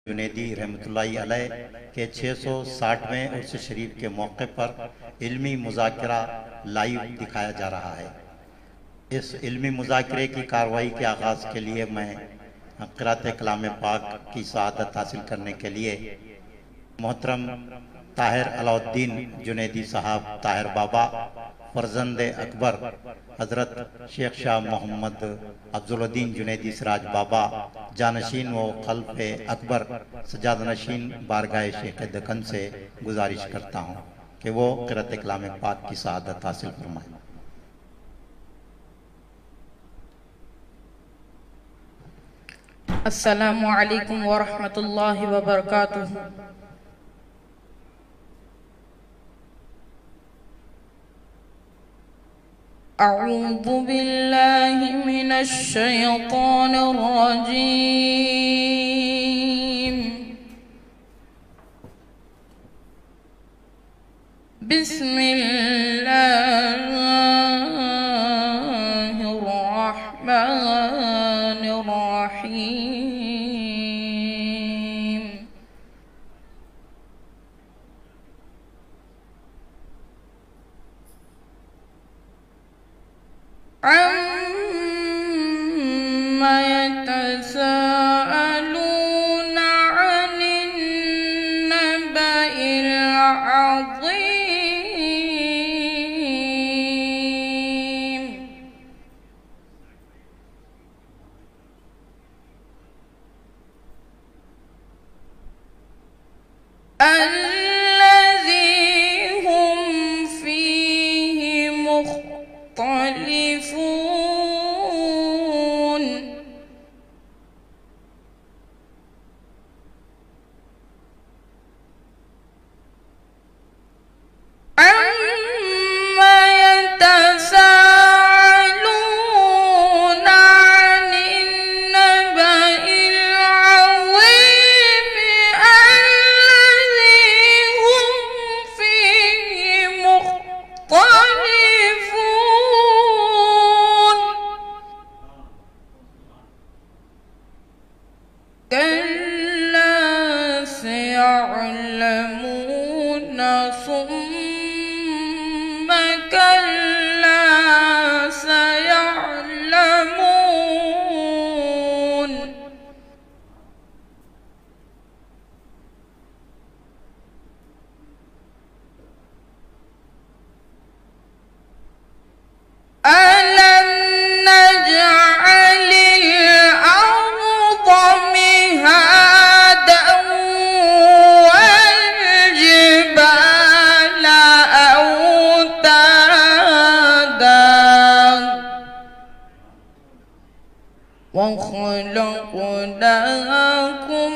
جنیدی رحمۃ اللہ علیہ کے 660ویں عرس شریف کے موقع پر علمی مذاکرہ لائیو دکھایا جا رہا ہے۔ اس علمی مذاکرے کی کارروائی کے آغاز کے لیے میں قرأت کلام پاک کی سعادت حاصل کرنے کے لیے محترم طاہر علاء الدین جنیدی صاحب طاہر بابا فرزند اکبر حضرت شیخ شاہ محمد افضل جنیدی سراج بابا جانشین و خلف اکبر سجادہ نشین بارگاہ شیخ دکن سے گزارش کرتا ہوں کہ وہ قرأت کلام پاک کی سعادت حاصل فرمائیں۔ السلام علیکم ورحمۃ اللہ وبرکاتہ۔ اعوذ باللہ من الشیطان الرجیم، بسم اللہ الرحمن الرحیم۔ عَمَّ يَتَسَاءَلُونَ عَنِ النَّبَإِ الْعَظِيمِ، الَّذِي هُمْ فِيهِ مُخْتَلِفُونَ، عَمَّ يَتَسَاءَلُونَ عَنِ النَّبَإِ الْعَظِيمِ، الَّذِي هُمْ فِيهِ مُخْتَلِفُونَ، كَلَّا سَيَعْلَمُونَ ثُمَّ كَلَّا سَيَعْلَمُونَ، أَلَمْ نَجْعَلِ الْأَرْضَ مِهَادًا وَالْجِبَالَ أَوْتَادًا وَخَلَقْنَاكُمْ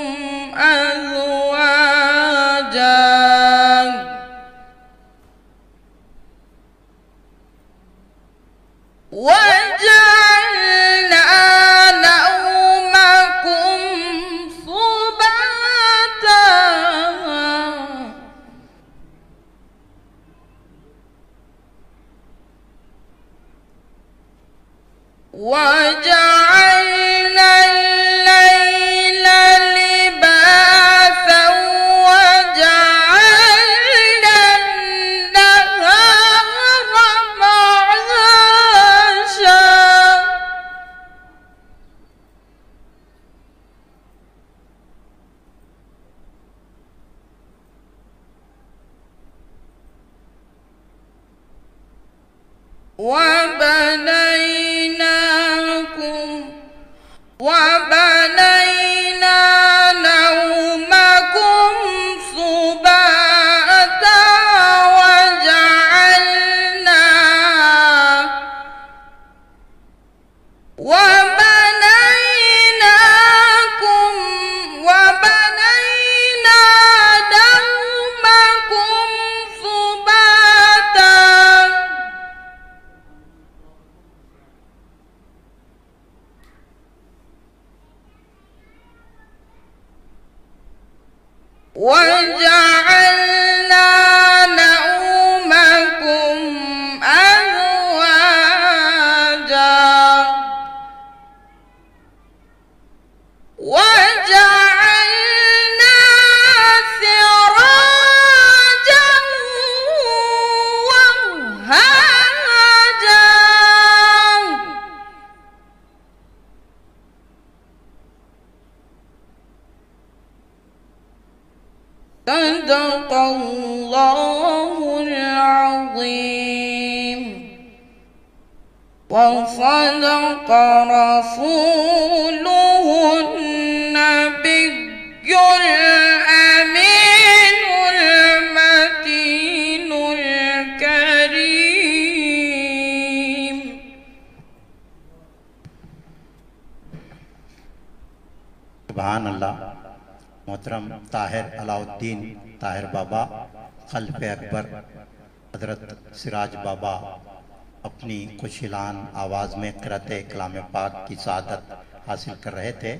أَزْوَاجًا وَجَعَلْنَا نَوْمَكُمْ سُبَاتًا وَجَعَلْنَا اللَّيْلَ لِبَاسًا وَجَعَلْنَا النَّهَارَ مَعَاشًا وَبَنَيْنَا نَوْمَكُمْ سُبَاتًا وَجَعَلْنَا نَوْمَكُمْ أَزْوَاجًا وَجَعَلْنَا صدق الله العظيم وصدق رسوله النبي الأمين المتين الكريم. سبحان اللہ. محترم طاہر علاء الدین طاہر بابا خلف اکبر حضرت سراج بابا اپنی خوشیلان آواز میں قرأت کلام پاک کی سعادت حاصل کر رہے تھے.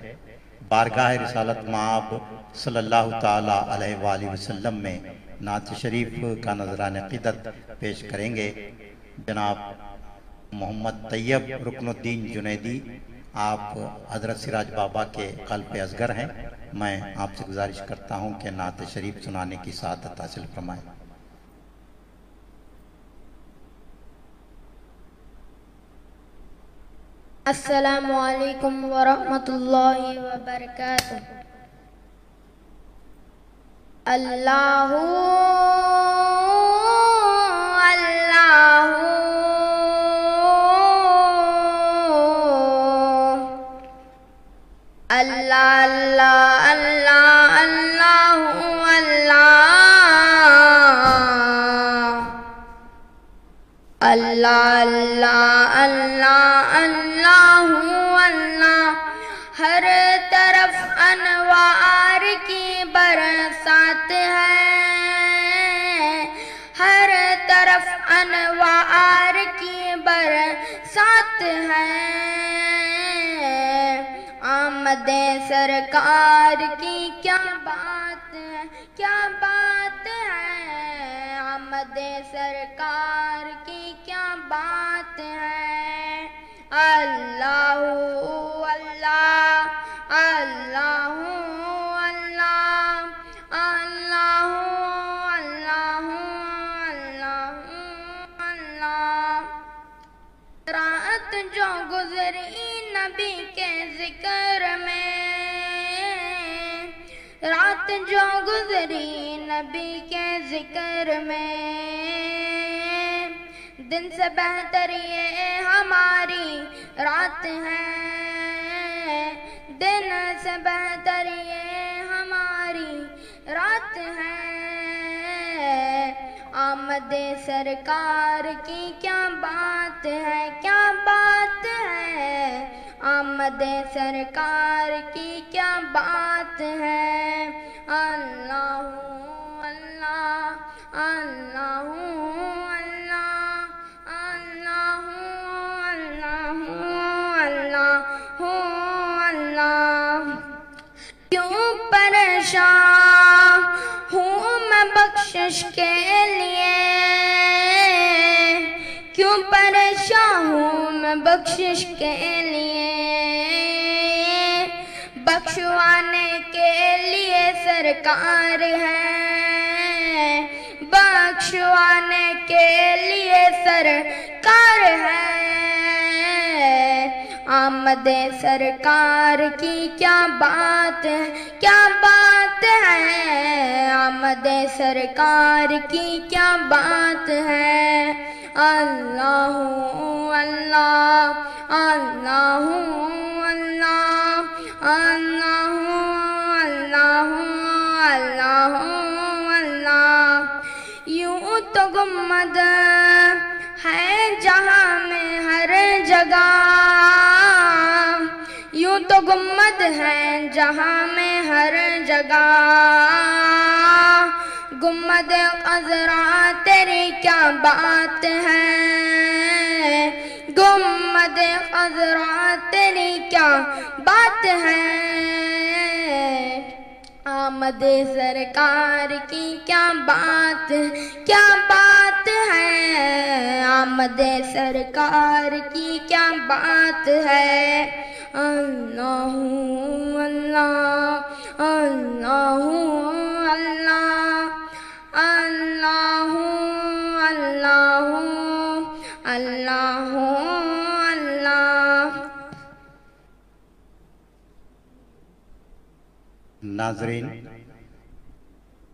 بارگاہ رسالت مآب صلی اللہ تعالیٰ علیہ وآلہ وسلم میں نعت شریف کا نذرانِ عقیدت پیش کریں گے جناب محمد طیب رکن الدین جنیدی. آپ حضرت سراج بابا کے قلب اصغر ہیں. میں آپ سے گزارش کرتا ہوں کہ نعت شریف سنانے کی سعادت حاصل فرمائیں. السلام علیکم ورحمۃ اللہ وبرکاتہ. اللہ اللہ اللہ اللہ اللہ اللہ اللہ اللہ اللہ. ہر طرف انوار کی برسات ہے، ہر طرف انوار کی برسات ہے. آمد سرکار کی کیا بات ہے، کیا بات ہے. آمد سرکار کی کیا بات ہے. اللہ اللہ اللہ اللہ اللہ اللہ اللہ اللہ. رات جو گزری نبی کے ذکر میں، رات جو گزری نبی کے ذکر میں، دن سے بہتر یہ ہماری رات ہے، دن سے بہتر یہ ہماری رات ہے. آمد سرکار کی کیا بات ہے، کیا بات ہے. آمد سرکار کی کیا بات ہے. اللہ اللہ اللہ اللہ اللہ اللہ اللہ. کیوں پریشان ہوں میں بخشش کے لیے، کیوں پریشان ہوں میں بخشش کے لیے. بخشوانے کے لیے سرکار ہے، بخشوانے کے لیے سرکار ہے. آمد سرکار کی کیا بات ہے، کیا بات ہے. آمد سرکار کی کیا بات ہے. اللہ اللہ اللہ اللہ اللہ اللہ اللہ اللہ. یوں تو گنبد ہے جہاں میں ہر جگہ، یوں تو گنبد ہے جہاں میں ہر جگہ. گنبد خضرا تیری کیا بات ہے، گنبد خضرا تیری کیا بات ہے. آمد سرکار کی کیا بات، کیا بات ہے. آمد سرکار کی کیا بات ہے. اللہ اللہ اللہ اللہ اللہ اللہ اللہ اللہ. ناظرین،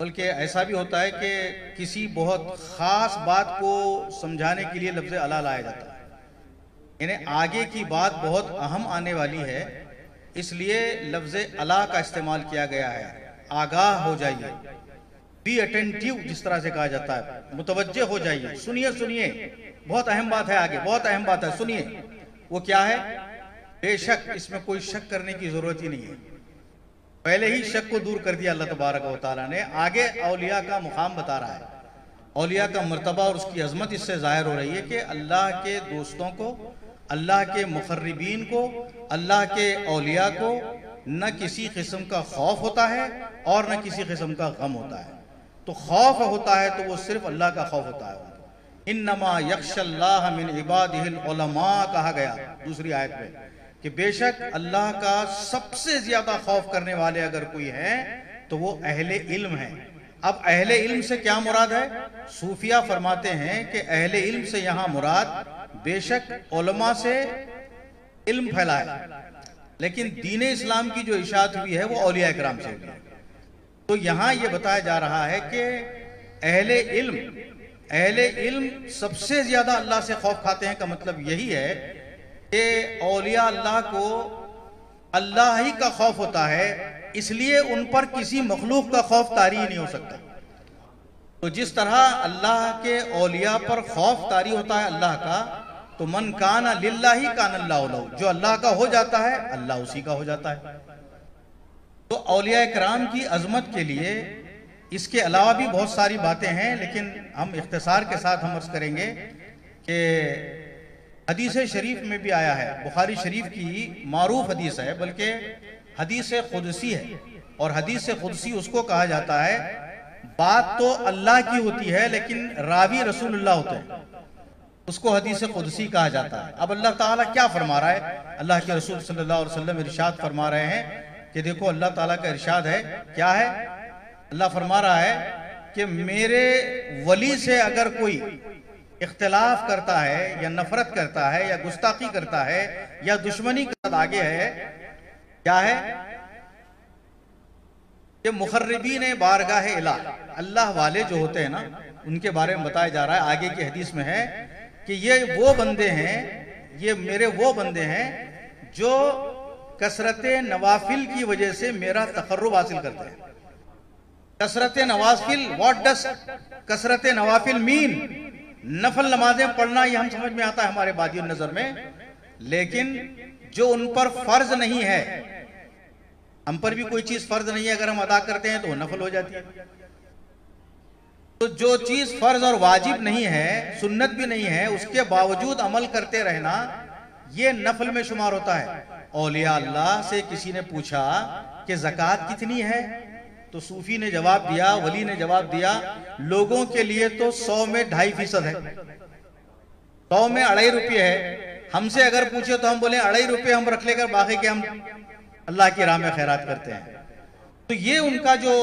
بلکہ ایسا بھی ہوتا ہے کہ کسی بہت خاص بات کو سمجھانے کے لیے لفظ الا لایا جاتا ہے، یعنی آگے کی بات بہت اہم آنے والی ہے، اس لیے لفظ الا کا استعمال کیا گیا ہے۔ آگاہ ہو جائیے، بی اٹینٹیو جس طرح سے کہا جاتا ہے، متوجہ ہو جائیے، سنیے سنیے، بہت اہم بات ہے، آگے بہت اہم بات ہے، سنیے۔ وہ کیا ہے؟ بے شک، اس میں کوئی شک کرنے کی ضرورت ہی نہیں ہے، پہلے ہی شک کو دور کر دیا اللہ تبارک و تعالیٰ نے۔ آگے اولیاء کا مقام بتا رہا ہے، اولیاء کا مرتبہ اور اس کی عظمت اس سے ظاہر ہو رہی ہے کہ اللہ کے دوستوں کو، اللہ کے مقربین کو، اللہ کے اولیاء کو نہ کسی قسم کا خوف ہوتا ہے اور نہ کسی قسم کا غم ہوتا ہے۔ تو خوف ہوتا ہے تو وہ صرف اللہ کا خوف ہوتا ہے۔ انما یخشی اللہ من عبادہ العلماء کہا گیا دوسری آیت میں کہ بے شک اللہ کا سب سے زیادہ خوف کرنے والے اگر کوئی ہیں تو وہ اہل علم ہیں۔ اب اہل علم سے کیا مراد ہے؟ صوفیہ فرماتے ہیں کہ اہل علم سے یہاں مراد بے شک علماء سے علم پھیلا ہے، لیکن دین اسلام کی جو اشاعت ہوئی ہے وہ اولیاء کرام سے ہوئی ہے۔ تو یہاں یہ بتایا جا رہا ہے کہ اہل علم سب سے زیادہ اللہ سے خوف کھاتے ہیں، کا مطلب یہی ہے کہ اولیاء اللہ کو اللہ ہی کا خوف ہوتا ہے، اس لیے ان پر کسی مخلوق کا خوف طاری نہیں ہو سکتا۔ تو جس طرح اللہ کے اولیاء پر خوف طاری ہوتا ہے اللہ کا، تو من کان للہ کان اللہ لہ، جو اللہ کا ہو جاتا ہے اللہ اسی کا ہو جاتا ہے۔ تو اولیاء کرام کی عظمت کے لیے اس کے علاوہ بھی بہت ساری باتیں ہیں، لیکن ہم اختصار کے ساتھ ہم عرض کریں گے کہ حدیث شریف میں بھی آیا ہے، بخاری شریف کی معروف حدیث ہے، بلکہ حدیث قدسی ہے، اور حدیث قدسی اس کو کہا جاتا ہے بات تو اللہ کی ہوتی ہے لیکن راوی رسول اللہ ہوتے ہیں، اس کو حدیث قدسی کہا جاتا ہے۔ اب اللہ تعالیٰ کیا فرما رہا ہے؟ اللہ کے رسول صلی اللہ علیہ وسلم ارشاد فرما رہے ہیں کہ دیکھو اللہ تعالیٰ کا ارشاد ہے، کیا ہے؟ اللہ فرما رہا ہے کہ میرے ولی سے اگر کوئی اختلاف کرتا ہے یا نفرت کرتا ہے یا گستاخی کرتا ہے یا دشمنی کا آگے ہے، کیا ہے؟ کہ مخربین بارگاہ الہ، اللہ والے جو ہوتے ہیں نا ان کے بارے میں بتایا جا رہا ہے، آگے کی حدیث میں ہے کہ یہ وہ بندے ہیں، یہ میرے وہ بندے ہیں جو کثرت نوافل کی وجہ سے میرا تقرب حاصل کرتے ہیں۔ کثرت نوافل، واٹ ڈز کثرت نوافل مین؟ نفل نمازیں پڑھنا یہ ہم سمجھ میں آتا ہے ہمارے بادی النظر میں، لیکن جو ان پر فرض نہیں ہے، ہم پر بھی کوئی چیز فرض نہیں ہے، اگر ہم ادا کرتے ہیں تو وہ نفل ہو جاتی ہے۔ تو جو چیز فرض اور واجب نہیں ہے، سنت بھی نہیں ہے، اس کے باوجود عمل کرتے رہنا یہ نفل میں شمار ہوتا ہے۔ اولیاء اللہ سے کسی نے پوچھا کہ زکوٰۃ کتنی ہے؟ تو صوفی نے جواب دیا، ولی نے جواب دیا، لوگوں کے لیے تو 100 میں 2.5% ہے، 100 میں 2.5 روپے ہے۔ ہم سے اگر پوچھے تو ہم بولیں 2.5 روپے ہم رکھ لے کر باقی کے ہم اللہ کی راہ میں خیرات کرتے ہیں۔ تو یہ ان کا جو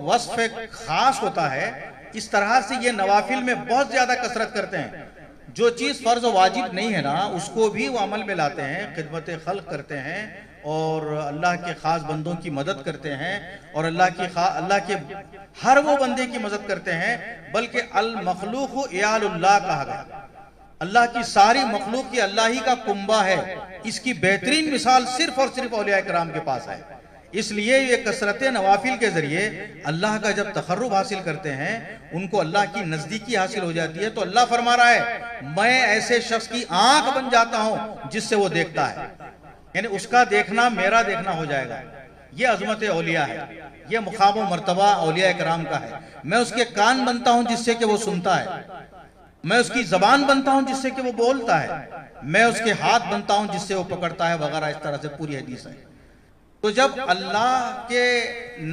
وصف خاص ہوتا ہے، اس طرح سے یہ نوافل میں بہت زیادہ کثرت کرتے ہیں۔ جو چیز فرض و واجب نہیں ہے نا اس کو بھی وہ عمل میں لاتے ہیں، خدمت خلق کرتے ہیں اور اللہ کے خاص بندوں کی مدد کرتے ہیں، اور اللہ کے ہر وہ بندے کی مدد کرتے ہیں، بلکہ المخلوق عیال اللہ کہا گیا۔ اللہ کی ساری مخلوق کی اللہ ہی کا کنبہ ہے، اس کی بہترین مثال صرف اور صرف اولیاء کرام کے پاس ہے۔ اس لیے یہ کثرت نوافل کے ذریعے اللہ کا جب تقرب حاصل کرتے ہیں، ان کو اللہ کی نزدیکی حاصل ہو جاتی ہے۔ تو اللہ فرما رہا ہے میں ایسے شخص کی آنکھ بن جاتا ہوں جس سے وہ دیکھتا ہے، یعنی اس کا دیکھنا میرا دیکھنا ہو جائے گا۔ یہ عظمت اولیاء ہے، یہ مقام و مرتبہ اولیاء کرام کا ہے۔ میں اس کے کان بنتا ہوں جس سے کہ وہ سنتا ہے، میں اس کی زبان بنتا ہوں جس سے کہ وہ بولتا ہے، میں اس کے ہاتھ بنتا ہوں جس سے وہ پکڑتا ہے، وغیرہ اس طرح سے پوری حدیث ہے۔ تو جب اللہ کے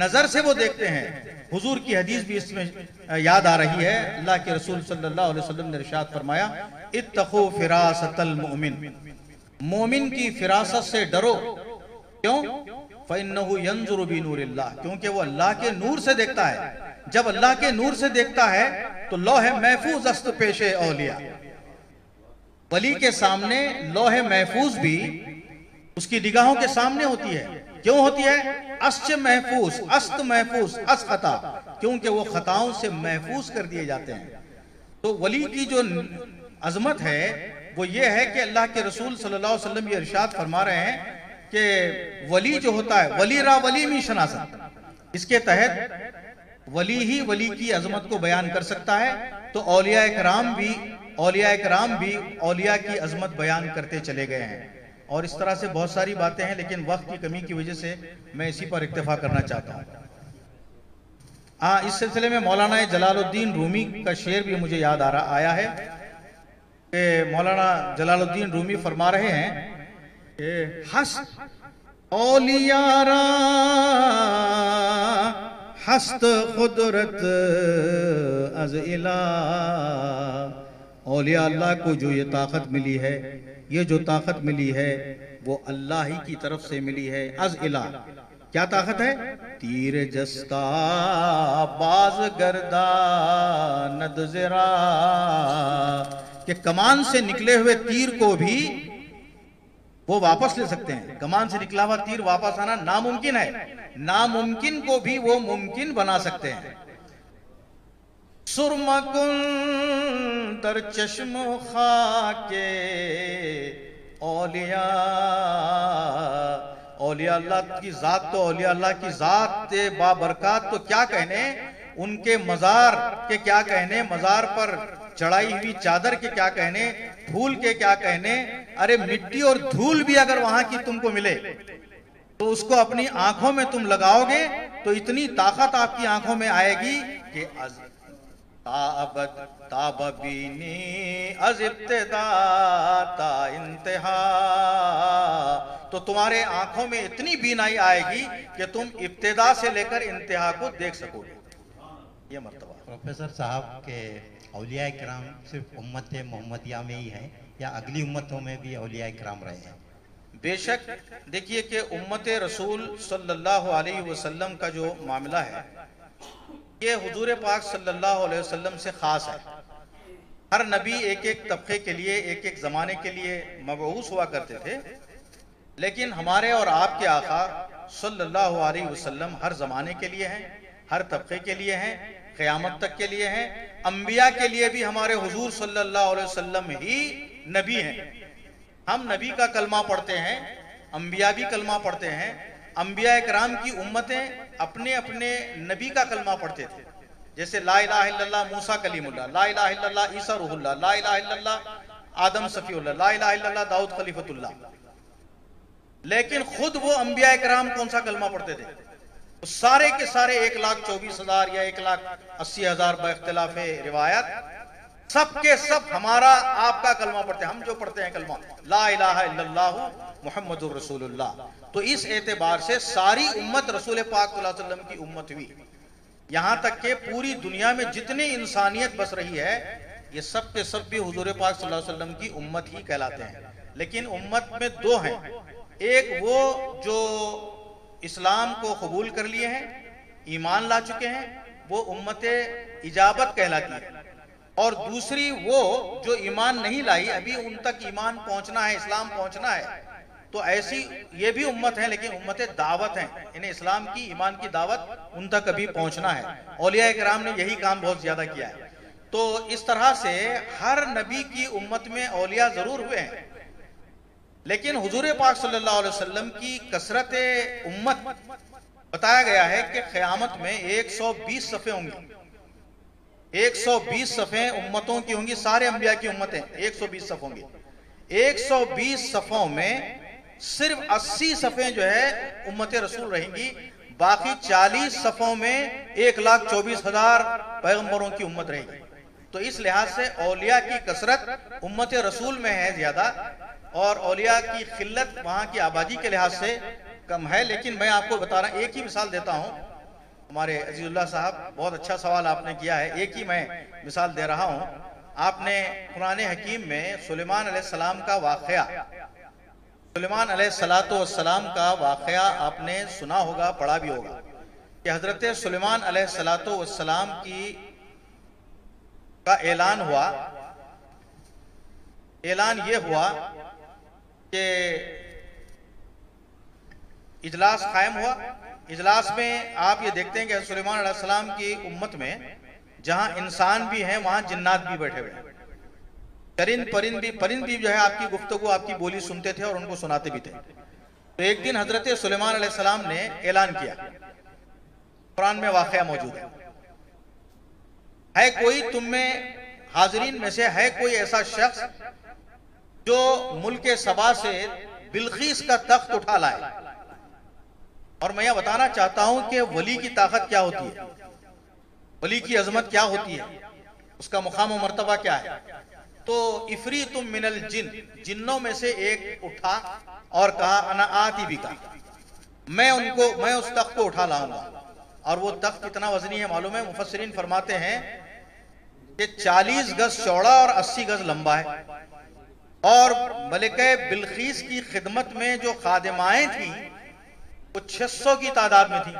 نظر سے وہ دیکھتے ہیں، حضور کی حدیث بھی اس میں یاد آ رہی ہے، اللہ کے رسول صلی اللہ علیہ وسلم نے ارشاد فرمایا اتقوا فراست المؤمن، مومن کی فراست سے ڈرو، کیوں؟ فإنه ينظر بنور اللہ، کیونکہ وہ اللہ کے نور سے دیکھتا ہے۔ جب اللہ کے نور سے دیکھتا ہے تو لوح محفوظ است پیش اولیاء، ولی کے سامنے لوح محفوظ بھی اس کی نگاہوں کے سامنے ہوتی ہے، کیوں ہوتی ہے؟ است محفوظ، است محفوظ، اس خطا، کیونکہ وہ خطاؤں سے محفوظ کر دیے جاتے ہیں۔ تو ولی کی جو عظمت ہے وہ یہ ہے کہ اللہ کے رسول صلی اللہ علیہ وسلم یہ ارشاد فرما رہے ہیں کہ ولی جو ہوتا ہے، ولی را ولی می شناسا، اس کے تحت ولی ہی ولی کی عظمت کو بیان کر سکتا ہے۔ تو اولیاء کرام بھی اولیاء کی عظمت بیان کرتے چلے گئے ہیں، اور اس طرح سے بہت ساری باتیں ہیں، لیکن وقت کی کمی کی وجہ سے میں اسی پر اکتفا کرنا چاہتا ہوں۔ اس سلسلے میں مولانا جلال الدین رومی کا شعر بھی مجھے یاد آیا ہے کہ مولانا جلال الدین رومی فرما رہے ہیں کہ ہست اولیاء را ہست قدرت از الہ، اولیاء اللہ کو جو یہ طاقت ملی ہے، یہ جو طاقت ملی ہے وہ اللہ ہی کی طرف سے ملی ہے۔ از الہ کیا طاقت ہے؟ تیر جستا باز گرداند زرا، کہ کمان سے نکلے ہوئے تیر کو بھی وہ واپس لے سکتے ہیں۔ کمان سے نکلا ہوا تیر واپس آنا ناممکن ہے، ناممکن کو بھی وہ ممکن بنا سکتے ہیں۔ سرما کن در چشم خاک اولیاء، اولیاء اللہ کی ذات تو اولیاء اللہ کی ذات بابرکات تو کیا کہنے، ان کے مزار کے کیا کہنے، مزار پر چڑھائی ہوئی چادر کے کیا کہنے، دھول کے کیا کہنے۔ ارے مٹی اور دھول بھی اگر وہاں کی تم کو ملے تو اس کو اپنی آنکھوں میں تم لگاؤ گے تو اتنی طاقت آپ کی آنکھوں میں آئے گی کہ تاب بینی از ابتدا تا انتہا، تو تمہارے آنکھوں میں اتنی بینائی آئے گی کہ تم ابتدا سے لے کر انتہا کو دیکھ سکو گے۔ یہ مرتبہ پروفیسر صاحب کے اولیاء کرام صرف امت محمدیہ میں ہی ہیں یا اگلی امتوں میں بھی اولیاء کرام رہے ہیں؟ بے شک دیکھیے کہ امت رسول صلی اللہ علیہ وسلم کا جو معاملہ ہے یہ حضور پاک صلی اللہ علیہ وسلم سے خاص ہے۔ ہر نبی ایک ایک طبقے کے لیے، ایک ایک زمانے کے لیے مبعوث ہوا کرتے تھے، لیکن ہمارے اور آپ کے آقا صلی اللہ علیہ وسلم ہر زمانے کے لیے ہیں، ہر طبقے کے لیے ہیں، قیامت تک کے لیے ہیں۔ انبیاء کے لیے بھی ہمارے حضور صلی اللہ علیہ وسلم ہی نبی ہیں۔ ہم نبی کا کلمہ پڑھتے ہیں، انبیاء بھی کلمہ پڑھتے ہیں۔ انبیاء کرام کی امتیں اپنے اپنے نبی کا کلمہ پڑھتے تھے، جیسے لا الہ الا اللہ موسیٰ کلیم اللہ، لا الہ الا اللہ عیسیٰ روح اللہ، لا الہ الا اللہ آدم صفی اللہ، لا الہ الا اللہ داؤد خلیفۃ اللہ۔ لیکن خود وہ انبیاء کرام کون سا کلمہ پڑھتے تھے؟ سارے کے سارے 1,24,000 یا 1,80,000 باختلاف روایت، سب کے سب ہمارا آپ کا کلمہ پڑھتے ہیں۔ ہم جو پڑھتے ہیں کلمہ لا الہ الا اللہ محمد الرسول اللہ، تو اس اعتبار سے ساری امت رسول پاک صلی اللہ علیہ وسلم کی امت ہوئی۔ یہاں تک کہ پوری دنیا میں جتنی انسانیت بس رہی ہے یہ سب کے سب بھی حضور پاک صلی اللہ علیہ وسلم کی امت ہی کہلاتے ہیں۔ لیکن امت میں دو ہیں، ایک وہ جو اسلام کو قبول کر لیے ہیں، ایمان لا چکے ہیں، وہ امت اجابت کہلاتی ہے، اور دوسری وہ جو ایمان نہیں لائی، ابھی ان تک ایمان پہنچنا ہے، اسلام پہنچنا ہے، تو ایسی یہ بھی امت ہیں لیکن امت دعوت ہیں، انہیں اسلام کی ایمان کی دعوت ان تک ابھی پہنچنا ہے۔ اولیاء کرام نے یہی کام بہت زیادہ کیا ہے۔ تو اس طرح سے ہر نبی کی امت میں اولیاء ضرور ہوئے ہیں، لیکن حضور پاک صلی اللہ علیہ وسلم کی کثرت امت بتایا گیا ہے کہ قیامت میں 120 صفیں ہوں گی، 120 صفیں امتوں کی ہوں گی، سارے انبیاء کی امتیں 120 صف ہوں گی۔ 120 صفوں میں صرف 80 صفیں جو ہے امت رسول رہیں گی، باقی 40 صفوں میں 1,24,000 پیغمبروں کی امت رہے گی۔ تو اس لحاظ سے اولیاء کی کثرت امت رسول میں ہے زیادہ، اور اولیاء کی قلت وہاں کی آبادی کے لحاظ سے کم ہے۔ لیکن میں آپ کو بتا رہا ہوں، ایک ہی مثال دیتا ہوں، ہمارے عزیز اللہ صاحب بہت اچھا سوال آپ نے کیا ہے، ایک ہی میں مثال دے رہا ہوں۔ آپ نے قرآن حکیم میں سلیمان علیہ السلام کا واقعہ، سلیمان علیہ السلام کا واقعہ آپ نے سنا ہوگا، پڑھا بھی ہوگا، کہ حضرت سلیمان علیہ السلام کا اعلان ہوا، اعلان یہ ہوا کہ اجلاس قائم ہوا. اجلاس میں آپ یہ دیکھتے ہیں کہ حضرت سلیمان علیہ السلام کی امت میں جہاں انسان بھی ہیں وہاں جنات بھی بیٹھے ہوئے ہیں. پرند بھی جو ہے آپ کی گفتگو آپ کی بولی سنتے تھے اور ان کو سناتے بھی تھے. تو ایک دن حضرت سلیمان علیہ السلام نے اعلان کیا, قرآن میں واقعہ موجود ہے کوئی تم میں حاضرین میں سے ہے کوئی ایسا شخص جو ملک سبا سے بلقیس کا تخت اٹھا لائے. اور میں یہ بتانا چاہتا ہوں کہ ولی کی طاقت کیا ہوتی ہے, ولی کی عظمت کیا ہوتی ہے, اس کا مقام و مرتبہ کیا ہے. تو افریت من الجن, جنوں میں سے ایک اٹھا اور کہا انا آتی بکا, میں اس تخت کو اٹھا لاؤں گا. اور وہ تخت کتنا وزنی ہے معلوم ہے؟ مفسرین فرماتے ہیں کہ 40 گز چوڑا اور 80 گز لمبا ہے. اور ملکہ بلقیس کی خدمت میں جو خادمائیں تھیں وہ 600 کی تعداد میں تھیں,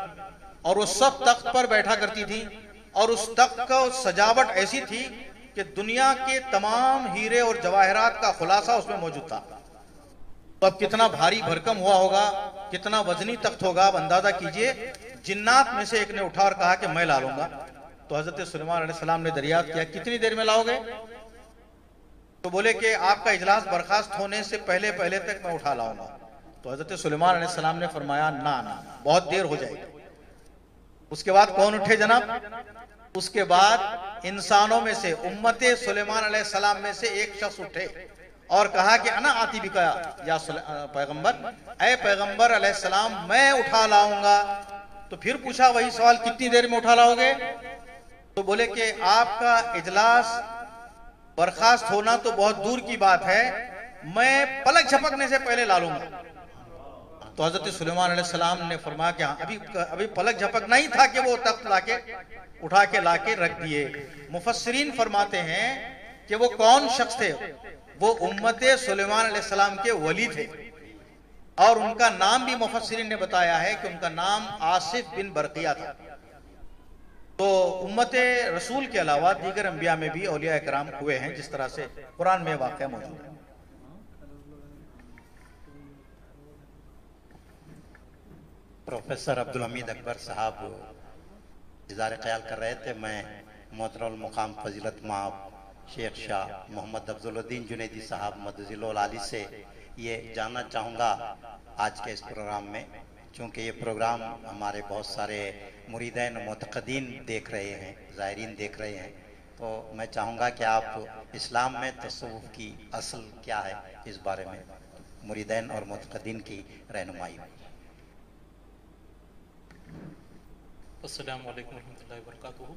اور وہ سب تخت پر بیٹھا کرتی تھیں. اور اس تخت کا سجاوٹ ایسی تھی کہ دنیا کے تمام ہیرے اور جواہرات کا خلاصہ اس میں موجود تھا. تو اب کتنا بھاری بھرکم ہوا ہوگا, کتنا وزنی تخت ہوگا, اب اندازہ کیجئے. جنات میں سے ایک نے اٹھا اور کہا کہ میں لا لوں گا. تو حضرت سلیمان علیہ السلام نے دریافت کیا کتنی دیر میں لاؤ گے؟ تو بولے کہ آپ کا اجلاس برخاست ہونے سے پہلے تک میں اٹھا لاؤں گا. تو حضرت سلیمان علیہ السلام نے فرمایا نہ بہت دیر ہو جائے گی. اس کے بعد کون اٹھے جناب؟ اس کے بعد انسانوں میں سے, امت سلیمان علیہ السلام میں سے ایک شخص اٹھے اور کہا کہ انا آتی بکا یا پیغمبر, اے پیغمبر علیہ السلام میں اٹھا لاؤں گا. تو پھر پوچھا وہی سوال, کتنی دیر میں اٹھا لاؤ گے؟ تو بولے کہ آپ کا اجلاس برخاست ہونا تو بہت دور کی بات ہے, میں پلک جھپکنے سے پہلے لا لوں گا. تو حضرت سلیمان علیہ السلام نے فرمایا کہ ابھی پلک جھپکنا ہی تھا کہ وہ تخت اٹھا کے لا کے رکھ دیے. مفسرین فرماتے ہیں کہ وہ کون شخص تھے؟ وہ امت سلیمان علیہ السلام کے ولی تھے, اور ان کا نام بھی مفسرین نے بتایا ہے کہ ان کا نام آصف بن برقیہ تھا. تو امت رسول کے علاوہ دیگر انبیاء میں بھی اولیاء اکرام ہوئے ہیں, جس طرح سے قرآن میں واقعہ موجود ہے. پروفیسر عبدالحمید اکبر صاحب اظہار خیال کر رہے تھے. میں محترم المقام فضیلت مآب شیخ شاہ محمد افضل الدین جنیدی صاحب مدظل العالی سے یہ جاننا چاہوں گا آج کے اس پروگرام میں, چونکہ یہ پروگرام ہمارے بہت سارے مریدین معتقدین دیکھ رہے ہیں, زائرین دیکھ رہے ہیں, تو میں چاہوں گا کہ آپ اسلام میں تصوف کی اصل کیا ہے اس بارے میں مریدین اور معتقدین کی رہنمائی. السلام علیکم ورحمۃ اللہ وبرکاتہ.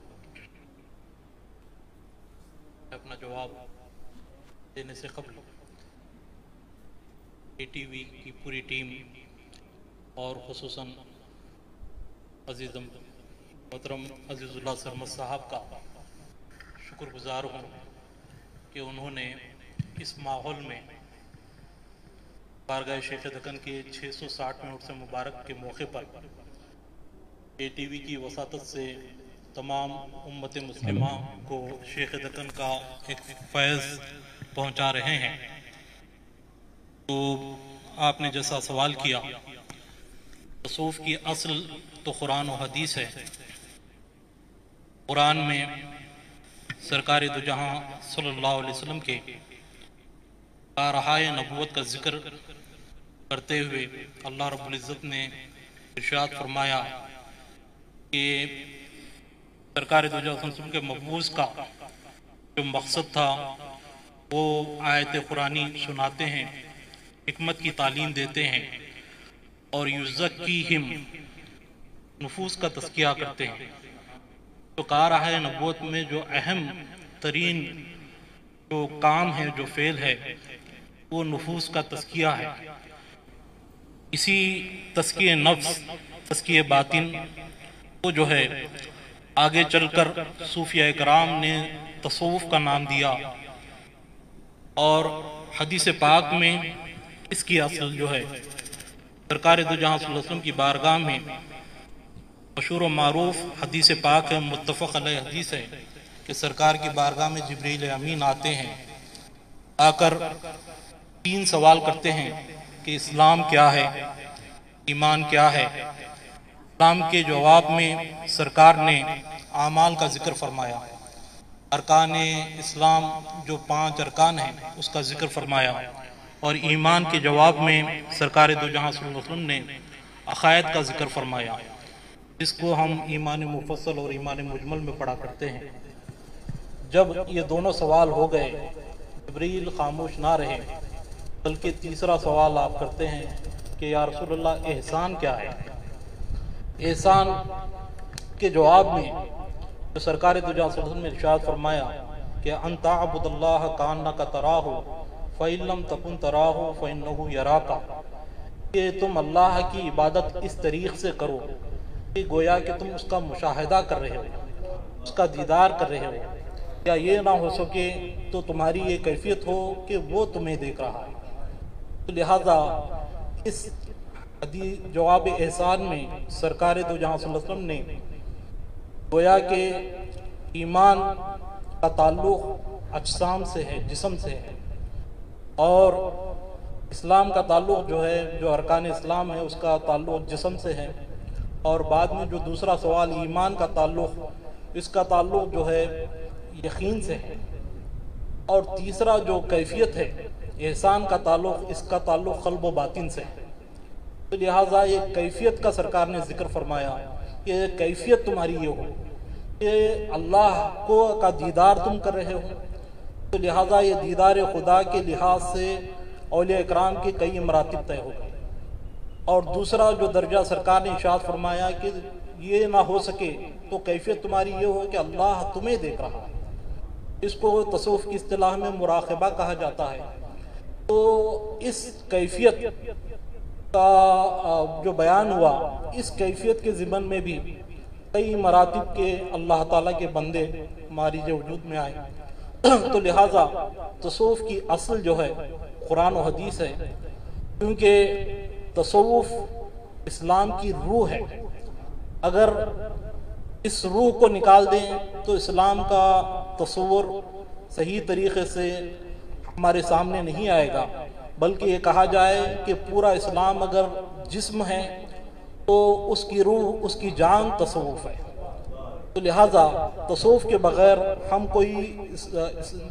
اپنا جواب دینے سے قبل اے ٹی وی کی پوری ٹیم اور خصوصاً عزیزم محترم عزیز اللہ سرمد صاحب کا شکر گزار ہوں کہ انہوں نے اس ماحول میں بارگاہ شیخ دکن کے 660 عرص مبارک کے موقع پر اے ٹی وی کی وساطت سے تمام امت مسلمہ کو شیخ دکن کا ایک فیض پہنچا رہے ہیں. تو آپ نے جیسا سوال کیا, تصوف کی اصل تو قرآن و حدیث ہے. قرآن میں سرکار دو جہاں صلی اللہ علیہ وسلم کے بارہائے نبوت کا ذکر کرتے ہوئے اللہ رب العزت نے ارشاد فرمایا کہ سرکار دو جہاں صلی اللہ علیہ وسلم کے مبعوث کا جو مقصد تھا وہ آیت قرآنی سناتے ہیں, حکمت کی تعلیم دیتے ہیں, اور یزکیہم نفوس کا تزکیہ کرتے ہیں. تو کارہ نبوت میں جو اہم ترین جو کام ہے, جو فعل ہے, وہ نفوس کا تزکیہ ہے. اسی تزکیہ نفس, تزکیہ باطن وہ جو ہے آگے چل کر صوفیہ کرام نے تصوف کا نام دیا, اور حدیث پاک میں اس کی اصل جو ہے سرکار دو جہاں صلی اللہ علیہ وسلم کی بارگاہ میں مشہور و معروف حدیث پاک ہے, متفق علیہ حدیث ہے کہ سرکار کی بارگاہ میں جبریل امین آتے ہیں, آ کر 3 سوال کرتے ہیں کہ اسلام کیا ہے, ایمان کیا ہے، اسلام کے جواب میں سرکار نے اعمال کا ذکر فرمایا، ارکان اسلام جو 5 ارکان ہیں اس کا ذکر فرمایا، اور ایمان کے جواب میں سرکار دو جہاں صلی اللہ علیہ وسلم نے عقائد کا ذکر فرمایا، جس کو ہم ایمان مفصل اور ایمان مجمل میں پڑھا کرتے ہیں۔ جب یہ دونوں سوال ہو گئے، جبریل خاموش نہ رہے، بلکہ تیسرا سوال آپ کرتے ہیں کہ یا رسول اللہ احسان کیا ہے؟ احسان کے جواب میں جو سرکار دو جہاں صلی اللہ علیہ وسلم نے ارشاد فرمایا کہ ان تعبد اللہ کانک تراہ فإن لم تکن تراہ فإنہ یراک، کہ تم اللہ کی عبادت اس طریق سے کرو کہ گویا کہ تم اس کا مشاہدہ کر رہے ہو، اس کا دیدار کر رہے ہو، یا یہ نہ ہو سکے تو تمہاری یہ کیفیت ہو کہ وہ تمہیں دیکھ رہا ہے۔ تو لہٰذا اس جواب احسان میں سرکار دو جہاں صلی اللہ علیہ وسلم نے گویا کہ ایمان کا تعلق اجسام سے ہے، جسم سے ہے، اور اسلام کا تعلق جو ہے، جو ارکان اسلام ہے، اس کا تعلق جسم سے ہے، اور بعد میں جو دوسرا سوال ایمان کا تعلق، اس کا تعلق جو ہے یقین سے ہے، اور تیسرا جو کیفیت ہے احسان کا تعلق، اس کا تعلق قلب و باطن سے ہے۔ تو لہٰذا یہ کیفیت کا سرکار نے ذکر فرمایا کہ کیفیت تمہاری یہ ہو کہ اللہ کو کا دیدار تم کر رہے ہو، تو لہٰذا یہ دیدار خدا کے لحاظ سے اولیاء اکرام کے کئی مراتب طے ہو گئے۔ اور دوسرا جو درجہ سرکار نے ارشاد فرمایا کہ یہ نہ ہو سکے تو کیفیت تمہاری یہ ہو کہ اللہ تمہیں دیکھ رہا ہے، اس کو تصوف کی اصطلاح میں مراقبہ کہا جاتا ہے۔ تو اس کیفیت کا جو بیان ہوا، اس کیفیت کے ضمن میں بھی کئی مراتب کے اللہ تعالیٰ کے بندے ہماری جو وجود میں آئے، تو لہٰذا تصوف کی اصل جو ہے قرآن و حدیث ہے، کیونکہ تصوف اسلام کی روح ہے۔ اگر اس روح کو نکال دیں تو اسلام کا تصور صحیح طریقے سے ہمارے سامنے نہیں آئے گا، بلکہ یہ کہا جائے کہ پورا اسلام اگر جسم ہے تو اس کی روح، اس کی جان تصوف ہے۔ تو لہٰذا تصوف کے بغیر ہم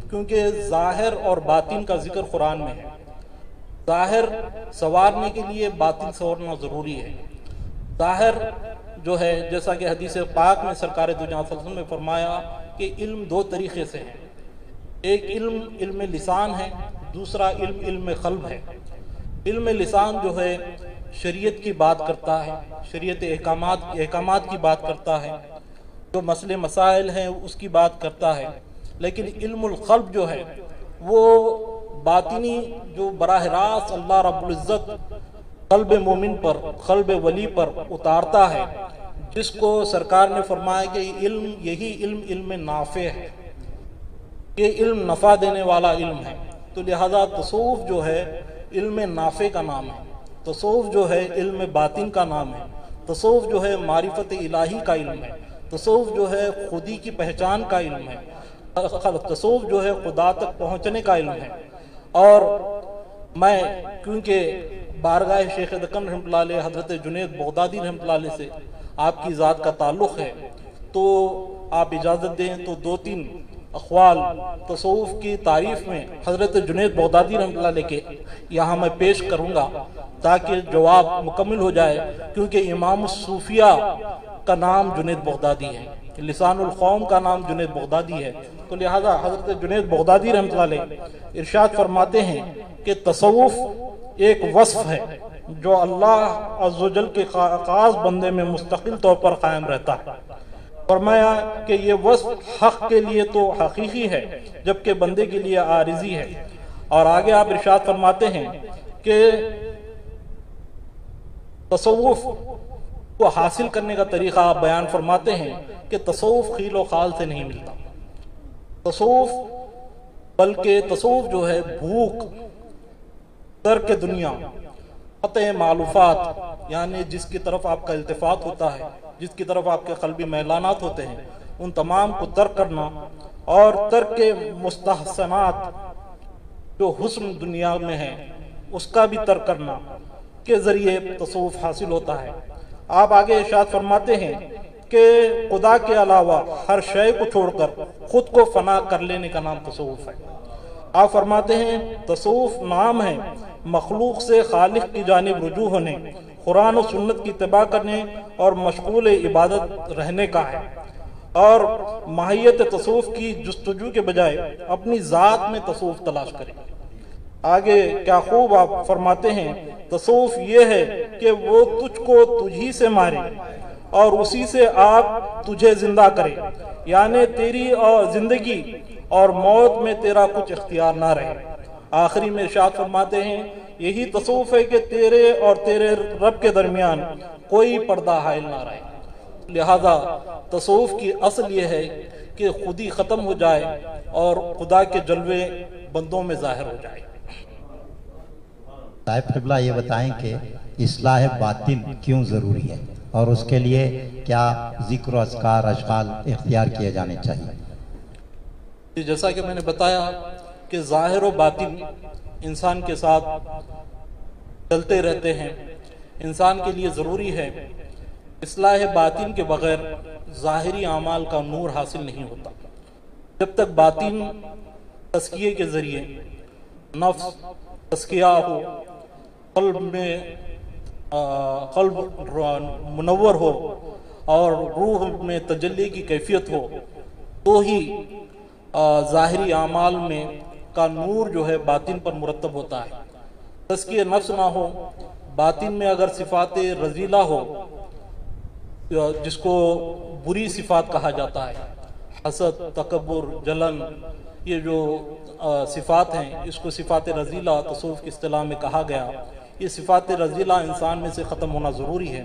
کیونکہ ظاہر اور باطن کا ذکر قرآن میں ہے، ظاہر سنوارنے کے لیے باطن سنورنا ضروری ہے۔ ظاہر جو ہے، جیسا کہ حدیث پاک میں سرکار دو جہاں صلی اللہ علیہ وسلم نے فرمایا کہ علم 2 طریقے سے ہے، ایک علم لسان ہے، دوسرا علم قلب ہے۔ علم لسان جو ہے شریعت کی بات کرتا ہے، شریعت احکامات کی بات کرتا ہے، جو مسئلے مسائل ہیں اس کی بات کرتا ہے، لیکن علم القلب جو ہے وہ باطنی، جو براہ راست اللہ رب العزت قلب مومن پر، قلب ولی پر اتارتا ہے، جس کو سرکار نے فرمایا کہ یہی علم نافع ہے، یہ علم نفع دینے والا علم ہے۔ تو لہذا تصوف جو ہے علم نافع کا نام ہے، تصوف جو ہے علم باطن کا نام ہے، تصوف جو ہے معرفت الہی کا علم ہے، تصوف جو ہے خودی کی پہچان کا علم ہے، تصوف جو ہے خدا تک پہنچنے کا علم ہے۔ اور میں کیونکہ بارگاہ شیخ دکن رحمۃ اللہ علیہ، حضرت جنید بغدادی رحمۃ اللہ علیہ سے آپ کی ذات کا تعلق ہے، تو آپ اجازت دیں تو 2-3 اقوال تصوف کی تعریف میں حضرت جنید بغدادی رحمۃ اللہ علیہ کے یہاں میں پیش کروں گا تاکہ جواب مکمل ہو جائے، کیونکہ امام الصوفیہ کا نام جنید بغدادی ہے، لسان القوم کا نام جنید بغدادی ہے۔ تو لہذا حضرت جنید بغدادی رحمۃ اللہ علیہ ارشاد فرماتے ہیں کہ تصوف ایک وصف ہے جو اللہ عز و جل کے خاص بندے میں مستقل طور پر قائم رہتا ہے۔ فرمایا کہ یہ وصف حق کے لیے تو حقیقی ہے، جبکہ بندے کے لیے عارضی ہے۔ اور آگے آپ ارشاد فرماتے ہیں کہ تصوف کو حاصل کرنے کا طریقہ آپ بیان فرماتے ہیں کہ تصوف خیل و خال سے نہیں ملتا، تصوف بلکہ تصوف جو ہے بھوک، ترک دنیا، قطع معلوفات، یعنی جس کی طرف آپ کا التفات ہوتا ہے، جس کی طرف آپ کے قلبی میلانات ہوتے ہیں، ان تمام کو ترک کرنا، اور ترک مستحسنات جو حسن دنیا میں ہے اس کا بھی ترک کرنا، کے ذریعے تصوف حاصل ہوتا ہے۔ آپ آگے ارشاد فرماتے ہیں کہ خدا کے علاوہ ہر شے کو چھوڑ کر خود کو فنا کر لینے کا نام تصوف ہے۔ آپ فرماتے ہیں تصوف نام ہے مخلوق سے خالق کی جانب رجوع ہونے، قرآن و سنت کی اتباع کرنے اور مشغول عبادت رہنے کا ہے، اور ماہیت تصوف کی جستجو کے بجائے اپنی ذات میں تصوف تلاش کریں۔ آگے کیا خوب آپ فرماتے ہیں تصوف یہ ہے کہ وہ تجھ کو تجھی سے مارے اور اسی سے آپ تجھے زندہ کرے، یعنی تیری اور زندگی اور موت میں تیرا کچھ اختیار نہ رہے۔ آخری میں ارشاد فرماتے ہیں یہی تصوف ہے کہ تیرے اور تیرے رب کے درمیان کوئی پردہ حائل نہ رہے۔ لہذا تصوف کی اصل یہ ہے کہ خودی ختم ہو جائے اور خدا کے جلوے بندوں میں ظاہر ہو جائے۔ صاحب قبلہ یہ بتائیں کہ اصلاح باطن کیوں ضروری ہے اور اس کے لیے کیا ذکر و اذکار اشغال اختیار کیے جانے چاہیے؟ جیسا کہ میں نے بتایا کہ ظاہر و باطن انسان کے ساتھ چلتے رہتے ہیں، انسان کے لیے ضروری ہے۔ اصلاح باطن کے بغیر ظاہری اعمال کا نور حاصل نہیں ہوتا۔ جب تک باطن تزکیے کے ذریعے نفس تزکیہ ہو، قلب میں قلب منور ہو اور روح میں تجلی کی کیفیت ہو، تو ہی ظاہری اعمال میں کا نور جو ہے باطن پر مرتب ہوتا ہے۔ تزکیہ نفس نہ ہو، باطن میں اگر صفات رذیلہ ہو، جس کو بری صفات کہا جاتا ہے، حسد، تکبر، جلن، یہ جو صفات ہیں اس کو صفات رذیلہ تصوف کی اصطلاح میں کہا گیا۔ یہ صفات رذیلہ انسان میں سے ختم ہونا ضروری ہے۔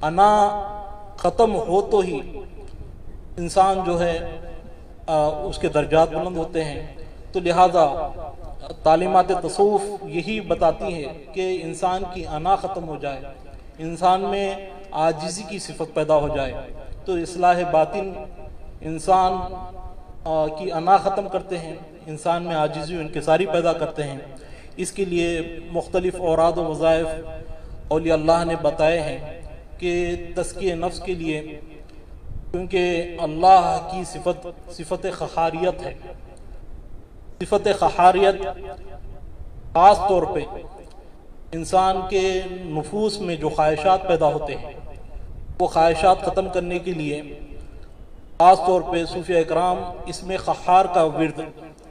انا ختم ہو تو ہی انسان جو ہے اس کے درجات بلند ہوتے ہیں۔ تو لہذا تعلیمات تصوف یہی بتاتی ہے کہ انسان کی انا ختم ہو جائے، انسان میں عاجزی کی صفت پیدا ہو جائے، تو اصلاح باطن انسان کی انا ختم کرتے ہیں، انسان میں عاجزی و انکساری پیدا کرتے ہیں۔ اس کے لیے مختلف اوراد و وظائف اولیاء اللہ نے بتائے ہیں کہ تزکیہ نفس کے لیے، کیونکہ اللہ کی صفت قہاریت ہے۔ صفت قہاریت خاص طور پہ انسان کے نفوس میں جو خواہشات پیدا ہوتے ہیں، وہ خواہشات ختم کرنے کے لیے خاص طور پہ صوفیہ اکرام اس میں قہار کا ورد،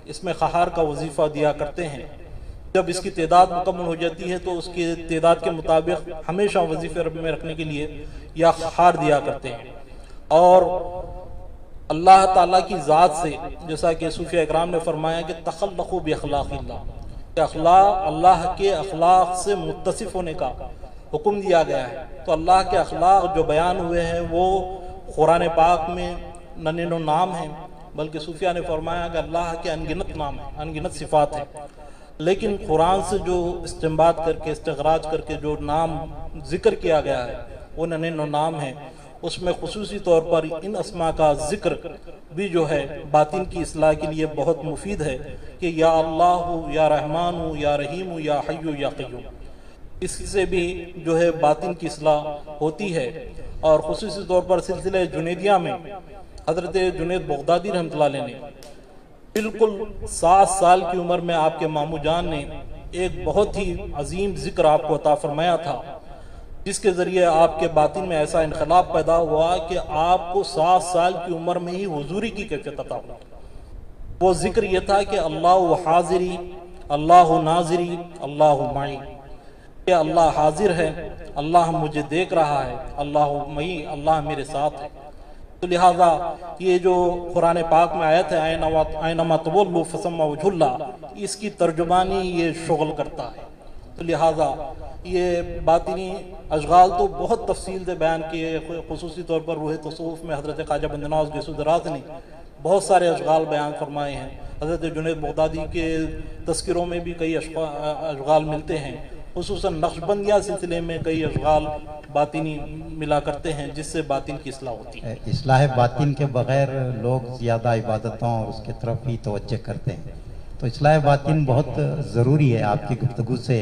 اس میں قہار کا وظیفہ دیا کرتے ہیں۔ جب اس کی تعداد مکمل ہو جاتی ہے تو اس کی تعداد کے مطابق ہمیشہ وظیفے رب میں رکھنے کے لیے یا قہار دیا کرتے ہیں۔ اور اللہ تعالیٰ کی ذات سے، جیسا کہ صوفیہ اکرام نے فرمایا کہ تخلقوا باخلاق اللہ، کہ اخلاق اللہ کے اخلاق سے متصف ہونے کا حکم دیا گیا ہے۔ تو اللہ کے اخلاق جو بیان ہوئے ہیں وہ قرآن پاک میں ننینو نام ہیں، بلکہ صوفیہ نے فرمایا کہ اللہ کے انگنت نام ہیں، انگنت صفات ہیں، لیکن قرآن سے جو استنباط کر کے استخراج کر کے جو نام ذکر کیا گیا ہے وہ ننینو نام ہیں۔ اس میں خصوصی طور پر ان اسماء کا ذکر بھی جو ہے باطن کی اصلاح کے لیے بہت مفید ہے کہ یا اللہ ہو، یا رحمان ہو، یا رحیم ہو، یا حی ہو، یا قیوم۔ اس سے بھی جو ہے باطن کی اصلاح ہوتی ہے۔ اور خصوصی طور پر سلسلہ جنیدیہ میں حضرت جنید بغدادی رحمۃ اللہ علیہ نے بالکل 7 سال کی عمر میں آپ کے مامو جان نے ایک بہت ہی عظیم ذکر آپ کو عطا فرمایا تھا، جس کے ذریعے آپ کے باطن میں ایسا انقلاب پیدا ہوا کہ آپ کو 7 سال کی عمر میں ہی حضوری کی کیفیت عطا ہوئی۔ وہ ذکر یہ تھا کہ اللہ حاضری، اللہ ناظری، اللہ معی، کہ اللہ حاضر ہے، اللہ مجھے دیکھ رہا ہے، اللہ معی، اللہ میرے ساتھ ہے۔ تو لہذا یہ جو قرآن پاک میں آیت ہے اینما تولوا فثم وجہ اللہ، اس کی ترجمانی یہ شغل کرتا ہے۔ تو لہذا یہ باطنی اشغال تو بہت تفصیل سے بیان کیے، خصوصی طور پر روح تصوف میں حضرت خواجہ بند نواز غوث دراز نے بہت سارے اشغال بیان فرمائے ہیں۔ حضرت جنید بغدادی کے تذکروں میں بھی کئی اشغال ملتے ہیں، خصوصاً نقشبندیہ سلسلے میں کئی اشغال باطنی ملا کرتے ہیں جس سے باطن کی اصلاح ہوتی ہے۔ اصلاح باطن کے بغیر لوگ زیادہ عبادتوں اور اس کی طرف ہی توجہ کرتے ہیں، تو اصلاح باطن بہت ضروری ہے، آپ کی گفتگو سے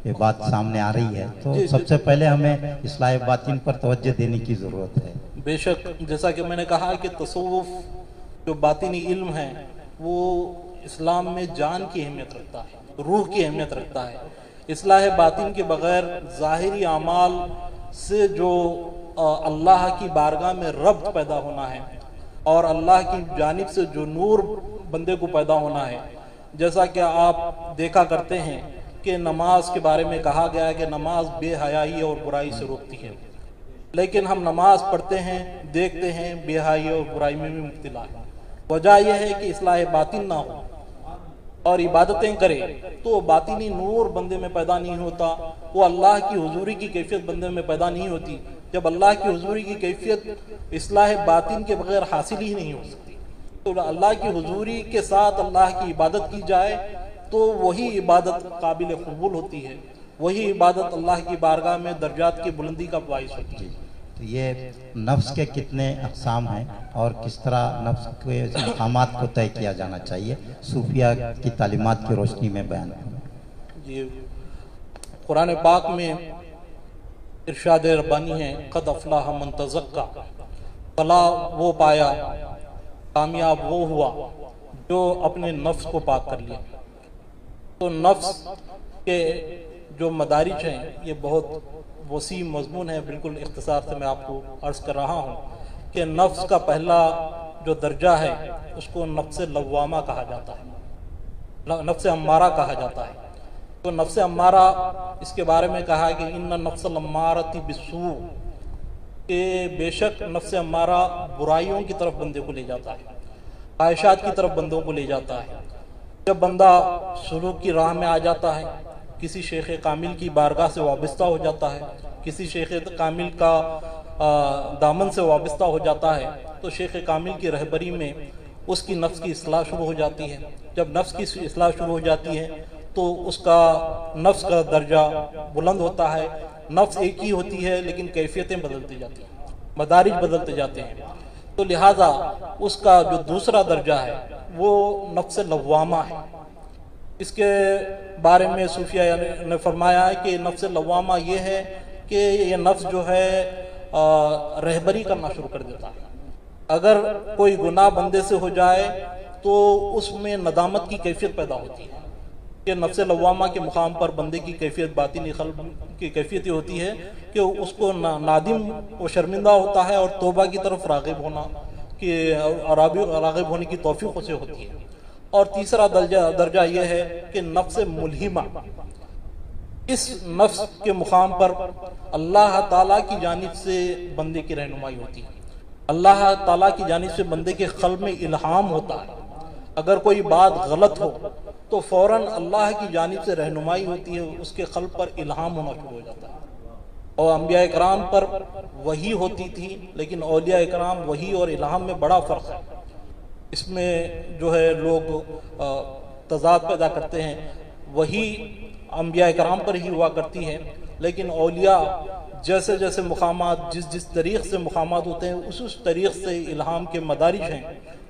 یہ بات سامنے آ رہی ہے، تو سب سے پہلے ہمیں اصلاح باطن پر توجہ دینے کی ضرورت ہے۔ بے شک، جیسا کہ میں نے کہا کہ تصوف جو باطنی علم ہے وہ اسلام میں جان کی اہمیت رکھتا ہے، روح کی اہمیت رکھتا ہے۔ اصلاح باطن کے بغیر ظاہری اعمال سے جو اللہ کی بارگاہ میں ربط پیدا ہونا ہے اور اللہ کی جانب سے جو نور بندے کو پیدا ہونا ہے، جیسا کہ آپ دیکھا کرتے ہیں کہ نماز کے بارے میں کہا گیا ہے کہ نماز بے حیائی اور برائی سے روکتی ہے، لیکن ہم نماز پڑھتے ہیں، دیکھتے ہیں بے حیائی اور برائی میں بھی مبتلا ہے۔ وجہ یہ ہے کہ اصلاح باطن نہ ہو اور عبادتیں کرے تو باطنی نور بندے میں پیدا نہیں ہوتا، وہ اللہ کی حضوری کی کیفیت بندے میں پیدا نہیں ہوتی۔ جب اللہ کی حضوری کی کیفیت اصلاح باطن کے بغیر حاصل ہی نہیں ہو سکتی، تو اللہ کی حضوری کے ساتھ اللہ کی عبادت کی جائے تو وہی عبادت قابل قبول ہوتی ہے، وہی عبادت اللہ کی بارگاہ میں درجات کی بلندی کا باعث ہوتی ہے۔ تو یہ نفس کے کتنے اقسام ہیں اور کس طرح نفس کے مقامات کو طے کیا جانا چاہیے، صوفیہ کی تعلیمات کی روشنی میں بیان کریں؟ یہ قرآن پاک میں ارشاد ربانی ہے، قد افلاح من تزکا، فلاح وہ پایا، کامیاب وہ ہوا جو اپنے نفس کو پاک کر لیا۔ تو نفس کے جو مدارج ہیں یہ بہت وسیع مضمون ہے، بالکل اختصار سے میں آپ کو عرض کر رہا ہوں کہ نفس کا پہلا جو درجہ ہے اس کو نفس لوامہ کہا جاتا ہے، نفس امارہ کہا جاتا ہے۔ تو نفس امارہ، اس کے بارے میں کہا کہ ان نفس الامارۃ بالسوء، کہ بے شک نفس امارہ برائیوں کی طرف بندے کو لے جاتا ہے، خواہشات کی طرف بندوں کو لے جاتا ہے۔ جب بندہ سلوک کی راہ میں آ جاتا ہے، کسی شیخ کامل کی بارگاہ سے وابستہ ہو جاتا ہے، کسی شیخ کامل کا دامن سے وابستہ ہو جاتا ہے، تو شیخ کامل کی رہبری میں اس کی نفس کی اصلاح شروع ہو جاتی ہے۔ جب نفس کی اصلاح شروع ہو جاتی ہے تو اس کا نفس کا درجہ بلند ہوتا ہے۔ نفس ایک ہی ہوتی ہے لیکن کیفیتیں بدلتی جاتی ہیں، مدارج بدلتے جاتے ہیں، تو لہٰذا اس کا جو دوسرا درجہ ہے وہ نفس لوامہ ہے۔ اس کے بارے میں صوفیہ نے فرمایا ہے کہ نفس لوامہ یہ ہے کہ یہ نفس جو ہے رہبری کرنا شروع کر دیتا ہے۔ اگر کوئی گناہ بندے سے ہو جائے تو اس میں ندامت کی کیفیت پیدا ہوتی ہے، کہ نفس لوامہ کے مقام پر بندے کی کیفیت، باطنی قلب کی کیفیت یہ ہوتی ہے کہ اس کو نادم و شرمندہ ہوتا ہے اور توبہ کی طرف راغب ہونا، کہ راغب ہونے کی توفیق اسے ہوتی ہے۔ اور تیسرا درجہ یہ ہے کہ نفس ملہمہ، اس نفس کے مقام پر اللہ تعالیٰ کی جانب سے بندے کی رہنمائی ہوتی ہے، اللہ تعالیٰ کی جانب سے بندے کے قلب میں الہام ہوتا ہے۔ اگر کوئی بات غلط ہو تو فوراً اللہ کی جانب سے رہنمائی ہوتی ہے، اس کے قلب پر الہام ہونا شروع ہو جاتا ہے۔ اور انبیاء اکرام پر وحی ہوتی تھی، لیکن اولیاء اکرام وحی اور الہام میں بڑا فرق ہے۔ اس میں جو ہے لوگ تضاد پیدا کرتے ہیں، وحی انبیاء کرام پر ہی ہوا کرتی ہے، لیکن اولیاء جیسے جیسے مقامات جس طریق سے مقامات ہوتے ہیں اس طریق سے الہام کے مدارج ہیں،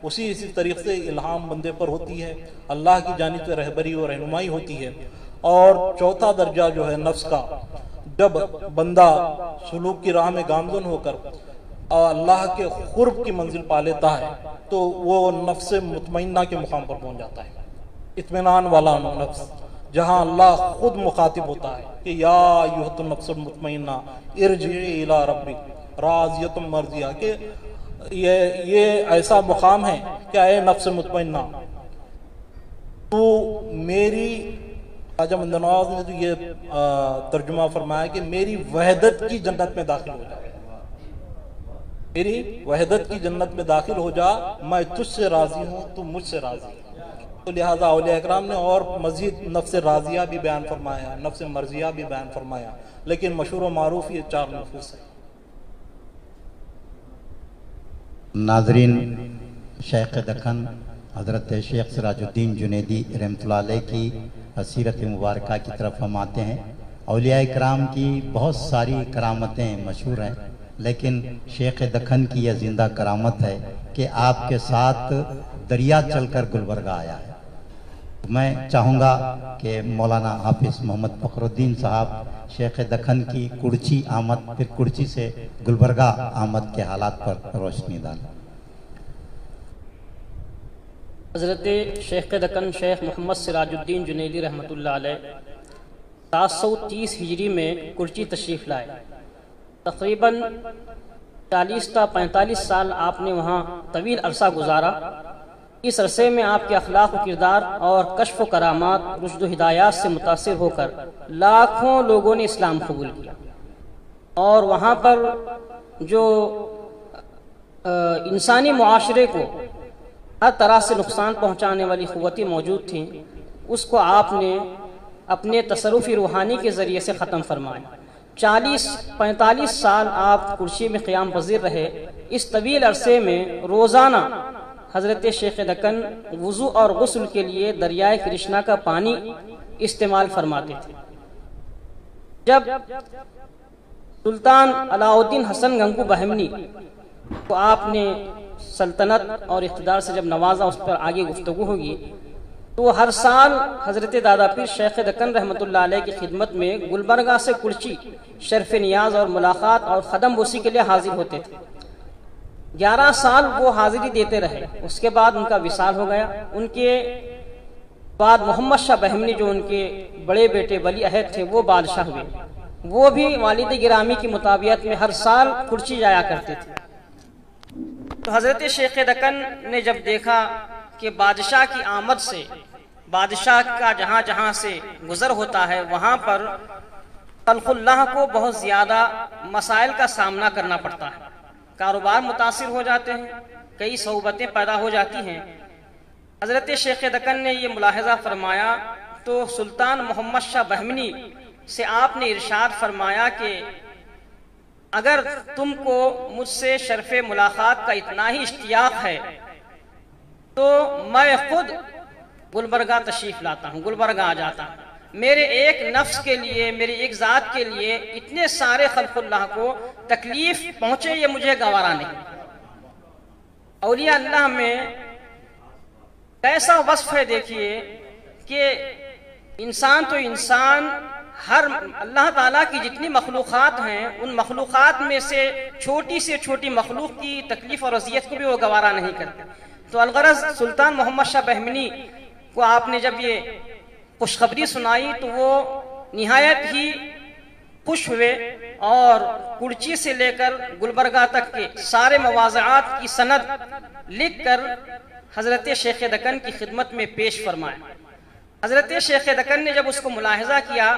اسی طریق سے الہام بندے پر ہوتی ہے، اللہ کی جانب سے رہبری و رہنمائی ہوتی ہے۔ اور چوتھا درجہ جو ہے نفس کا، جب بندہ سلوک کی راہ میں گامزن ہو کر اللہ کے قرب کی منزل پا لیتا ہے تو وہ نفس مطمئنہ کے مقام پر پہنچ جاتا ہے، اطمینان والا نفس، جہاں اللہ خود مخاطب ہوتا ہے کہ یا ایھا النفس المطمئنہ ارجعی الی ربک راضیۃ مرضیہ، کہ یہ ایسا مقام ہے کہ اے نفس مطمئنہ تو میری، خواجہ مدنی نواز نے تو یہ ترجمہ فرمایا کہ میری وحدت کی جنت میں داخل ہو جا، میری وحدت کی جنت میں داخل ہو جا، میں تجھ سے راضی ہوں تو مجھ سے راضی ہے۔ تو لہٰذا اولیاء اکرام نے اور مزید نفس راضیہ بھی بیان فرمایا، نفس مرضیہ بھی بیان فرمایا، لیکن مشہور و معروف یہ چار نفوس ہیں۔ ناظرین، شیخ دکن حضرت شیخ سراج الدین جنیدی رحمۃ اللہ علیہ کی سیرت مبارکہ کی طرف ہم آتے ہیں۔ اولیاء اکرام کی بہت ساری کرامتیں مشہور ہیں، لیکن شیخ دکن کی یہ زندہ کرامت ہے کہ آپ کے ساتھ دریا چل کر گلبرگہ آیا ہے۔ میں چاہوں گا کہ مولانا حافظ محمد فخر الدین صاحب شیخ دکن کی کڑچی آمد پھر کڑچی سے گلبرگہ آمد کے حالات پر روشنی ڈالیں۔ حضرت شیخ دکن شیخ محمد سراج الدین جنیدی رحمۃ اللہ علیہ 730 ہجری میں کڑچی تشریف لائے۔ تقریباً 40 تا 45 سال آپ نے وہاں طویل عرصہ گزارا۔ اس عرصے میں آپ کے اخلاق و کردار اور کشف و کرامات، رشد و ہدایات سے متاثر ہو کر لاکھوں لوگوں نے اسلام قبول کیا، اور وہاں پر جو انسانی معاشرے کو ہر طرح سے نقصان پہنچانے والی قوتیں موجود تھیں، اس کو آپ نے اپنے تصرف روحانی کے ذریعے سے ختم فرمایا۔ 40-45 سال آپ کرسی میں قیام پذیر رہے۔ اس طویل عرصے میں روزانہ حضرت شیخ دکن وضو اور غسل کے لیے دریائے کرشنا کا پانی استعمال فرماتے تھے۔ جب سلطان علاء الدین حسن گنگو بہمنی کو آپ نے سلطنت اور اقتدار سے جب نوازا، اس پر آگے گفتگو ہوگی، تو ہر سال حضرت دادا پیر شیخ دکن رحمۃ اللہ علیہ کی خدمت میں گلبرگہ سے کڑچی شرف نیاز اور ملاقات اور خدم بوسی کے لیے حاضر ہوتے تھے۔ 11 سال وہ حاضری دیتے رہے۔ اس کے بعد ان کا وصال ہو گیا۔ ان کے بعد محمد شاہ بہمنی جو ان کے بڑے بیٹے ولی عہد تھے وہ بادشاہ ہوئے۔ وہ بھی والد گرامی کی مطابعت میں ہر سال کڑچی جایا کرتے تھے۔ تو حضرت شیخ دکن نے جب دیکھا کہ بادشاہ کی آمد سے، بادشاہ کا جہاں جہاں سے گزر ہوتا ہے، وہاں پر خلق اللہ کو بہت زیادہ مسائل کا سامنا کرنا پڑتا ہے، کاروبار متاثر ہو جاتے ہیں، کئی صعوبتیں پیدا ہو جاتی ہیں۔ حضرت شیخ دکن نے یہ ملاحظہ فرمایا تو سلطان محمد شاہ بہمنی سے آپ نے ارشاد فرمایا کہ اگر تم کو مجھ سے شرف ملاقات کا اتنا ہی اشتیاق ہے تو میں خود گلبرگہ تشریف لاتا ہوں، گلبرگہ آ جاتا ہوں۔ میرے ایک نفس کے لیے، میری ایک ذات کے لیے اتنے سارے خلق اللہ کو تکلیف پہنچے، یہ مجھے گوارا نہیں۔ اولیاء اللہ میں کیسا وصف ہے دیکھیے کہ انسان تو انسان، ہر اللہ تعالیٰ کی جتنی مخلوقات ہیں ان مخلوقات میں سے چھوٹی مخلوق کی تکلیف اور اذیت کو بھی وہ گوارا نہیں کرتے۔ تو الغرض سلطان محمد شاہ بہمنی کو آپ نے جب یہ خوشخبری سنائی تو وہ نہایت ہی خوش ہوئے، اور کڑچی سے لے کر گلبرگہ تک کے سارے مواضعات کی سند لکھ کر حضرت شیخ دکن کی خدمت میں پیش فرمایا۔ حضرت شیخ دکن نے جب اس کو ملاحظہ کیا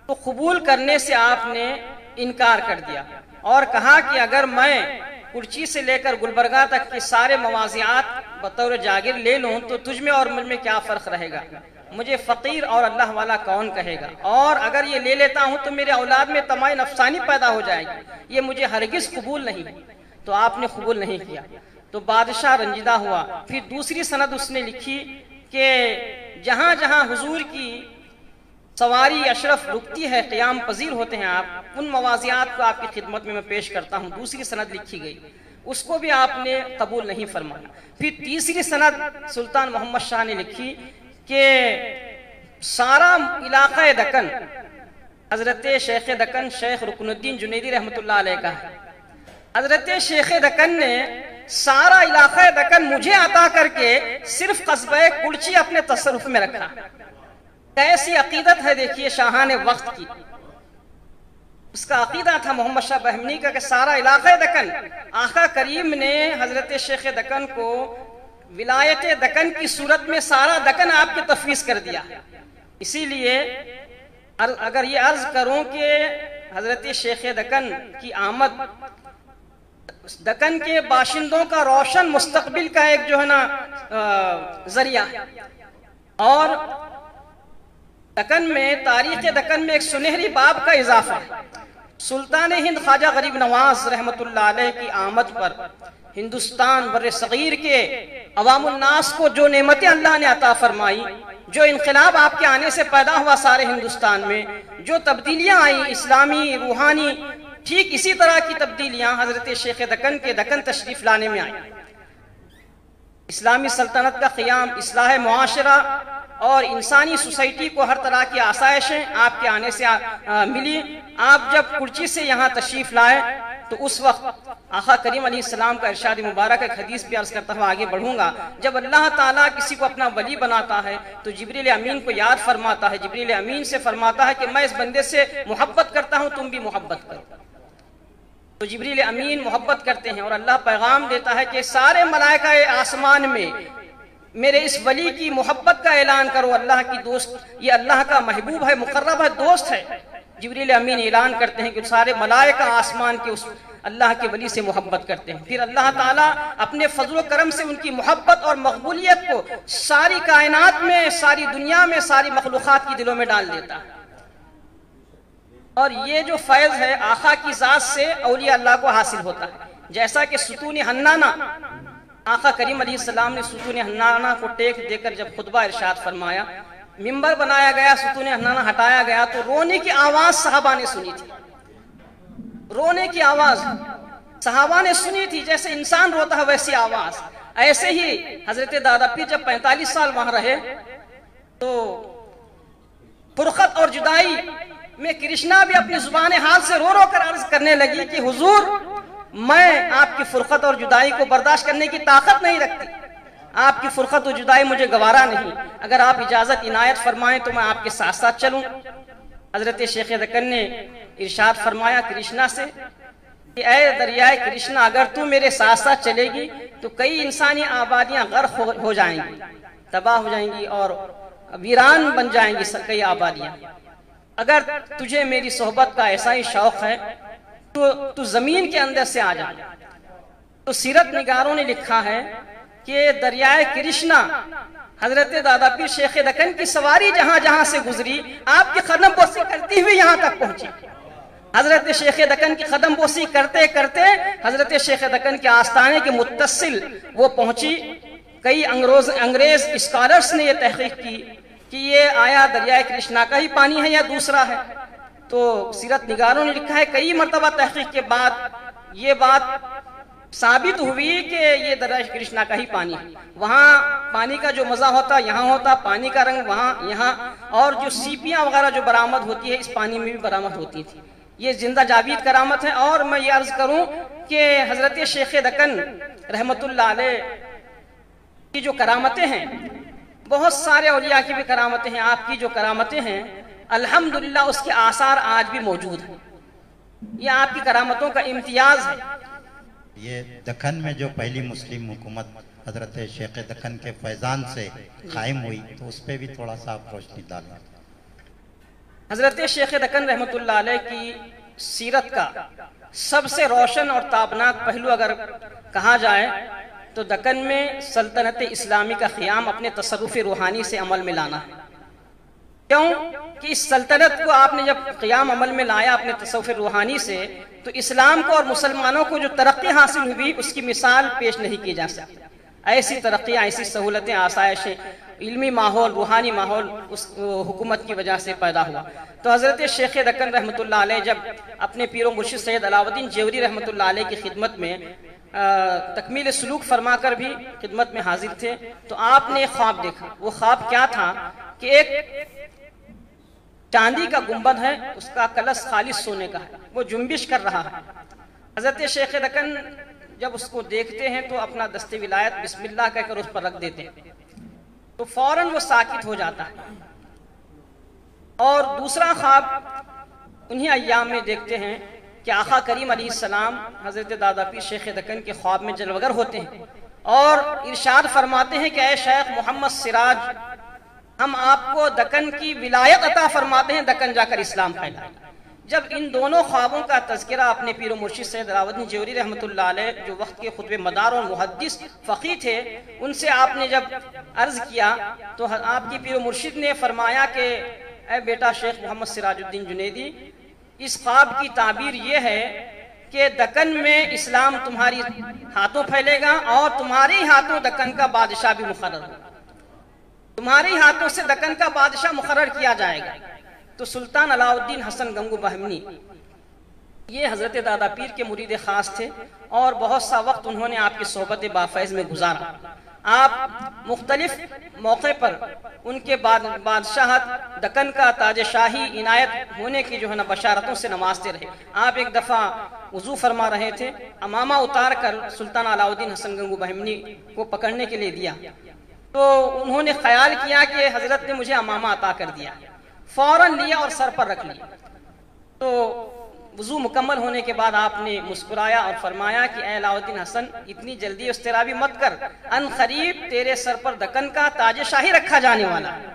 تو قبول کرنے سے آپ نے انکار کر دیا اور کہا کہ اگر میں کڑچی سے لے کر گلبرگہ تک کے سارے مواضعات بطور جاگیر لے لوں تو تجھ میں اور مجھ میں کیا فرق رہے گا؟ مجھے فقیر اور اللہ والا کون کہے گا؟ اور اگر یہ لے لیتا ہوں تو میرے اولاد میں تمائی نفسانی پیدا ہو جائے گی، یہ مجھے ہرگز قبول نہیں ہے۔ تو آپ نے قبول نہیں کیا تو بادشاہ رنجیدہ ہوا۔ پھر دوسری سند اس نے لکھی کہ جہاں جہاں حضور کی سواری اشرف رکتی ہے، قیام پذیر ہوتے ہیں آپ، ان مواضعات کو آپ کی خدمت میں پیش کرتا ہوں۔ دوسری سند لکھی گئی، اس کو بھی آپ نے قبول نہیں فرمایا۔ پھر تیسری سند سلطان محمد شاہ نے لکھی کہ سارا علاقہ دکن حضرت شیخ دکن شیخ رکن الدین جنیدی رحمۃ اللہ علیہ کا ہے۔ حضرت شیخ دکن نے سارا علاقہ دکن مجھے عطا کر کے صرف قصبہ کڑچی اپنے تصرف میں رکھا۔ کیسی عقیدت ہے دیکھیے شاہان وقت کی۔ اس کا عقیدہ تھا محمد شاہ بہمنی کا کہ سارا علاقہ دکن، آقا کریم نے حضرت شیخ دکن کو ولایت دکن کی صورت میں سارا دکن آپ کے تفویض کر دیا۔ اسی لیے اگر یہ عرض کروں کہ حضرت شیخ دکن کی آمد دکن کے باشندوں کا روشن مستقبل کا ایک جو ہے نا ذریعہ ہے، اور دکن میں تاریخ دکن میں ایک سنہری باب کا اضافہ ہے۔ سلطان ہند خواجہ غریب نواز رحمت اللہ علیہ کی آمد پر ہندوستان بر صغیر کے عوام الناس کو جو نعمتیں اللہ نے عطا فرمائی، جو انقلاب آپ کے آنے سے پیدا ہوا سارے ہندوستان میں، جو تبدیلیاں آئیں اسلامی روحانی، ٹھیک اسی طرح کی تبدیلیاں حضرت شیخ دکن کے دکن تشریف لانے میں آئیں۔ اسلامی سلطنت کا قیام، اصلاح معاشرہ اور انسانی سوسائٹی کو ہر طرح کی آسائشیں آپ کے آنے سے ملی. آپ جب کرچی سے یہاں تشریف لائے تو اس وقت آقا کریم علیہ السلام کا ارشاد مبارک ایک حدیث پہ عرض کرتا ہوا آگے بڑھوں گا. جب اللہ تعالیٰ کسی کو اپنا ولی بناتا ہے تو جبریل امین کو یاد فرماتا ہے, جبریل امین سے فرماتا ہے کہ میں اس بندے سے محبت کرتا ہوں, تم بھی محبت کرو. تو جبریل امین محبت کرتے ہیں اور اللہ پیغام دیتا ہے کہ سارے ملائکہ آسمان میں میرے اس ولی کی محبت کا اعلان کرو. اللہ کی دوست, یہ اللہ کا محبوب ہے, مقرب ہے, دوست ہے. جبریل امین اعلان کرتے ہیں کہ سارے ملائکہ آسمان کے اس اللہ کے ولی سے محبت کرتے ہیں. پھر اللہ تعالیٰ اپنے فضل و کرم سے ان کی محبت اور مقبولیت کو ساری کائنات میں, ساری دنیا میں, ساری مخلوقات کی دلوں میں ڈال دیتا ہے. اور یہ جو فیض ہے آقا کی ذات سے اولیاء اللہ کو حاصل ہوتا ہے. جیسا کہ ستون حنانہ, آقا کریم علیہ السلام نے ستون حنانہ کو ٹیک دے کر جب خطبہ ارشاد فرمایا, ممبر بنایا گیا, ستون حنانہ ہٹایا گیا, تو رونے کی آواز صحابہ نے سنی تھی. رونے کی آواز صحابہ نے سنی تھی, جیسے انسان روتا ہے ویسی آواز. ایسے ہی حضرت دادا پیر جب 45 سال وہاں رہے تو فرقت اور جدائی میں کرشنا بھی اپنی زبان حال سے رو رو کر عرض کرنے لگی کہ حضور میں آپ کی فرقت اور جدائی کو برداشت کرنے کی طاقت نہیں رکھتی, آپ کی فرقت و جدائی مجھے گوارا نہیں, اگر آپ اجازت عنایت فرمائیں تو میں آپ کے ساتھ ساتھ چلوں. حضرت شیخ دکن نے ارشاد فرمایا کرشنا سے کہ اے دریائے کرشنا, اگر تو میرے ساتھ ساتھ چلے گی تو کئی انسانی آبادیاں غرق ہو جائیں گی, تباہ ہو جائیں گی اور ویران بن جائیں گی کئی آبادیاں. اگر تجھے میری صحبت کا ایسا ہی شوق ہے تو زمین کے اندر سے آ جا. تو سیرت نگاروں نے لکھا ہے کہ دریائے کرشنا حضرت دادا پیر شیخ دکن کی سواری جہاں جہاں سے گزری آپ کی قدم بوسی کرتی ہوئی یہاں تک پہنچی. حضرت شیخ دکن کی قدم بوسی کرتے کرتے حضرت شیخ دکن کے آستانے کے متصل وہ پہنچی. کئی انگریز اسکالرز نے یہ تحقیق کی کہ یہ آیا دریائے کرشنا کا ہی پانی ہے یا دوسرا ہے. تو سیرت نگاروں نے لکھا ہے کئی مرتبہ تحقیق کے بعد یہ بات ثابت ہوئی کہ یہ دریائے کرشنا کا ہی پانی ہے. وہاں پانی کا جو مزہ ہوتا یہاں ہوتا, پانی کا رنگ وہاں یہاں, اور جو سیپیاں وغیرہ جو برآمد ہوتی ہے اس پانی میں بھی برآمد ہوتی تھی. یہ زندہ جاوید کرامت ہے. اور میں یہ عرض کروں کہ حضرت شیخ دکن رحمت اللہ علیہ کی جو کرامتیں ہیں, بہت سارے اولیاء کی بھی کرامتیں ہیں, آپ کی جو کرامتیں ہیں الحمدللہ اس کے آثار آج بھی موجود ہیں. یہ آپ کی کرامتوں کا امتیاز ہے. یہ دکن میں جو پہلی مسلم حکومت حضرت شیخ دکن کے فیضان سے قائم ہوئی تو اس پہ بھی تھوڑا سا آپ روشنی ڈالیں. حضرت شیخ دکن رحمت اللہ علیہ کی سیرت کا سب سے روشن اور تابناک پہلو اگر کہا جائے تو دکن میں سلطنت اسلامی کا قیام اپنے تصرف روحانی سے عمل میں لانا ہے. کیوں کہ اس سلطنت کو آپ نے جب قیام عمل میں لایا اپنے تصرف روحانی سے تو اسلام کو اور مسلمانوں کو جو ترقی حاصل ہوئی اس کی مثال پیش نہیں کی جا سکتی. ایسی ترقیاں, ایسی سہولتیں, آسائشیں, علمی ماحول, روحانی ماحول اس حکومت کی وجہ سے پیدا ہوا. تو حضرت شیخ دکن رحمت اللہ علیہ جب اپنے پیر و مرشد سید علاؤ الدین جیوری رحمت اللہ علیہ کی خدمت میں تکمیل سلوک فرما کر بھی خدمت میں حاضر تھے تو آپ نے ایک خواب دیکھا. وہ خواب کیا تھا کہ ایک چاندی کا گنبد ہے, اس کا کلش خالص سونے کا ہے, وہ جنبش کر رہا ہے. حضرت شیخ دکن جب اس کو دیکھتے ہیں تو اپنا دست ولایت بسم اللہ کہہ کر اس پر رکھ دیتے ہیں تو فوراً وہ ساکت ہو جاتا ہے. اور دوسرا خواب انہی ایام میں دیکھتے ہیں کہ آقا کریم علیہ السلام حضرت دادا پیر شیخ دکن کے خواب میں جلوگر ہوتے ہیں اور ارشاد فرماتے ہیں کہ اے شیخ محمد سراج, ہم آپ کو دکن کی ولایت عطا فرماتے ہیں, دکن جا کر اسلام پھیلائیں. جب ان دونوں خوابوں کا تذکرہ اپنے پیر و مرشد سید علاؤ الدین جیوری رحمت اللہ علیہ جو وقت کے خطب مدار اور محدث فقیہ تھے ان سے آپ نے جب عرض کیا تو آپ کی پیر و مرشد نے فرمایا کہ اے بیٹا شیخ محمد سراج الدین جنیدی, اس خواب کی تعبیر یہ ہے کہ دکن میں اسلام تمہاری ہاتھوں پھیلے گا اور تمہارے ہاتھوں دکن کا بادشاہ بھی مقرر ہوگا, تمہارے ہاتھوں سے دکن کا بادشاہ مقرر کیا جائے گا. تو سلطان علاؤ الدین حسن گنگو بہمنی یہ حضرت دادا پیر کے مرید خاص تھے اور بہت سا وقت انہوں نے آپ کی صحبت بافیض میں گزارا. آپ مختلف موقع پر ان کے بادشاہت دکن کا تاج شاہی عنایت ہونے کی جو ہے نا بشارتوں سے نوازتے رہے۔ آپ ایک دفعہ وضو فرما رہے تھے، امامہ اتار کر سلطان علاء الدین حسن گنگو بہمنی کو پکڑنے کے لیے دیا، تو انہوں نے خیال کیا کہ حضرت نے مجھے امامہ عطا کر دیا، فوراً لیا اور سر پر رکھ لیا۔ تو وضو مکمل ہونے کے بعد آپ نے مسکرایا اور فرمایا کہ اے علاء الدین حسن، اتنی جلدی اضطرابی مت کر، ان قریب تیرے سر پر دکن کا تاج شاہی رکھا جانے والا ہے۔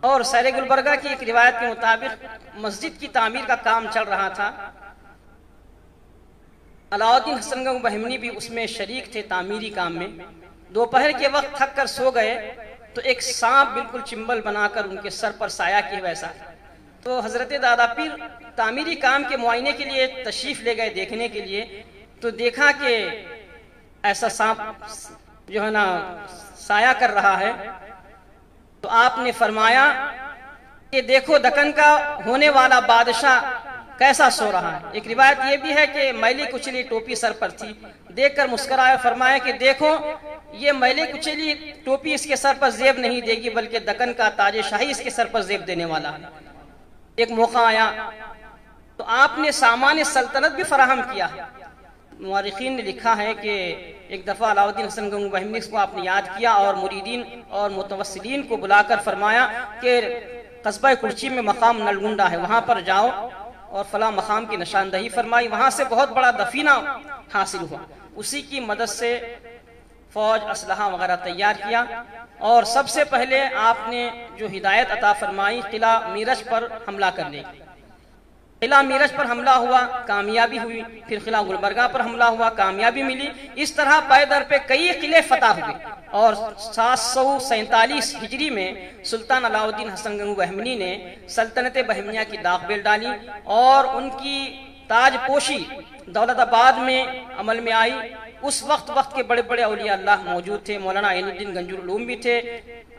اور سیر گلبرگہ کی ایک روایت کے مطابق مسجد کی تعمیر کا کام چل رہا تھا، علاء الدین حسن گنگو بہمنی بھی اس میں شریک تھے تعمیری کام میں۔ دوپہر کے وقت تھک کر سو گئے تو ایک سانپ بالکل چمبل بنا کر ان کے سر پر سایہ کیے ویسا، تو حضرت دادا پیر تعمیری کام کے معائنے کے لیے تشریف لے گئے دیکھنے کے لیے، تو دیکھا کہ ایسا سانپ جو ہے نا سایہ کر رہا ہے، تو آپ نے فرمایا کہ دیکھو دکن کا ہونے والا بادشاہ کیسا سو رہا ہے۔ ایک روایت یہ بھی ہے کہ میلی کچلی ٹوپی سر پر تھی، دیکھ کر مسکرایا، فرمایا کہ دیکھو یہ میلی کچلی ٹوپی اس کے سر پر زیب نہیں دے گی، بلکہ دکن کا تاج شاہی اس کے سر پر زیب دینے والا ہے۔ ایک موقع آیا تو آپ نے سامان سلطنت بھی فراہم کیا۔ مورخین نے لکھا ہے کہ ایک دفعہ علاء الدین حسن گنگو بہمنی کو آپ نے یاد کیا اور مریدین اور متوسلین کو بلا کر فرمایا کہ قصبہ کرچی میں مقام نلگنڈا ہے، وہاں پر جاؤ اور فلاں مقام کی نشاندہی فرمائی۔ وہاں سے بہت بڑا دفینہ حاصل ہوا، اسی کی مدد سے فوج اسلحہ وغیرہ تیار کیا، اور سب سے پہلے آپ نے جو ہدایت عطا فرمائی قلعہ میرج پر حملہ کرنے کی۔ قلعہ میرج پر حملہ ہوا، کامیابی ہوئی، پھر قلعہ گلبرگہ پر حملہ ہوا، کامیابی ملی۔ اس طرح پے در پہ کئی قلعے فتح ہوئے، اور 747 ہجری میں سلطان علاء الدین حسن گنگو بہمنی نے سلطنت بہمنیہ کی داغ بیل ڈالی، اور ان کی تاج پوشی دولت آباد میں عمل میں آئی۔ اس وقت کے بڑے بڑے اولیاء اللہ موجود تھے، مولانا عین الدین گنجور علوم بھی تھے،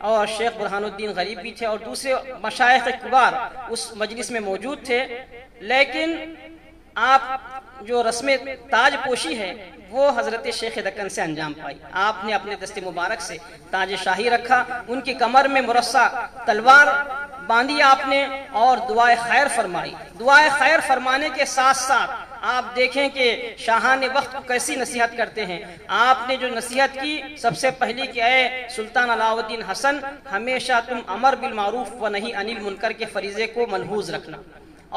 اور شیخ برہان الدین غریب بھی تھے، اور دوسرے مشائخ کبار اس مجلس میں موجود تھے۔ لیکن آپ جو رسم تاج پوشی ہے وہ حضرت شیخ دکن سے انجام پائی۔ آپ نے اپنے دست مبارک سے تاج شاہی رکھا، ان کی کمر میں مرصع تلوار باندھی آپ نے، اور دعائے خیر فرمائی۔ دعائے خیر فرمانے کے ساتھ ساتھ آپ دیکھیں کہ شاہان وقت کو کیسی نصیحت کرتے ہیں۔ آپ نے جو نصیحت کی سب سے پہلی کہ اے سلطان علاء الدین حسن، ہمیشہ تم امر بالمعروف و نہی عن المنکر کے فریضے کو ملحوظ رکھنا،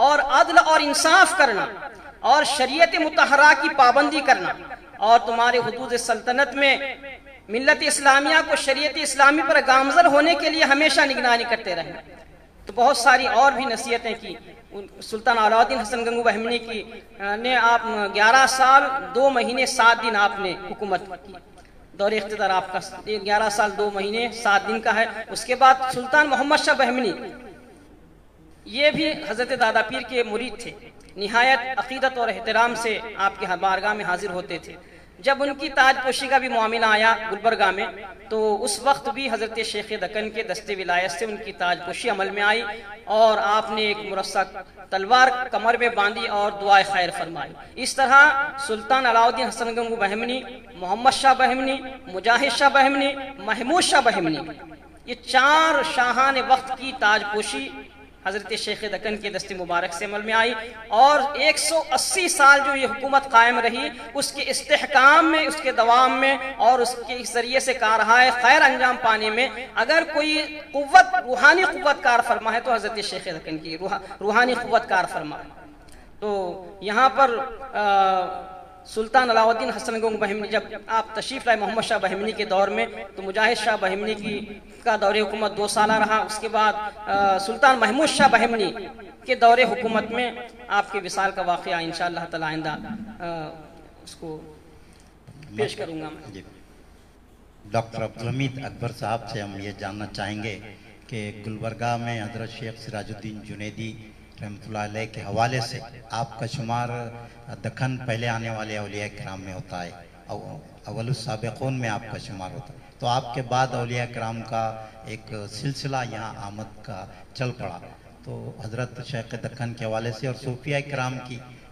اور عدل اور انصاف کرنا، اور شریعت مطہرہ کی پابندی کرنا، اور تمہارے حدود سلطنت میں ملت اسلامیہ کو شریعت اسلامی پر گامزن ہونے کے لیے ہمیشہ نگرانی کرتے رہنا۔ تو بہت ساری اور بھی نصیحتیں کی۔ سلطان علاء الدین حسن گنگو بہمنی کی نے آپ 11 سال 2 مہینے 7 دن آپ نے حکومت کی۔ دور اقتدار آپ کا 11 سال 2 مہینے 7 دن کا ہے۔ اس کے بعد سلطان محمد شاہ بہمنی، یہ بھی حضرت دادا پیر کے مرید تھے، نہایت عقیدت اور احترام سے آپ کے بارگاہ میں حاضر ہوتے تھے۔ جب ان کی تاج پوشی کا بھی معاملہ آیا گلبرگہ میں، تو اس وقت بھی حضرت شیخ دکن کے دست ولایت سے ان کی تاج پوشی عمل میں آئی، اور آپ نے ایک مرصع تلوار کمر میں باندھی اور دعائے خیر فرمائی۔ اس طرح سلطان علاء الدین حسن گنگو بہمنی، محمد شاہ بہمنی، مجاہد شاہ بہمنی، محمود شاہ بہمنی، یہ 4 شاہان وقت کی تاج پوشی حضرت شیخ دکن کے دست مبارک سے عمل میں آئی، اور 180 سال جو یہ حکومت قائم رہی، اس کے استحکام میں، اس کے دوام میں، اور اس کے ذریعے سے کارہائے خیر انجام پانے میں اگر کوئی قوت، روحانی قوت کار فرما ہے تو حضرت شیخ دکن کی روحانی قوت کار فرما ہے۔ تو یہاں پر سلطان علاء الدین حسن گنگو بہمنی جب آپ تشریف لائے محمد شاہ بہمنی کے دور میں، تو مجاہد شاہ بہمنی کا دور حکومت 2 سالہ رہا۔ اس کے بعد سلطان محمود شاہ بہمنی کے دور حکومت میں آپ کے وصال کا واقعہ انشاءاللہ تعالی آئندہ اس کو پیش کروں گا۔ ڈاکٹر عبدالحمید اکبر صاحب سے ہم یہ جاننا چاہیں گے کہ گلبرگہ میں حضرت شیخ سراج الدین جنیدی رحمۃ اللہ علیہ کے حوالے سے آپ کا شمار دکن پہلے آنے والے اولیاء کرام میں ہوتا ہے، اول السابقون میں آپ کا شمار ہوتا ہے، تو آپ کے بعد اولیاء کرام کا ایک سلسلہ یہاں آمد کا چل پڑا، تو حضرت شیخ دکن کے حوالے سے اور صوفیاء کرام کی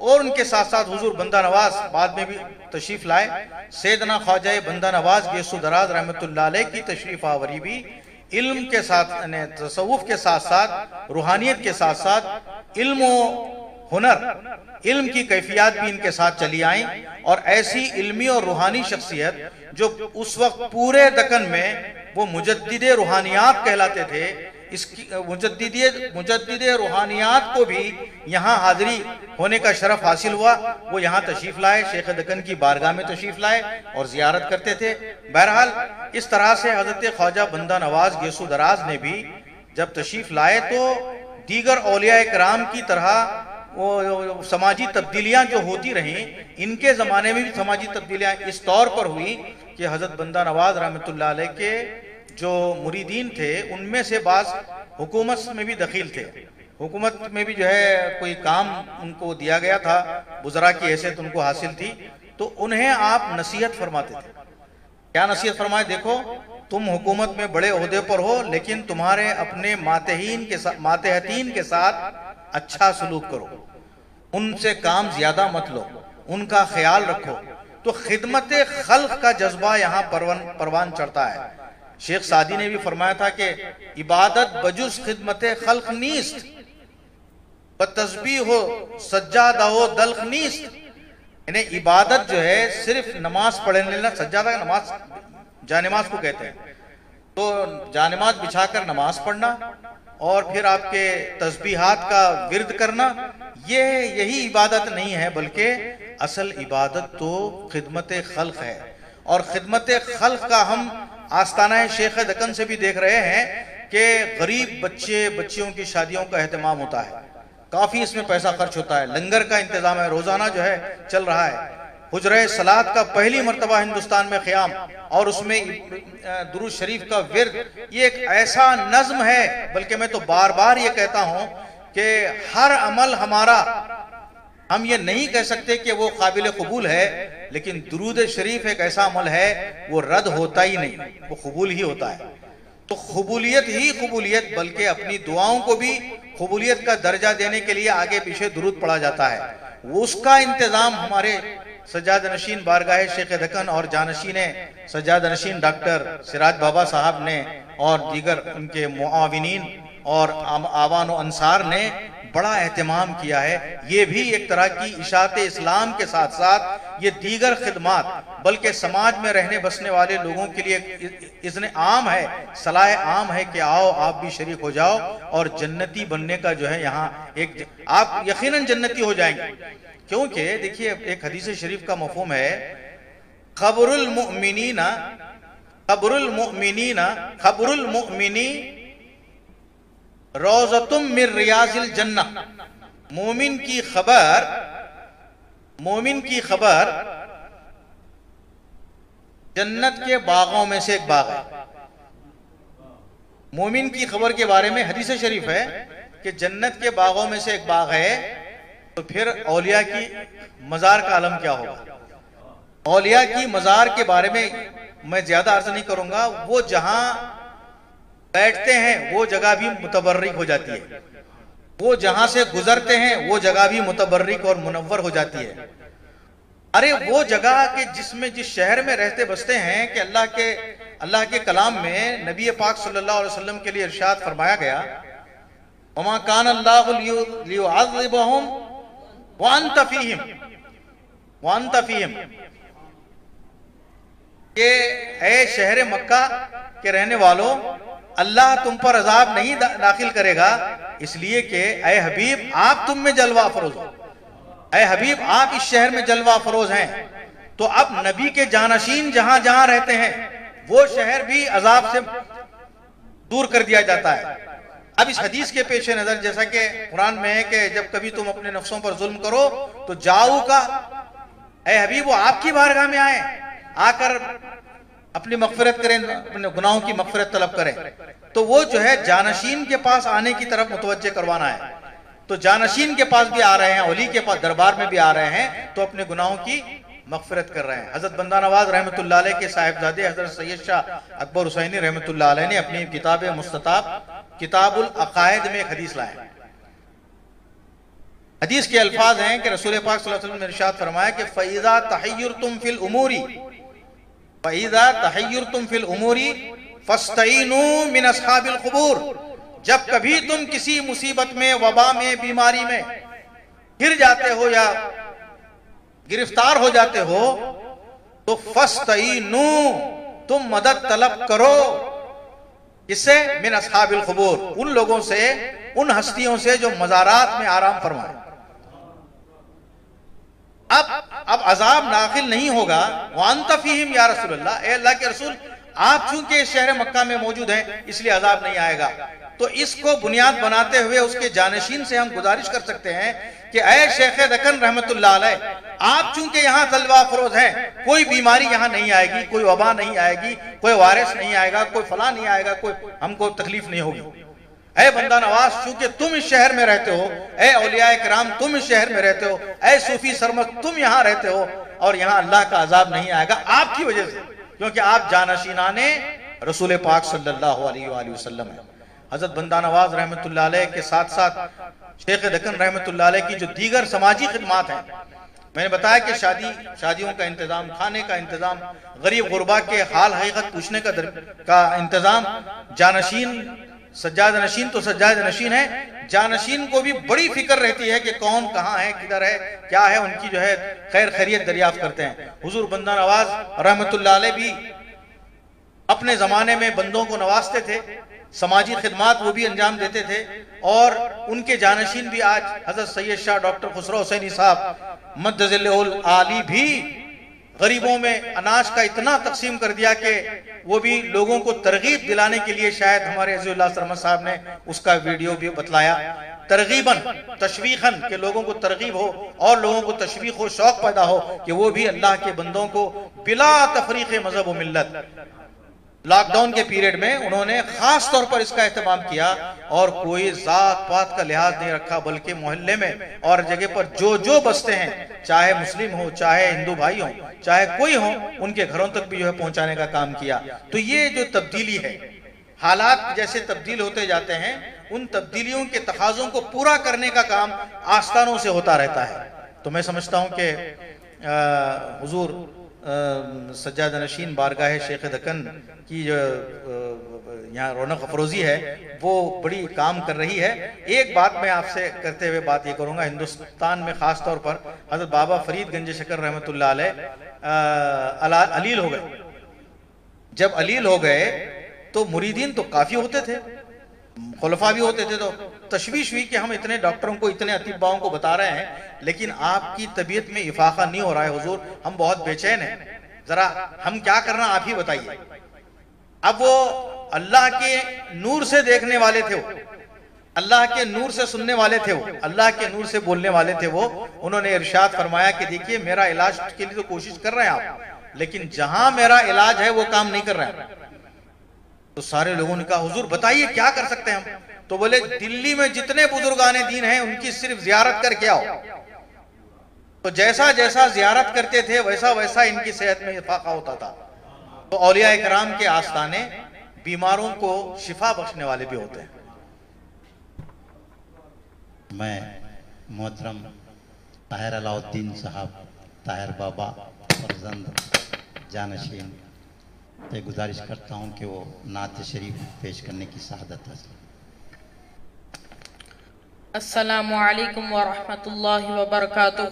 اور ان کے ساتھ ساتھ حضور بندہ نواز بعد میں بھی تشریف لائے، سیدنا خواجہ بندہ نواز گیسو دراز رحمت اللہ علیہ کی تشریف آوری بھی علم کے ساتھ، تصوف کے ساتھ ساتھ، روحانیت کے ساتھ ساتھ علم و ہنر، علم کی کیفیات بھی ان کے ساتھ چلی آئیں، اور ایسی علمی اور روحانی شخصیت جو اس وقت پورے دکن میں وہ مجدد روحانیات کہلاتے تھے، اس کی مجدد روحانیات کو بھی یہاں حاضری ہونے کا شرف حاصل ہوا، وہ یہاں تشریف لائے، شیخ دکن کی بارگاہ میں تشریف لائے اور زیارت کرتے تھے۔ بہرحال اس طرح سے حضرت خواجہ بندہ نواز گیسو دراز نے بھی جب تشریف لائے تو دیگر اولیاء کرام کی طرح وہ سماجی تبدیلیاں جو ہوتی رہیں، ان کے زمانے میں بھی سماجی تبدیلیاں اس طور پر ہوئی کہ حضرت بندہ نواز رحمت اللہ علیہ کے جو مریدین تھے ان میں سے بعض حکومت میں بھی دخیل تھے، حکومت میں بھی جو ہے کوئی کام ان کو دیا گیا تھا، وزراء کی حیثیت ان کو حاصل تھی، تو انہیں آپ نصیحت فرماتے تھے۔ کیا نصیحت فرمائے؟ دیکھو تم حکومت میں بڑے عہدے پر ہو، لیکن تمہارے اپنے ماتحتین کے ساتھ اچھا سلوک کرو، ان سے کام زیادہ مت لو، ان کا خیال رکھو، تو خدمت خلق کا جذبہ یہاں پروان چڑھتا ہے۔ شیخ سعدی نے بھی فرمایا تھا کہ عبادت بجز خدمت خلق نیست، بتسبیح ہو سجادہ ہو دلق نیست، یعنی عبادت جو ہے صرف نماز پڑھنے لینا، سجادہ کا نماز جانماز کو کہتے ہیں، تو جانماز بچھا کر نماز پڑھنا اور پھر آپ کے تسبیحات کا ورد کرنا، یہی عبادت نہیں ہے، بلکہ اصل عبادت تو خدمت خلق ہے۔ اور خدمت خلق کا ہم آستانہ شیخ دکن سے بھی دیکھ رہے ہیں کہ غریب بچیوں کی شادیوں کا اہتمام ہوتا ہے، کافی اس میں پیسہ خرچ ہوتا ہے، لنگر کا انتظام ہے، روزانہ جو ہے چل رہا ہے، حجرہ صلاۃ کا پہلی مرتبہ ہندوستان میں قیام، اور اس میں درود شریف کا ورد، یہ ایک ایسا نظم ہے، بلکہ میں تو بار بار یہ کہتا ہوں کہ ہر عمل ہمارا، ہم یہ نہیں کہہ سکتے کہ وہ قابل قبول ہے، لیکن درود شریف ایک ایسا عمل ہے وہ رد ہوتا ہی نہیں، وہ قبول ہی ہوتا ہے۔ تو قبولیت ہی قبولیت، بلکہ اپنی دعاؤں کو بھی قبولیت کا درجہ دینے کے لیے آگے پیچھے درود پڑھا جاتا ہے، اس کا انتظام ہمارے سجاد نشین بارگاہ شیخ دکن اور جانشین سجاد نشین ڈاکٹر سراج بابا صاحب نے اور دیگر ان کے معاونین اور آوان و انصار نے بڑا اہتمام کیا ہے۔ یہ بھی ایک طرح کی اشاعت اسلام کے ساتھ ساتھ یہ دیگر خدمات، بلکہ سماج میں رہنے بسنے والے لوگوں کے لیے اذن عام ہے، صلاح عام ہے کہ آؤ آپ بھی شریک ہو جاؤ، اور جنتی بننے کا جو ہے یہاں آپ یقیناً جنتی ہو جائیں گے، کیونکہ دیکھیے ایک حدیث شریف کا مفہوم ہے، خبر المؤمنی روضتم من ریاض الجنہ، مومن کی خبر جنت کے باغوں میں سے ایک باغ ہے۔ مومن کی خبر کے بارے میں حدیث شریف ہے کہ جنت کے باغوں میں سے ایک باغ ہے، تو پھر اولیاء کی مزار کا عالم کیا ہوگا؟ اولیاء کی مزار کے بارے میں میں زیادہ عرض نہیں کروں گا، وہ جہاں بیٹھتے ہیں وہ جگہ بھی متبرک ہو جاتی ہے، وہ جہاں سے گزرتے ہیں وہ جگہ بھی متبرک اور منور ہو جاتی ہے۔ ارے وہ جگہ کہ جس شہر میں رہتے بستے ہیں کہ اللہ کے کلام میں نبی پاک صلی اللہ علیہ وسلم کے لیے ارشاد فرمایا گیا، وَمَا كَانَ اللَّهُ لِيُعَذِّبَهُمْ وَأَنْتَ فِيهِمْ، کہ اے شہر مکہ کے رہنے والوں، اللہ تم پر عذاب نہیں داخل کرے گا، اس لیے کہ اے حبیب آپ تم میں جلوہ افروز ہو، اے حبیب آپ اس شہر میں جلوہ افروز ہیں۔ تو اب نبی کے جانشین جہاں جہاں رہتے ہیں وہ شہر بھی عذاب سے دور کر دیا جاتا ہے۔ اب اس حدیث کے پیش نظر جیسا کہ قرآن میں ہے کہ جب کبھی تم اپنے نفسوں پر ظلم کرو تو جاؤ کا، اے حبیب وہ آپ کی بارگاہ میں آئیں، آ کر اپنی مغفرت کریں، اپنے گناہوں کی مغفرت طلب کریں، تو وہ جو ہے جانشین کے پاس آنے کی طرف متوجہ کروانا ہے۔ تو جانشین کے پاس بھی آ رہے ہیں، اولی کے پاس دربار میں بھی آ رہے ہیں، تو اپنے گناہوں کی مغفرت کر رہے ہیں۔ حضرت بندہ نواز رحمت اللہ علیہ کے صاحبزادے حضرت سید شاہ اکبر حسینی رحمت اللہ علیہ نے اپنی کتاب مستطاب کتاب العقائد میں ایک حدیث لائے، حدیث کے الفاظ ہیں کہ رسول پاک صلی اللہ علیہ وسلم نے ارشاد فرمایا کہ فَإِذَا تَحَيُّرْتُمْ فِي الْأُمُورِ فَاسْتَعِينُوا مِنْ أَصْحَابِ الْقُبُورِ، جب کبھی تم کسی مصیبت میں، وبا میں، بیماری میں گر جاتے ہو یا گرفتار ہو جاتے ہو تو فَاسْتَعِينُوا، تم مدد طلب کرو، اس سے من اصحاب القبور، ان لوگوں سے، ان ہستیوں سے جو مزارات میں آرام فرمائے۔ اب عذاب نازل نہیں ہوگا، وَأَنْتَ فِيهِمْ یا رسول اللہ، اے اللہ کے رسول آپ چونکہ شہر مکہ میں موجود ہیں اس لیے عذاب نہیں آئے گا۔ تو اس کو بنیاد بناتے ہوئے اس کے جانشین سے ہم گزارش کر سکتے ہیں کہ اے شیخ دکن رحمت اللہ علیہ، آپ چونکہ یہاں طلبہ فروز ہیں، کوئی بیماری یہاں نہیں آئے گی، کوئی وبا نہیں آئے گی، کوئی وائرس نہیں آئے گا، کوئی فلاں نہیں آئے گا، کوئی ہم کو تکلیف نہیں ہوگی۔ اے بندہ نواز چونکہ تم اس شہر میں رہتے ہو، اے اولیاء کرام تم اس شہر میں رہتے ہو، اے صوفی سرمست تم یہاں رہتے ہو، اور یہاں اللہ کا عذاب نہیں آئے گا آپ کی وجہ سے، کیونکہ آپ جانشینان رسول پاک صلی اللہ علیہ وآلہ وسلم ہیں۔ حضرت بندہ نواز رحمت اللہ علیہ کے ساتھ ساتھ شیخ دکن رحمت اللہ علیہ کی جو دیگر سماجی خدمات ہیں، میں نے بتایا کہ شادیوں کا انتظام، کھانے کا انتظام، غریب غربا کے حال حقیقت پوچھنے کا انتظام، جانشین، سجاد نشین تو سجاد نشین ہے، جانشین کو بھی بڑی فکر رہتی ہے کہ کون کہاں ہے، کدھر ہے، کیا ہے، ان کی جو ہے خیر خیریت دریافت کرتے ہیں۔ حضور بندہ نواز رحمت اللہ علیہ بھی اپنے زمانے میں بندوں کو نوازتے تھے، سماجی خدمات وہ بھی انجام دیتے تھے، اور ان کے جانشین بھی آج حضرت سید شاہ ڈاکٹر خسرو حسینی صاحب مد ظلہ العالی بھی غریبوں میں اناج کا اتنا تقسیم کر دیا کہ وہ بھی لوگوں کو ترغیب دلانے کے لیے، شاید ہمارے عزیز اللہ سرمد صاحب نے اس کا ویڈیو بھی بتلایا، ترغیباً تشویقاً، کہ لوگوں کو ترغیب ہو اور لوگوں کو تشویق و شوق پیدا ہو کہ وہ بھی اللہ کے بندوں کو بلا تفریق مذہب و ملت، لاک ڈاؤن کے پیریڈ میں انہوں نے خاص طور پر اس کا اہتمام کیا، اور کوئی ذات پات کا لحاظ نہیں رکھا، بلکہ محلے میں اور جگہ پر جو بستے ہیں، چاہے مسلم ہو، چاہے ہندو بھائی ہوں، چاہے کوئی ہو، ان کے گھروں تک بھی جو ہے پہنچانے کا کام کیا۔ تو یہ جو تبدیلی ہے، حالات جیسے تبدیل ہوتے جاتے ہیں، ان تبدیلیوں کے تقاضوں کو پورا کرنے کا کام آستانوں سے ہوتا رہتا ہے۔ تو میں سمجھتا ہوں کہ حضور سجاد نشین بارگاہ شیخ دکن کی جو یہاں رونق افروزی ہے وہ بڑی کام کر رہی ہے۔ ایک بات میں آپ سے کرتے ہوئے بات یہ کروں گا، ہندوستان میں خاص طور پر حضرت بابا فرید گنج شکر رحمت اللہ علیہ علیل ہو گئے۔ جب علیل ہو گئے تو مریدین تو کافی ہوتے تھے، خلفاء بھی ہوتے تھے، تو تشویش ہوئی کہ ہم اتنے ڈاکٹروں کو، اتنے اطباؤں کو بتا رہے ہیں، لیکن آپ کی طبیعت میں افاقہ نہیں ہو رہا ہے حضور، ہم بہت بے چین ہیں، ذرا ہم کیا کرنا آپ ہی بتائیے۔ اب وہ اللہ کے نور سے دیکھنے والے تھے، وہ اللہ کے نور سے سننے والے تھے، وہ اللہ کے نور سے بولنے والے تھے، وہ انہوں نے ارشاد فرمایا کہ دیکھیے میرا علاج کے لیے تو کوشش کر رہے ہیں آپ، لیکن جہاں میرا علاج ہے وہ کام نہیں کر رہے ہیں۔ تو سارے لوگوں نے کہا حضور بتائیے کیا کر سکتے ہیں ہم؟ تو بولے دلی میں جتنے بزرگان دین ہیں ان کی صرف زیارت کر کے آؤ۔ تو جیسا جیسا زیارت کرتے تھے ویسا ویسا ان کی صحت میں افاقہ ہوتا تھا۔ تو اولیاء کرام کے آستانے بیماروں کو شفا بخشنے والے بھی ہوتے ہیں۔ میں محترم طاہر علاء الدین صاحب، طاہر بابا فرزند جانشین سے گزارش کرتا ہوں کہ وہ نعت شریف پیش کرنے کی سعادت حاصل۔ السلام علیکم ورحمۃ اللہ وبرکاتہ۔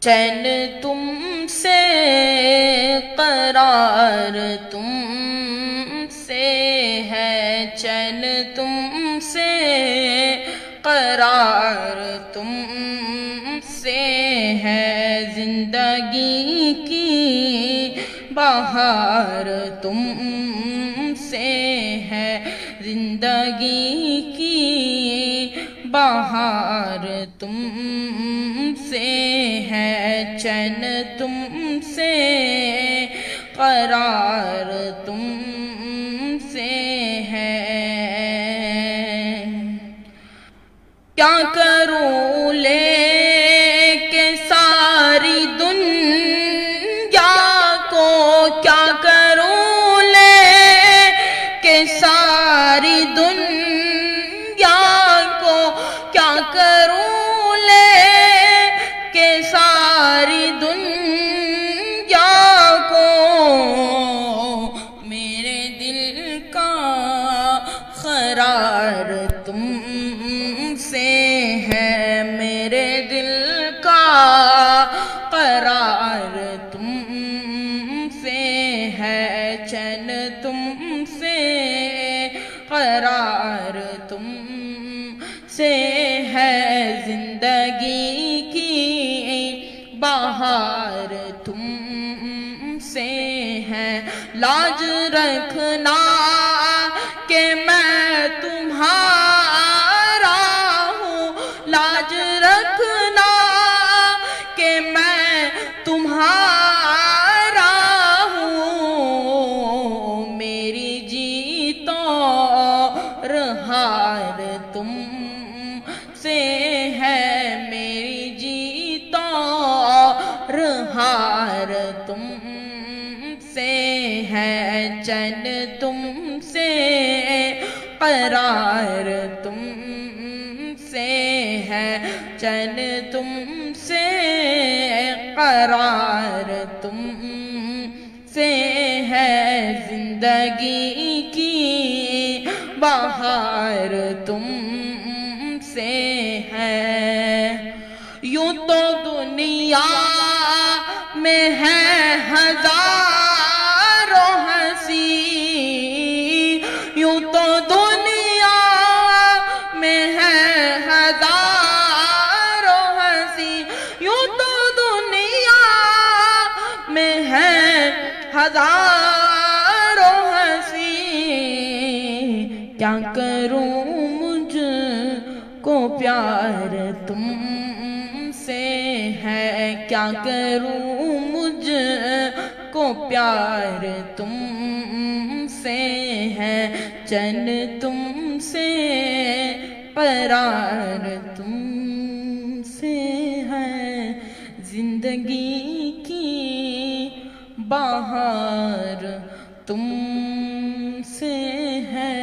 چین تم سے، قرار تم سے ہے، چین تم سے، قرار تم سے ہے، زندگی کی بہار تم سے ہے، زندگی کی بہار تم سے ہے، چین تم سے، قرار تم سے ہے۔ کیا کروں لے کے ساری دنیا کو کیا کروں لے کہ ساری دنیا کو، کیا کروں لے کہ ساری دنیا کو میرے دل کا قرار تم سے ہے، میرے دل کا قرار تم سے ہے، چین تم سے قرار تم سے ہے، زندگی کی بہار تم سے ہے، لاج رکھنا کہ میں تمہارا ہوں، لاج رکھنا کہ میں تمہارا ہوں، میری جیت اور ہار تم سے ہے، میری جیت اور ہار تم سے ہے، چین تم سے قرار تم سے ہے، چین تم سے قرار تم سے ہے، زندگی کی بہار تم سے ہے، یوں تو دنیا میں ہے ہزاروں ہنسی، یوں تو دنیا میں ہے ہزاروں ہنسی، یوں تو دنیا میں ہے ہزاروں ہنسی، کیا کروں مجھ کو پیار تم سے ہے، کیا کروں مجھ کو پیار تم سے ہے، چین تم سے قرار تم سے ہے، زندگی کی بہار تم سے ہے۔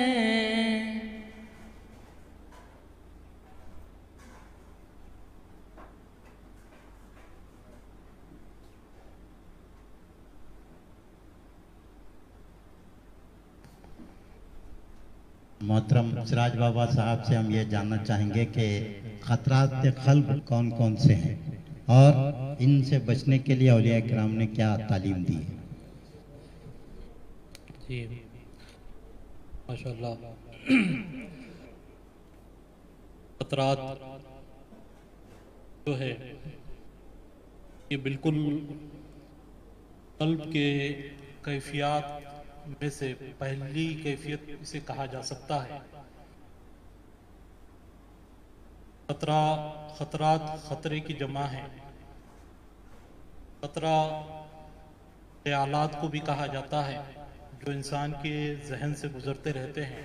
محترم سراج بابا صاحب سے ہم یہ جاننا چاہیں گے کہ خطرات قلب کون کون سے ہیں اور ان سے بچنے کے لیے اولیاء کرام نے کیا تعلیم دی ہے؟ جی ماشاءاللہ، خطرات جو ہے یہ بالکل قلب کے کیفیات میں سے پہلی کیفیت اسے کہا جا سکتا ہے۔ خطرات خطرے کی جمع ہے، خطرہ خیالات کو بھی کہا جاتا ہے جو انسان کے ذہن سے گزرتے رہتے ہیں۔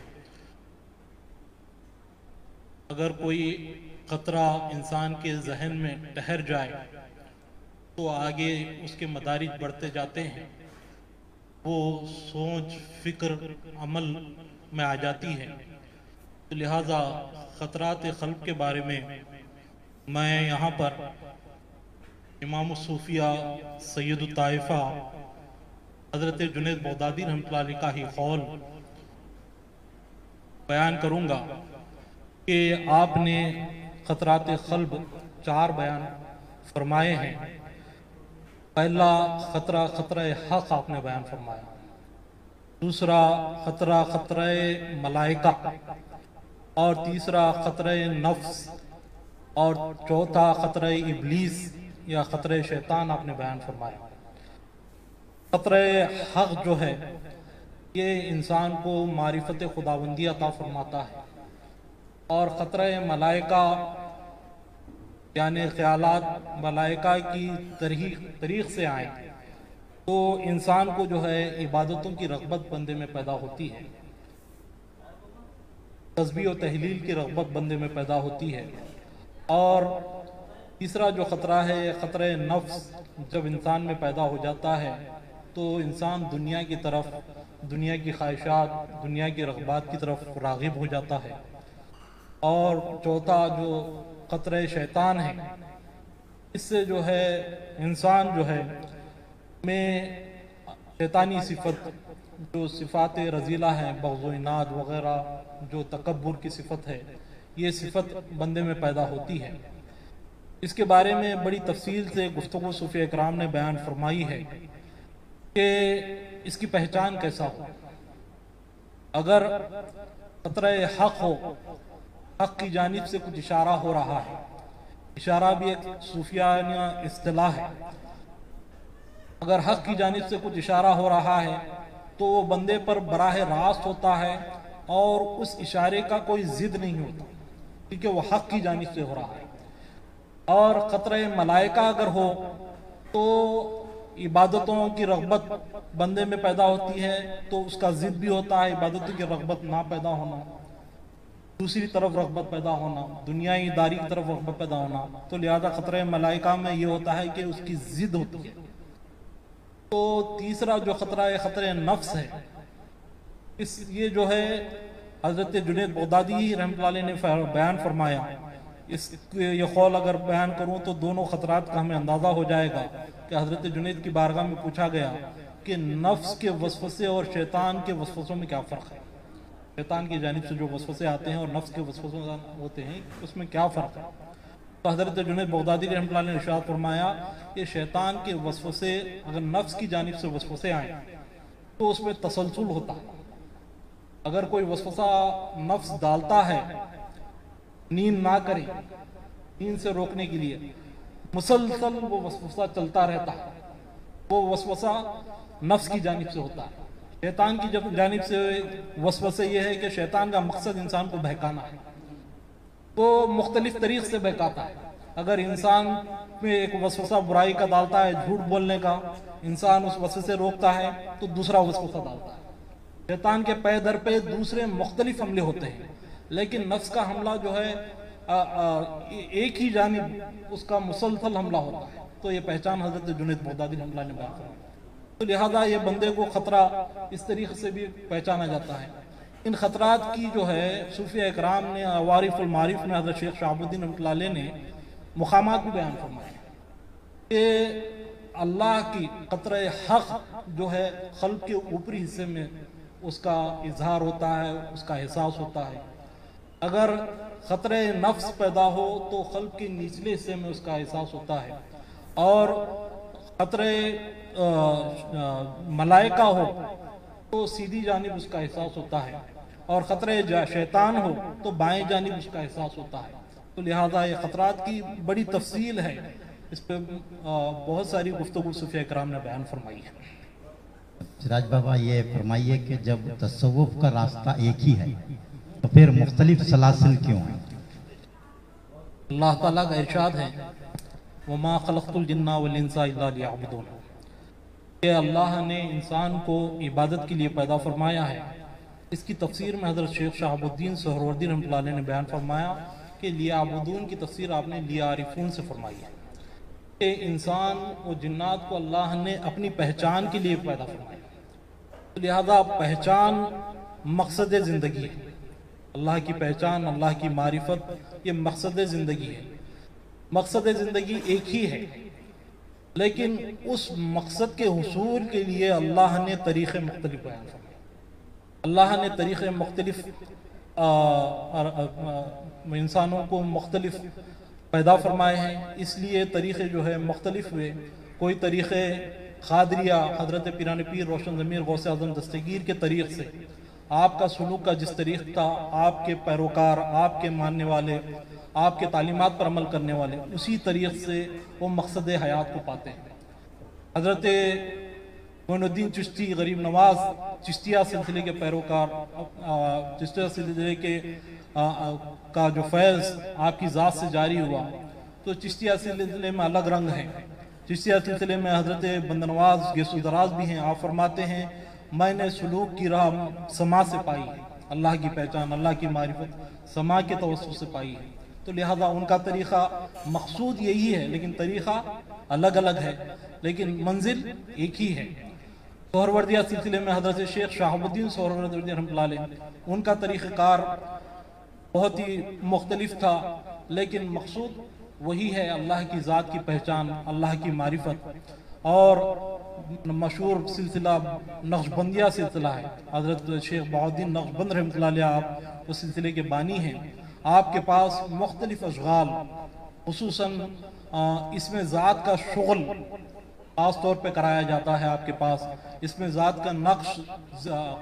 اگر کوئی خطرہ انسان کے ذہن میں ٹھہر جائے تو آگے اس کے مدارج بڑھتے جاتے ہیں، وہ سوچ فکر عمل میں آ جاتی ہے۔ لہذا خطرات قلب کے بارے میں میں یہاں پر امام الصوفیہ سید الطائفہ حضرت جنید بغدادی رحمۃ اللہ علیہ کا ہی قول بیان کروں گا کہ آپ نے خطرات قلب 4 بیان فرمائے ہیں۔ پہلا خطرہ خطرہ حق آپ نے بیان فرمایا، دوسرا خطرہ خطرہ ملائکہ، اور تیسرا خطرہ نفس، اور چوتھا خطرہ ابلیس یا خطرہ شیطان آپ نے بیان فرمایا۔ خطرہ حق جو ہے یہ انسان کو معرفت خداوندی عطا فرماتا ہے، اور خطرہ ملائکہ یعنی خیالات ملائکہ کی طریق سے آئیں تو انسان کو جو ہے عبادتوں کی رغبت بندے میں پیدا ہوتی ہے، تسبیح و تحلیل کی رغبت بندے میں پیدا ہوتی ہے۔ اور تیسرا جو خطرہ ہے خطرہ نفس جب انسان میں پیدا ہو جاتا ہے تو انسان دنیا کی طرف، دنیا کی خواہشات، دنیا کی رغبات کی طرف راغب ہو جاتا ہے۔ اور چوتھا جو قطرہ شیطان ہے، اس سے جو ہے انسان جو ہے میں شیطانی صفت، جو صفات رذیلہ ہیں، بغض و عناد وغیرہ، جو تکبر کی صفت ہے، یہ صفت بندے میں پیدا ہوتی ہے۔ اس کے بارے میں بڑی تفصیل سے گفتگو صوفیہ اکرام نے بیان فرمائی ہے کہ اس کی پہچان کیسا ہو۔ اگر قطرہ حق ہو، حق کی جانب سے کچھ اشارہ ہو رہا ہے، اشارہ بھی ایک صوفیانہ اصطلاح ہے، اگر حق کی جانب سے کچھ اشارہ ہو رہا ہے تو وہ بندے پر براہ راست ہوتا ہے اور اس اشارے کا کوئی ضد نہیں ہوتا، کیونکہ وہ حق کی جانب سے ہو رہا ہے۔ اور قطرہ ملائکہ اگر ہو تو عبادتوں کی رغبت بندے میں پیدا ہوتی ہے، تو اس کا ضد بھی ہوتا ہے، عبادتوں کی رغبت نہ پیدا ہونا، دوسری طرف رغبت پیدا ہونا، دنیائی داری کی طرف رغبت پیدا ہونا۔ تو لہذا قطرہ ملائکہ میں یہ ہوتا ہے کہ اس کی ضد ہوتی ہے۔ تو تیسرا جو خطرہ ہے، خطرہ نفس ہے، یہ جو ہے حضرت جنید بغدادی رحمۃ اللہ علیہ نے بیان فرمایا۔ یہ قول اگر بیان کروں تو دونوں خطرات کا ہمیں اندازہ ہو جائے گا کہ حضرت جنید کی بارگاہ میں پوچھا گیا کہ نفس کے وسوسے اور شیطان کے وسوسوں میں کیا فرق ہے، شیطان کی جانب سے جو وسوسے آتے ہیں اور نفس کے وسوسے ہوتے ہیں، اس میں کیا فرق ہے؟ تو حضرت جنید بغدادی رحمۃ اللہ نے ارشاد فرمایا کہ شیطان کے وسوسے اگر نفس کی جانب سے وسوسے آئیں تو اس میں تسلسل ہوتا ہے۔ اگر کوئی وسوسہ نفس ڈالتا ہے نیند نہ کرے، نیند سے روکنے کے لیے، مسلسل وہ وسوسہ چلتا رہتا ہے، وہ وسوسہ نفس کی جانب سے ہوتا ہے۔ شیطان کی جانب سے وسوسے یہ ہے کہ شیطان کا مقصد انسان کو بہکانا ہے، وہ مختلف طریق سے بہکاتا ہے۔ اگر انسان میں ایک وسوسہ برائی کا ڈالتا ہے، جھوٹ بولنے کا، انسان اس وسوسے سے روکتا ہے تو دوسرا وسوسہ ڈالتا ہے۔ شیطان کے پے در پہ دوسرے مختلف حملے ہوتے ہیں، لیکن نفس کا حملہ جو ہے ایک ہی جانب اس کا مسلسل حملہ ہوتا ہے۔ تو یہ پہچان حضرت جنید بغدادی رحمۃ اللہ نے بیان فرمائی۔ تو لہذا یہ بندے کو خطرہ اس طریقے سے بھی پہچانا جاتا ہے۔ ان خطرات کی جو ہے صوفیہ اکرام نے، عوارف المعارف میں حضرت شیخ شہاب الدین رحمۃ اللہ علیہ نے مقامات بھی بیان فرمائے کہ اللہ کی قطرہ حق جو ہے قلب کے اوپری حصے میں اس کا اظہار ہوتا ہے، اس کا احساس ہوتا ہے۔ اگر خطرہ نفس پیدا ہو تو قلب کے نچلے حصے میں اس کا احساس ہوتا ہے، اور خطرہ ملائکہ ہو تو سیدھی جانب اس کا احساس ہوتا ہے، اور خطرہ شیطان ہو تو بائیں جانب اس کا احساس ہوتا ہے۔ تو لہذا یہ خطرات کی بڑی تفصیل ہے، اس پہ بہت ساری گفتگو صوفیہ اکرام نے بیان فرمائی ہے۔ سراج بابا یہ فرمائیے کہ جب تصوف کا راستہ ایک ہی ہے تو پھر مختلف سلاسل کیوں ہیں؟ اللہ تعالیٰ کا ارشاد ہے وَمَا خَلَقْتُ الْجِنَّ وَالْإِنسَ إِلَّا لِيَعْبُدُونَ، کہ اللہ نے انسان کو عبادت کے لیے پیدا فرمایا ہے۔ اس کی تفسیر میں حضرت شیخ شہاب الدین سہروردی رحمۃ اللہ علیہ نے بیان فرمایا کہ لیعبدون کی تفسیر آپ نے لیعرفون سے فرمائی ہے، کہ انسان و جنات کو اللہ نے اپنی پہچان کے لیے پیدا فرمایا۔ لہذا پہچان مقصد زندگی ہے، اللہ کی پہچان، اللہ کی معرفت، یہ مقصد زندگی ہے۔ مقصد زندگی ایک ہی ہے، لیکن اس مقصد کے حصول کے لیے اللہ نے طریقے مختلف بیان فرمائے۔ اللہ نے طریقے مختلف انسانوں کو مختلف پیدا فرمائے ہیں، اس لیے طریقے جو ہے مختلف ہوئے۔ کوئی طریقے قادریہ حضرت پیران پیر روشن ضمیر غوث اعظم دستگیر کے طریق سے آپ کا سلوک کا جس طریق تھا، آپ کے پیروکار، آپ کے ماننے والے، آپ کے تعلیمات پر عمل کرنے والے اسی طریق سے وہ مقصد حیات کو پاتے ہیں۔ حضرت معین الدین چشتی غریب نواز چشتیہ سلسلے کے پیروکار، چشتیہ سلسلے کے کا جو فیض آپ کی ذات سے جاری ہوا، تو چشتیہ سلسلے میں الگ رنگ ہیں۔ چشتیہ سلسلے میں حضرت بند نواز گیسو دراز بھی ہیں۔ آپ فرماتے ہیں میں نے سلوک کی راہ سما سے پائی ہے، اللہ کی پہچان، اللہ کی معرفت سما کے توسط سے پائی ہے۔ تو لہذا ان کا طریقہ مقصود یہی ہے، لیکن طریقہ الگ الگ ہے، لیکن منزل ایک ہی ہے۔ سہروردیہ سلسلے میں حضرت شیخ شہاب الدین سہروردی رحمۃ اللہ علیہ، ان کا طریقہ کار بہت ہی مختلف تھا، لیکن مقصود وہی ہے، اللہ کی ذات کی پہچان، اللہ کی معرفت۔ اور مشہور سلسلہ نقشبندیہ سلسلہ ہے، حضرت شیخ بہاؤالدین نقشبند رحمۃ اللہ علیہ آپ اس سلسلے کے بانی ہیں۔ آپ کے پاس مختلف اشغال، خصوصاً اس میں ذات کا شغل خاص طور پہ کرایا جاتا ہے، آپ کے پاس اس میں ذات کا نقش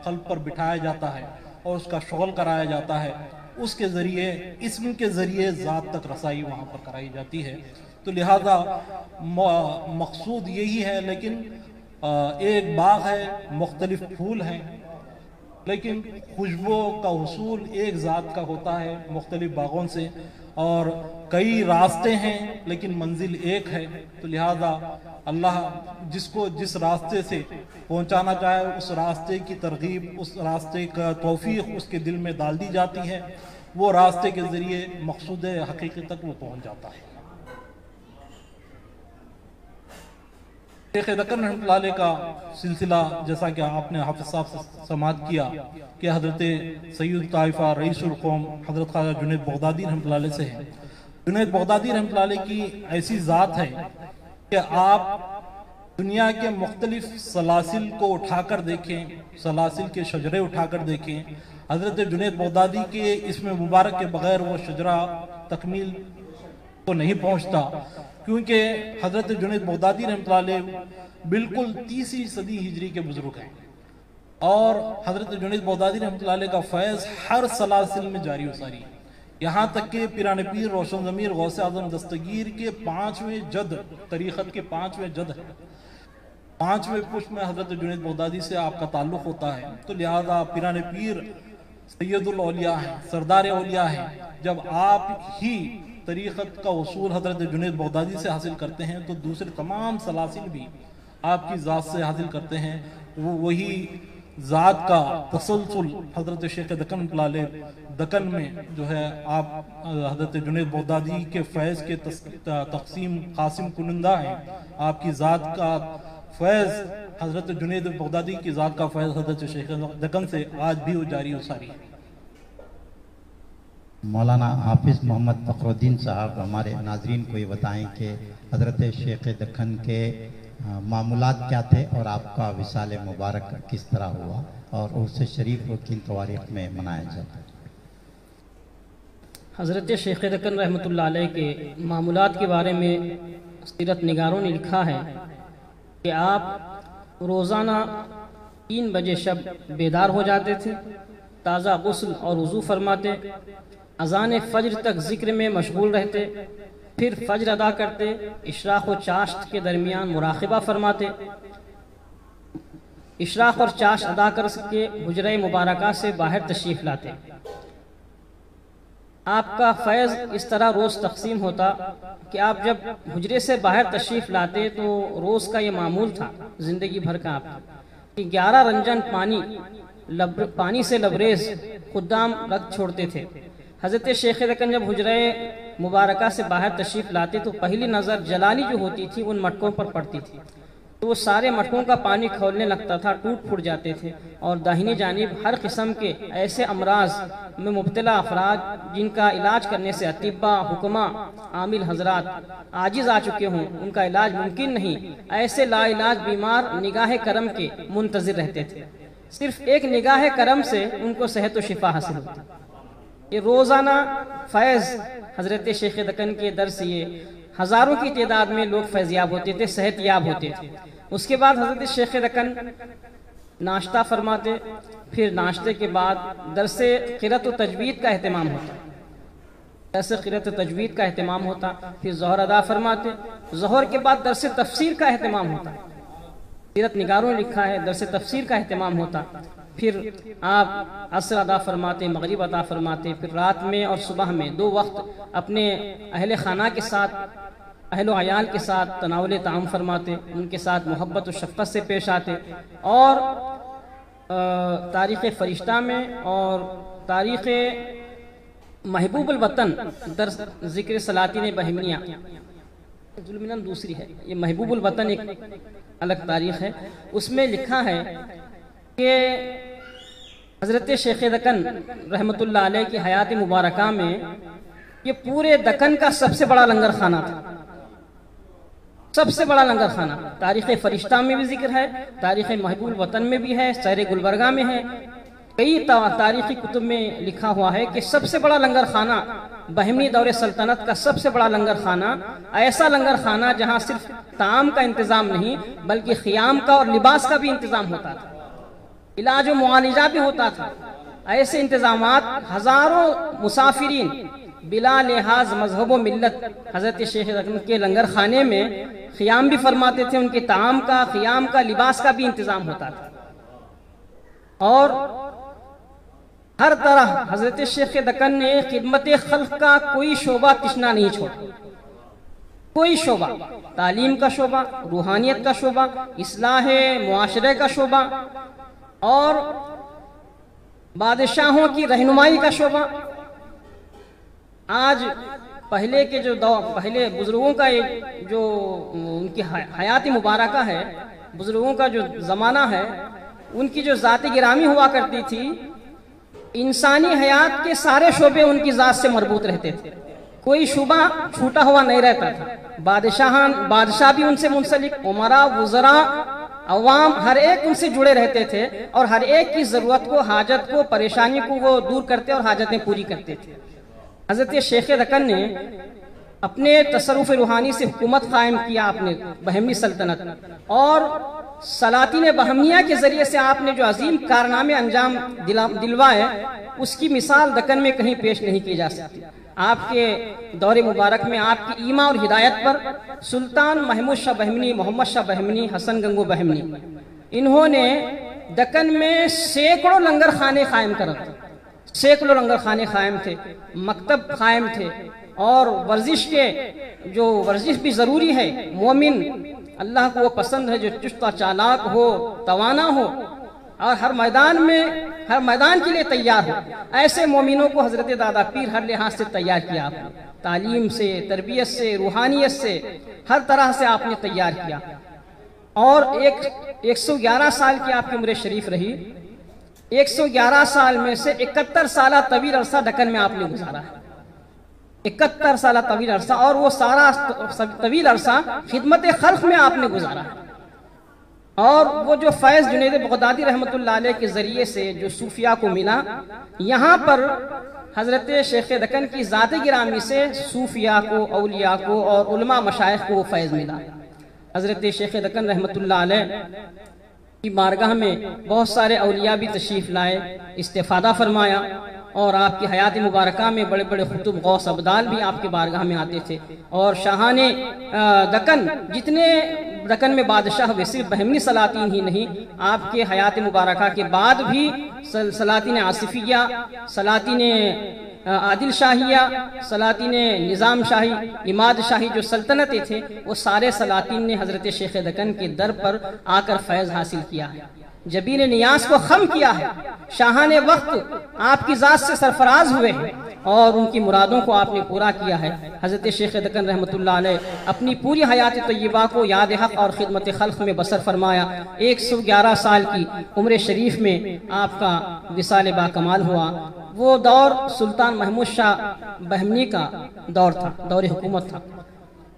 قلب پر بٹھایا جاتا ہے اور اس کا شغل کرایا جاتا ہے، اس کے ذریعے، اسم کے ذریعے ذات تک رسائی وہاں پر کرائی جاتی ہے۔ تو لہذا مقصود یہی ہے، لیکن ایک باغ ہے، مختلف پھول ہیں، لیکن خوشبو کا حصول ایک ذات کا ہوتا ہے مختلف باغوں سے، اور کئی راستے ہیں لیکن منزل ایک ہے۔ تو لہذا اللہ جس کو جس راستے سے پہنچانا چاہے، اس راستے کی ترغیب، اس راستے کا توفیق اس کے دل میں ڈال دی جاتی ہے، وہ راستے کے ذریعے مقصود حقیقی تک وہ پہنچ جاتا ہے۔ شیخ دکن رحمۃ اللہ علیہ کا سلسلہ، جیسا کہ آپ نے حافظ صاحب سے سماعت کیا کہ حضرت سید طائفہ رئیس القوم حضرت خواجہ جنید بغدادی رحمۃ اللہ علیہ سے ہے۔ جنید بغدادی رحمۃ اللہ علیہ کی ایسی ذات ہے کہ آپ دنیا کے مختلف سلاسل کو اٹھا کر دیکھیں، سلاسل کے شجرے اٹھا کر دیکھیں، حضرت جنید بغدادی کے اسم مبارک کے بغیر وہ شجرہ تکمیل کو نہیں پہنچتا، کیونکہ حضرت جنید بغدادی رحمۃ اللہ علیہ بالکل 30ویں صدی ہجری کے بزرگ ہیں، اور حضرت جنید بغدادی رحمۃ اللہ علیہ کا فیض ہر سلاسل میں جاری و ساری ہے، یہاں تک کہ پیران پیر روشن ضمیر غوث اعظم دستگیر کے 5ویں جد، طریقت کے 5ویں جد ہے، 5ویں پشت میں حضرت جنید بغدادی سے آپ کا تعلق ہوتا ہے۔ تو لہذا پیران پیر سید الاولیاء ہیں، سردار اولیاء ہیں، جب آپ ہی طریقت کا اصول حضرت جنید بغدادی سے حاصل کرتے ہیں تو دوسرے تمام سلاسل بھی آپ کی ذات سے حاصل کرتے ہیں۔ وہی ذات کا تسلسل حضرت شیخ دکن رحمۃ اللہ علیہ دکن میں جو ہے، آپ حضرت جنید بغدادی کے فیض کے تقسیم قاسم کنندہ ہیں، آپ کی ذات کا فیض، حضرت جنید بغدادی کی ذات کا فیض حضرت شیخ دکن سے آج بھی وہ جاری و ساری ہے۔ مولانا حافظ محمد فخر الدین صاحب ہمارے ناظرین کو یہ بتائیں کہ حضرت شیخ دکن کے معمولات کیا تھے اور آپ کا وصال مبارک کس طرح ہوا اور عرس شریف کو کن تواریخ میں منایا جاتا ہے؟ حضرت شیخ دکن رحمۃ اللہ علیہ کے معمولات کے بارے میں سیرت نگاروں نے لکھا ہے کہ آپ روزانہ 3 بجے شب بیدار ہو جاتے تھے، تازہ غسل اور وضو فرماتے، اذان فجر تک ذکر میں مشغول رہتے، پھر فجر ادا کرتے، اشراق و چاشت کے درمیان مراقبہ فرماتے، اشراق اور چاشت ادا کر کے حجرہ مبارکہ سے باہر تشریف لاتے۔ آپ کا فیض اس طرح روز تقسیم ہوتا کہ آپ جب حجرے سے باہر تشریف لاتے تو روز کا یہ معمول تھا زندگی بھر کا آپ کہ 11 رنجن پانی سے لبریز خدام رکھ چھوڑتے تھے۔ حضرت شیخ دکن جب حجرہ مبارکہ سے باہر تشریف لاتے تو پہلی نظر جلالی جو ہوتی تھی ان مٹکوں پر پڑتی تھی، تو وہ سارے مٹکوں کا پانی کھولنے لگتا تھا، ٹوٹ پھوٹ جاتے تھے، اور داہنی جانب ہر قسم کے ایسے امراض میں مبتلا افراد جن کا علاج کرنے سے اطباء، حکماء، عامل حضرات عاجز آ چکے ہوں، ان کا علاج ممکن نہیں، ایسے لا علاج بیمار نگاہ کرم کے منتظر رہتے تھے۔ صرف ایک نگاہ کرم سے ان کو صحت و شفا حاصل ہوتی۔ یہ روزانہ فیض حضرت شیخ دکن کے در سے یہ ہزاروں کی تعداد میں لوگ فیضیاب ہوتے تھے، صحت یاب ہوتے تھے۔ اس کے بعد حضرت شیخ دکن ناشتہ فرماتے، پھر ناشتے کے بعد درس قرأت و تجوید کا اہتمام ہوتا، درس قرأت و تجوید کا اہتمام ہوتا، پھر ظہر ادا فرماتے، ظہر کے بعد درس تفسیر کا اہتمام ہوتا، سیرت نگاروں نے لکھا ہے درس تفسیر کا اہتمام ہوتا، پھر آپ عصر ادا فرماتے، مغرب ادا فرماتے، پھر رات میں اور صبح میں 2 وقت اپنے اہل خانہ کے ساتھ، اہل و عیال کے ساتھ تناول طعام فرماتے، ان کے ساتھ محبت و شفقت سے پیش آتے، اور تاریخ فرشتہ میں اور تاریخ محبوب الوطن در ذکر سلاطین بہمنیہ ظلمنن دوسری ہے، یہ محبوب الوطن ایک الگ تاریخ ہے، اس میں لکھا ہے کہ حضرت شیخ دکن رحمۃ اللہ علیہ کی حیات مبارکہ میں یہ پورے دکن کا سب سے بڑا لنگر خانہ تھا، سب سے بڑا لنگر خانہ۔ تاریخ فرشتہ میں بھی ذکر ہے، تاریخ محب الوطن میں بھی ہے، سیر گلبرگہ میں ہے، کئی تاریخی کتب میں لکھا ہوا ہے کہ سب سے بڑا لنگر خانہ بہمنی دور سلطنت کا سب سے بڑا لنگر خانہ، ایسا لنگر خانہ جہاں صرف طعام کا انتظام نہیں بلکہ خیام کا اور لباس کا بھی انتظام ہوتا تھا، علاج و معالجہ بھی ہوتا تھا۔ ایسے انتظامات، ہزاروں مسافرین بلا لحاظ مذہب و ملت حضرت شیخ دکن کے لنگر خانے میں خیام بھی فرماتے تھے، ان کے طعام کا، خیام کا، لباس کا بھی انتظام ہوتا تھا۔ اور ہر طرح حضرت شیخ دکن نے خدمت خلق کا کوئی شعبہ تشنا نہیں چھوڑا، کوئی شعبہ، تعلیم کا شعبہ، روحانیت کا شعبہ، اصلاح معاشرے کا شعبہ اور بادشاہوں کی رہنمائی کا شعبہ۔ آج پہلے کے جو پہلے بزرگوں کا جو ان کی حیات مبارکہ ہے، بزرگوں کا جو زمانہ ہے، ان کی جو ذات گرامی ہوا کرتی تھی، انسانی حیات کے سارے شعبے ان کی ذات سے مربوط رہتے تھے، کوئی شعبہ چھوٹا ہوا نہیں رہتا تھا۔ بادشاہ بھی ان سے منسلک، امراء، وزراء، عوام، ہر ایک ان سے جڑے رہتے تھے اور ہر ایک کی ضرورت کو، حاجت کو، پریشانی کو وہ دور کرتے اور حاجتیں پوری کرتے تھے۔ حضرت شیخ دکن نے اپنے تصرف روحانی سے حکومت قائم کیا اپنے بہمنی سلطنت، اور سلاطین بہمنیہ کے ذریعے سے آپ نے جو عظیم کارنامے انجام دلوائے، اس کی مثال دکن میں کہیں پیش نہیں کی جا سکتی۔ آپ کے دور مبارک میں آپ کی ایما اور ہدایت پر سلطان محمود شاہ بہمنی، محمد شاہ بہمنی، حسن گنگو بہمنی، انہوں نے دکن میں سینکڑوں لنگر خانے قائم کر رکھے، سینکڑوں لنگر خانے قائم تھے، مکتب قائم تھے، اور ورزش بھی ضروری ہے۔ مومن اللہ کو وہ پسند ہے جو چست و چالاک ہو، توانا ہو اور ہر میدان کے لیے تیار ہو۔ ایسے مومنوں کو حضرت دادا پیر ہر لحاظ سے تیار کیا آپ نے، تعلیم سے، تربیت سے، روحانیت سے، ہر طرح سے آپ نے تیار کیا۔ اور 111 سال کی آپ کی عمر شریف رہی، 111 سال میں سے 71 سالہ طویل عرصہ دکن میں آپ نے گزارا ہے، 71 سالہ طویل عرصہ، اور وہ سارا طویل عرصہ خدمت خلق میں آپ نے گزارا ہے۔ اور وہ جو فیض جنید بغدادی رحمۃ اللہ علیہ کے ذریعے سے جو صوفیاء کو ملا، یہاں پر حضرت شیخ دکن کی ذات گرامی سے صوفیاء کو، اولیاء کو اور علماء مشائخ کو وہ فیض ملا۔ حضرت شیخ دکن رحمۃ اللہ علیہ کی بارگاہ میں بہت سارے اولیاء بھی تشریف لائے، استفادہ فرمایا، اور آپ کی حیات مبارکہ میں بڑے بڑے خطب، غوث ابدال بھی آپ کے بارگاہ میں آتے تھے۔ اور شاہان دکن، جتنے دکن میں بادشاہ ہوئے، صرف بہمنی سلاطین ہی نہیں، آپ کے حیات مبارکہ کے بعد بھی سلاطین آصفیہ، سلاطین عادل شاہیہ، سلاطین نظام شاہی، اماد شاہی جو سلطنتیں تھے، وہ سارے سلاطین نے حضرت شیخ دکن کے در پر آ کر فیض حاصل کیا ہے، جبین نیاز کو خم کیا ہے، شاہان وقت آپ کی ذات سے سرفراز ہوئے ہیں اور ان کی مرادوں کو آپ نے پورا کیا ہے۔ حضرت شیخ دکن رحمۃ اللہ علیہ اپنی پوری حیات طیبہ کو یاد حق اور خدمت خلق میں بسر فرمایا۔ 111 سال کی عمر شریف میں آپ کا وصال با کمال ہوا۔ وہ دور سلطان محمود شاہ بہمنی کا دور تھا، دور حکومت تھا۔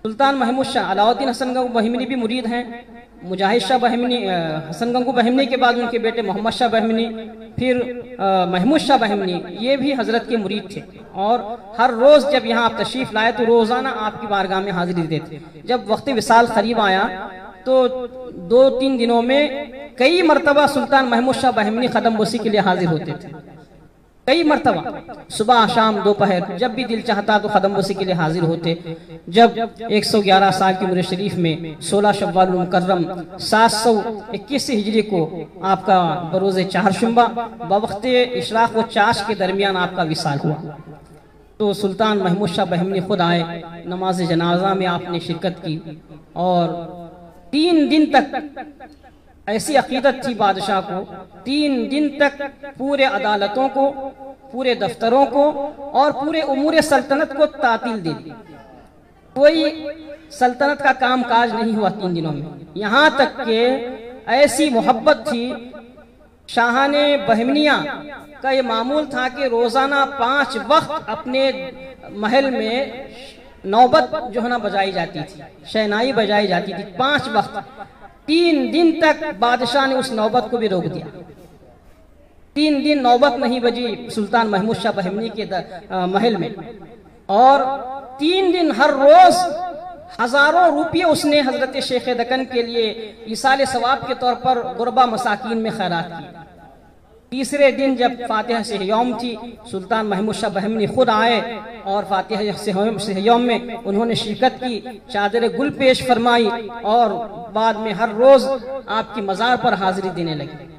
سلطان محمود شاہ، علاؤ الدین حسن گنگو بہمنی بھی مرید ہیں، مجاہد شاہ بہمنی، حسن گنگو بہمنی کے بعد ان کے بیٹے محمد شاہ بہمنی، پھر محمود شاہ بہمنی، یہ بھی حضرت کے مرید تھے، اور ہر روز جب یہاں آپ تشریف لائے تو روزانہ آپ کی بارگاہ میں حاضری دیتے۔ جب وقت وصال قریب آیا تو 2-3 دنوں میں کئی مرتبہ سلطان محمود شاہ بہمنی قدم بوسی کے لیے حاضر ہوتے تھے، کئی مرتبہ، صبح شام دوپہر، جب بھی دل چاہتا تو قدم بوسی کے لیے حاضر ہوتے۔ جب 111 سال کی عمر شریف میں 16 شوال المکرم 721 ہجری کو آپ کا بروز چہارشنبہ بوقت اشراق و چاش کے درمیان آپ کا وصال ہوا، تو سلطان محمود شاہ بہمنی خود آئے، نماز جنازہ میں آپ نے شرکت کی، اور 3 دن تک ایسی عقیدت تھی بادشاہ کو، 3 دن تک پورے عدالتوں کو، پورے دفتروں کو اور پورے امور سلطنت کو تعطیل دی، کوئی سلطنت کا کام کاج نہیں ہوا 3 دنوں میں۔ یہاں تک کہ ایسی محبت تھی، شاہان بہمنیہ کا یہ معمول تھا کہ روزانہ 5 وقت اپنے محل میں نوبت جو ہے نا بجائی جاتی تھی، شہنائی بجائی جاتی تھی 5 وقت۔ 3 دن تک بادشاہ نے اس نوبت کو بھی روک دیا، 3 دن نوبت نہیں بجی سلطان محمود شاہ بہمنی کے محل میں، اور 3 دن ہر روز ہزاروں روپیے اس نے حضرت شیخ دکن کے لیے ایصال ثواب کے طور پر غربا مساکین میں خیرات کی۔ تیسرے دن جب فاتحہ سے یوم تھی، سلطان محمود شاہ بہمنی خود آئے اور فاتحہ سے یوم میں انہوں نے شرکت کی، چادر گل پیش فرمائی، اور بعد میں ہر روز آپ کی مزار پر حاضری دینے لگے۔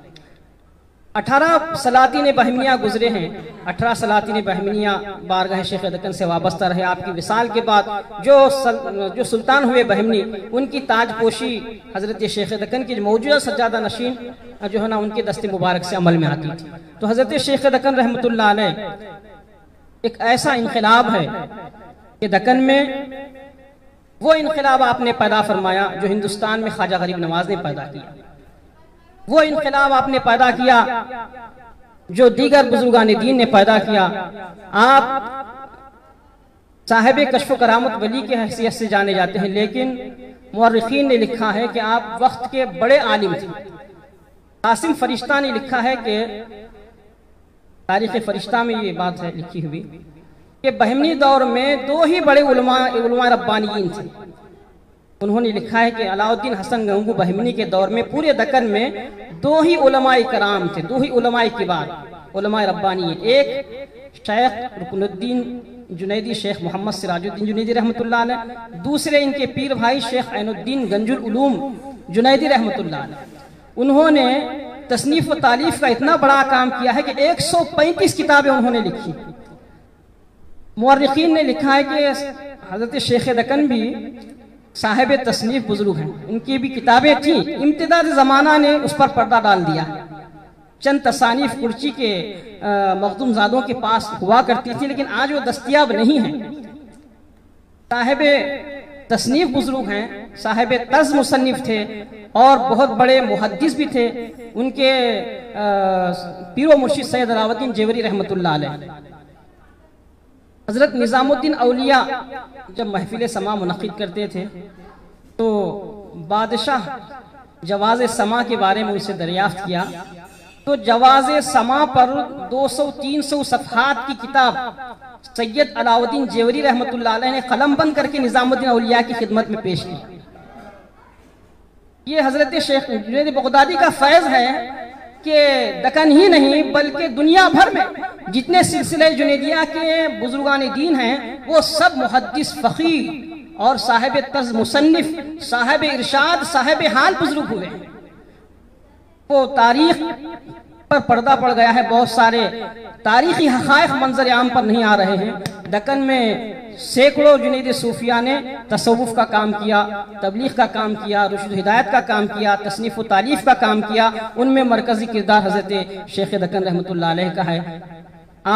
18 سلاطین بہمنیہ گزرے ہیں، 18 سلاطین بہمنیہ بارگاہ شیخ دکن سے وابستہ رہے۔ آپ کی وصال کے بعد جو سلطان ہوئے بہمنی، ان کی تاج پوشی حضرت شیخ دکن کی موجودہ سجادہ نشین جو ہے نا ان کے دست مبارک سے عمل میں آتی تھی۔ تو حضرت شیخ دکن رحمۃ اللہ علیہ ایک ایسا انقلاب ہے کہ دکن میں وہ انقلاب آپ نے پیدا فرمایا جو ہندوستان میں خواجہ غریب نواز نے پیدا کیا، وہ انقلاب آپ نے پیدا کیا جو دیگر بزرگان دین نے پیدا کیا۔ آپ صاحب کشف و کرامت ولی کی حیثیت سے جانے جاتے ہیں، لیکن مورخین نے لکھا ہے کہ آپ وقت کے بڑے عالم تھے۔ قاسم فرشتہ نے لکھا ہے کہ تاریخ فرشتہ میں یہ بات ہے لکھی ہوئی کہ بہمنی دور میں 2 ہی بڑے علماء ربانیین تھے۔ انہوں نے لکھا ہے کہ علاء الدین حسن گنگو بہمنی کے دور میں پورے دکن میں 2 ہی علماء کرام تھے، 2 ہی علماء کبار، علماء ربانیین۔ ایک شیخ رکن الدین جنیدی، شیخ محمد سراج الدین جنیدی رحمۃ اللہ علیہ، دوسرے ان کے پیر بھائی شیخ عین الدین گنج العلوم جنیدی رحمۃ اللہ علیہ۔ انہوں نے تصنیف و تالیف کا اتنا بڑا کام کیا ہے کہ 135 کتابیں انہوں نے لکھی۔ مورخین نے لکھا ہے کہ حضرت شیخ دکن بھی صاحب تصنیف بزرگ ہیں، ان کی بھی کتابیں تھیں، امتداد زمانہ نے اس پر پردہ ڈال دیا۔ چند تصانیف کرچی کے مخدوم زادوں کے پاس ہوا کرتی تھی، لیکن آج وہ دستیاب نہیں ہیں۔ صاحب تصنیف بزرگ ہیں، صاحب طرز مصنف تھے اور بہت بڑے محدث بھی تھے۔ ان کے پیر و مرشد سید علاء الدین جیوری رحمۃ اللہ علیہ۔ حضرت نظام الدین اولیاء جب محفل سما منعقد کرتے تھے تو بادشاہ جواز سما کے بارے میں ان سے دریافت کیا، تو جواز سما پر 200-300 صفحات کی کتاب سید علاء الدین جیوری رحمۃ اللہ علیہ نے قلم بند کر کے نظام الدین اولیاء کی خدمت میں پیش کی۔ یہ حضرت شیخ جنید بغدادی کا فیض ہے کہ دکن ہی نہیں بلکہ دنیا بھر میں جتنے سلسلے جنیدیہ کے بزرگان دین ہیں وہ سب محدث، فقیہ اور صاحب طرز مصنف، صاحب ارشاد، صاحب حال بزرگ ہوئے ہیں۔ وہ تاریخ پر پردہ پڑ گیا ہے، بہت سارے تاریخی حقائق منظر عام پر نہیں آ رہے ہیں۔ دکن میں سینکڑوں جنید صوفیہ نے تصوف کا کام کیا، تبلیغ کا کام کیا، رشد و ہدایت کا کام کیا، تصنیف و تالیف کا کام کیا۔ ان میں مرکزی کردار حضرت شیخ دکن رحمۃ اللہ علیہ کا ہے۔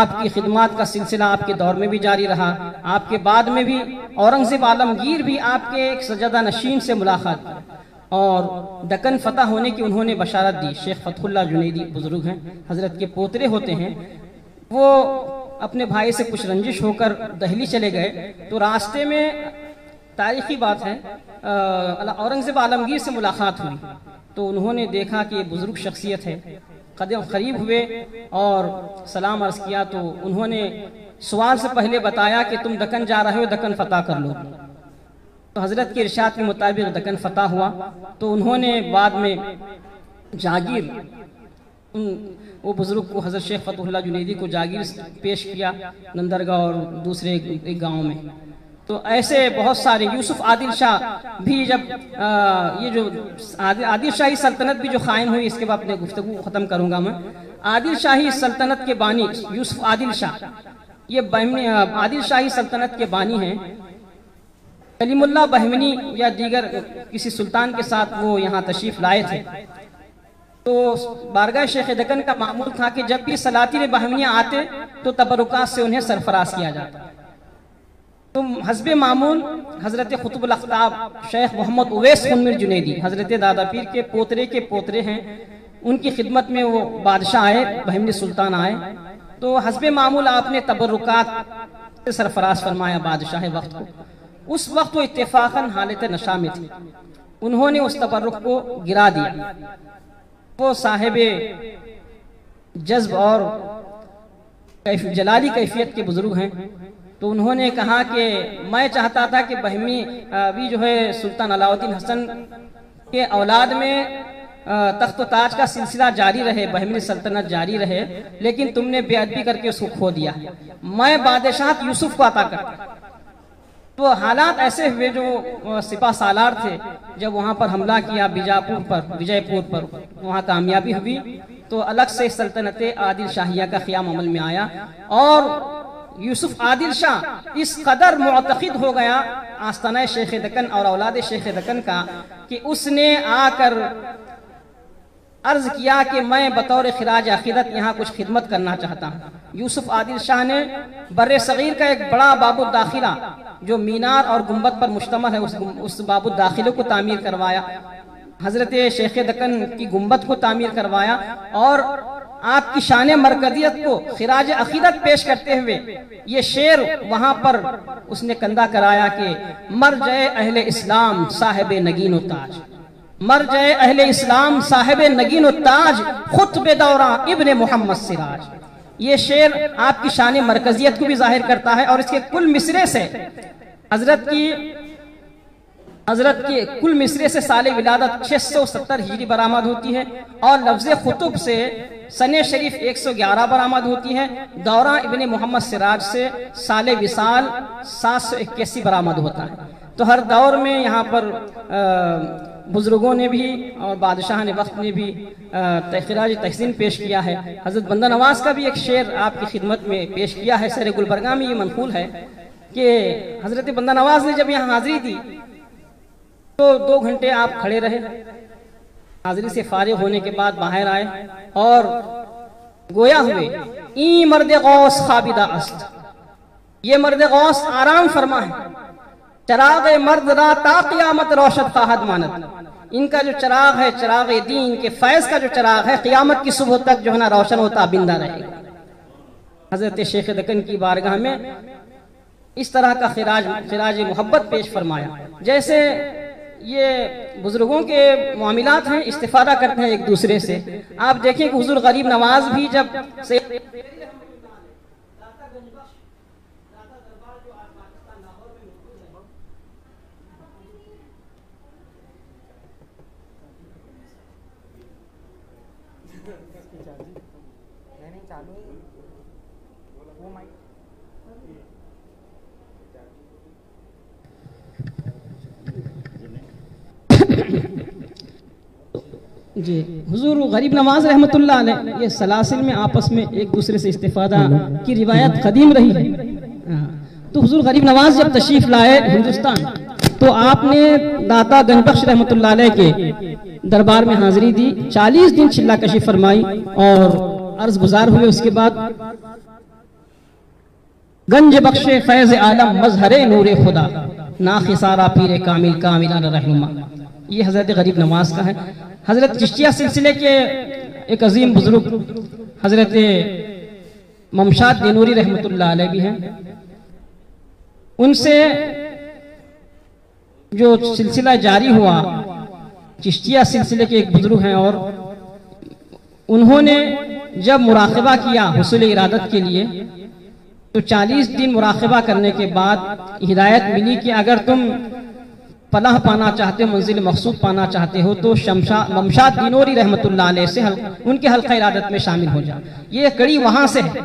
آپ کی خدمات کا سلسلہ آپ کے دور میں بھی جاری رہا، آپ کے بعد میں بھی اورنگزیب عالمگیر بھی آپ کے ایک سجادہ نشین سے ملاقات کی اور دکن فتح ہونے کی انہوں نے بشارت دی۔ شیخ فتح اللہ جنیدی بزرگ ہیں، حضرت کے پوترے ہوتے ہیں، وہ اپنے بھائی سے کچھ رنجش ہو کر دہلی چلے گئے تو راستے میں تاریخی بات ہے اورنگزیب عالمگیر سے ملاقات ہوئی، تو انہوں نے دیکھا کہ یہ بزرگ شخصیت ہے، قدم قریب ہوئے اور سلام عرض کیا، تو انہوں نے سوال سے پہلے بتایا کہ تم دکن جا رہے ہو، دکن فتح کر لو۔ تو حضرت کے ارشاد کے مطابق دکن فتح ہوا، تو انہوں نے بعد میں جاگیر وہ بزرگ کو حضرت شیخ فتح اللہ جنیدی کو جاگیر پیش کیا نندرگاہ اور دوسرے ایک گاؤں میں۔ تو ایسے بہت سارے یوسف عادل شاہ بھی جب یہ جو عادل شاہی سلطنت بھی جو قائم ہوئی، اس کے بعد اپنے گفتگو ختم کروں گا میں۔ عادل شاہی سلطنت کے بانی یوسف عادل شاہ، یہ عادل شاہی سلطنت کے بانی ہیں۔ کلیم اللہ بہمنی یا دیگر کسی سلطان کے ساتھ وہ یہاں تشریف لائے تھے، تو بارگاہ شیخ دکن کا معمول تھا کہ جب بھی سلاطین بہمنیہ آتے تو تبرکات سے انہیں سرفراز کیا جاتا۔ تو حسب معمول حضرت قطب الاقطاب شیخ محمد اویس خنمیر جنیدی حضرت دادا پیر کے پوترے ہیں، ان کی خدمت میں وہ بادشاہ آئے، بہمنی سلطان آئے، تو حسب معمول آپ نے تبرکات سے سرفراز فرمایا بادشاہ وقت کو۔ اس وقت وہ اتفاقاً حالت نشہ میں تھی، انہوں نے اس تبرک کو گرا دیا۔ وہ صاحب جذب اور جلالی کیفیت کے بزرگ ہیں، تو انہوں نے کہا کہ میں چاہتا تھا کہ بہمی ابھی جو ہے سلطان علاء الدین حسن کے اولاد میں تخت و تاج کا سلسلہ جاری رہے، بہمنی سلطنت جاری رہے، لیکن تم نے بے ادبی کر کے اس کو کھو دیا، میں بادشاہت یوسف کو عطا کرتا۔ تو حالات ایسے ہوئے، جو سپاہ سالار تھے جب وہاں پر حملہ کیا وجے پور پر وہاں کامیابی ہوئی، تو الگ سے سلطنت عادل شاہیہ کا قیام عمل میں آیا، اور یوسف عادل شاہ اس قدر معتقد ہو گیا آستانہ شیخ دکن اور اولاد شیخ دکن کا کہ اس نے آ کر عرض کیا کہ میں بطور خراج عقیدت یہاں کچھ خدمت کرنا چاہتا ہوں۔ یوسف عادل شاہ نے بر صغیر کا ایک بڑا باب الداخلہ جو مینار اور گنبد پر مشتمل ہے اس باب الداخلے کو تعمیر کروایا، حضرت شیخ دکن کی گنبد کو تعمیر کروایا، اور آپ کی شان مرکزیت کو خراج عقیدت پیش کرتے ہوئے یہ شعر وہاں پر اس نے کندہ کرایا کہ مرجع اہل اسلام صاحب نگین و تاج، مرجع اہل اسلام صاحب نگین و تاج، خطب دوراں ابن محمد سراج۔ یہ شعر آپ کی شان مرکزیت کو بھی ظاہر کرتا ہے، اور اس کے کل مصرے سے حضرت کی کل مصرے سے سال ولادت 670 ہجری برآمد ہوتی ہے، اور لفظ خطب سے سن شریف 111 برآمد ہوتی ہے، دوراں ابن محمد سراج سے سال وصال 781 برآمد ہوتا ہے۔ تو ہر دور میں یہاں پر بزرگوں نے بھی اور بادشاہ نے وقت نے بھی خراج تحسین پیش کیا ہے۔ حضرت بندہ نواز کا بھی ایک شعر آپ کی خدمت میں پیش کیا ہے، سر گلبرگہ میں یہ منقول ہے کہ حضرت بندہ نواز نے جب یہاں حاضری دی تو 2 گھنٹے آپ کھڑے رہے، حاضری سے فارغ ہونے کے بعد باہر آئے اور گویا ہوئے این مرد غوث خابدہ است، یہ مرد غوث آرام فرما ہے، چراغ مرد را تا قیامت روشن خواہد ماند، ان کا جو چراغ ہے چراغ دین کے فیض کا جو چراغ ہے قیامت کی صبح تک جو ہے نا روشن ہوتا بندہ رہے گا۔ حضرت شیخ دکن کی بارگاہ میں اس طرح کا خراج محبت پیش فرمایا۔ جیسے یہ بزرگوں کے معاملات ہیں، استفادہ کرتے ہیں ایک دوسرے سے۔ آپ دیکھیں کہ حضور غریب نواز بھی جب جی حضور غریب نواز رحمت اللہ علیہ یہ سلاسل میں آپس میں ایک دوسرے سے استفادہ کی روایت قدیم رہی ہے۔ تو حضور غریب نواز جب تشریف لائے ہندوستان تو آپ نے داتا گنج بخش رحمت اللہ علیہ کے دربار میں حاضری دی، 40 دن چلہ کشی فرمائی اور عرض گزار ہوئے۔ اس کے بعد گنج بخش فیض عالم مظہر نور خدا، ناخسارہ پیر کامل کاملان رہنما، یہ حضرت غریب نواز کا ہے۔ حضرت چشتیہ سلسلے کے ایک عظیم بزرگ حضرت ممشاد دینوری رحمت اللہ علیہ بھی ہیں، ان سے جو سلسلہ جاری ہوا چشتیہ سلسلے کے ایک بزرگ ہیں، اور انہوں نے جب مراقبہ کیا حصول ارادت کے لیے تو 40 دن مراقبہ کرنے کے بعد ہدایت ملی کہ اگر تم فلاح پانا چاہتے ہو، منزل مقصود پانا چاہتے ہو تو ممشاد دینوری رحمت اللہ علیہ سے ان کے حلقہ ارادت میں شامل ہو جا۔ یہ کڑی وہاں سے ہے،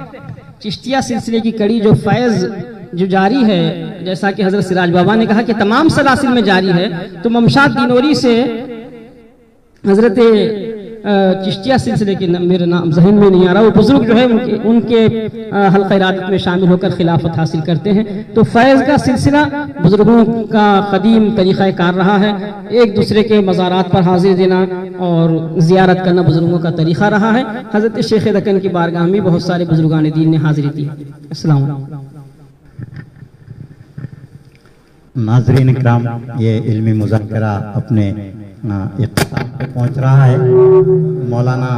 چشتیہ سلسلے کی کڑی جو فیض جو جاری ہے، جیسا کہ حضرت سراج بابا نے کہا کہ تمام سلاسل میں جاری ہے، تو ممشاد دینوری سے حضرت چشتیہ سلسلے کے میرے نام ذہن میں نہیں آ رہا، وہ بزرگ جو ہے ان کے حلقہ ارادت میں شامل ہو کر خلافت حاصل کرتے ہیں۔ تو فیض کا سلسلہ بزرگوں کا قدیم طریقہ کار رہا ہے، ایک دوسرے کے مزارات پر حاضر دینا اور زیارت کرنا بزرگوں کا طریقہ رہا ہے۔ حضرت شیخ دکن کی بارگاہ میں بہت سارے بزرگان دین نے حاضری دی۔ السلام علیکم۔ ناظرین اکرام، یہ علمی مذاکرہ اپنے اختتام پہ پہنچ رہا ہے۔ مولانا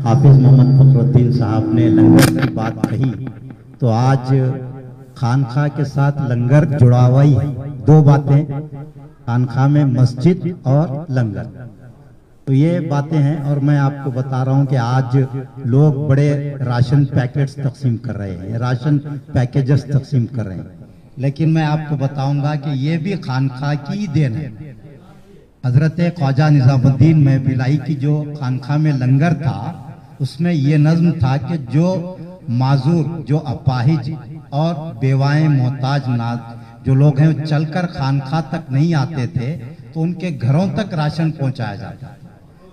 حافظ محمد فخر الدین صاحب نے لنگر کی بات کہی تو آج خانخواہ کے ساتھ لنگر جڑا ہوا ہی ہے۔ دو باتیں، خانخواہ میں مسجد اور لنگر، تو یہ باتیں ہیں۔ اور میں آپ کو بتا رہا ہوں کہ آج لوگ بڑے راشن پیکٹس تقسیم کر رہے ہیں، راشن پیکیجز تقسیم کر رہے ہیں، لیکن میں آپ کو بتاؤں گا کہ یہ بھی خانخواہ کی دین ہے۔ حضرت خواجہ نظام الدین محبلائی کی جو خانخواہ میں لنگر تھا، اس میں یہ نظم تھا کہ جو معذور، جو اپاہج اور بیوائیں محتاج ناز جو لوگ ہیں چل کر خانخواہ تک نہیں آتے تھے تو ان کے گھروں تک راشن پہنچایا جاتا۔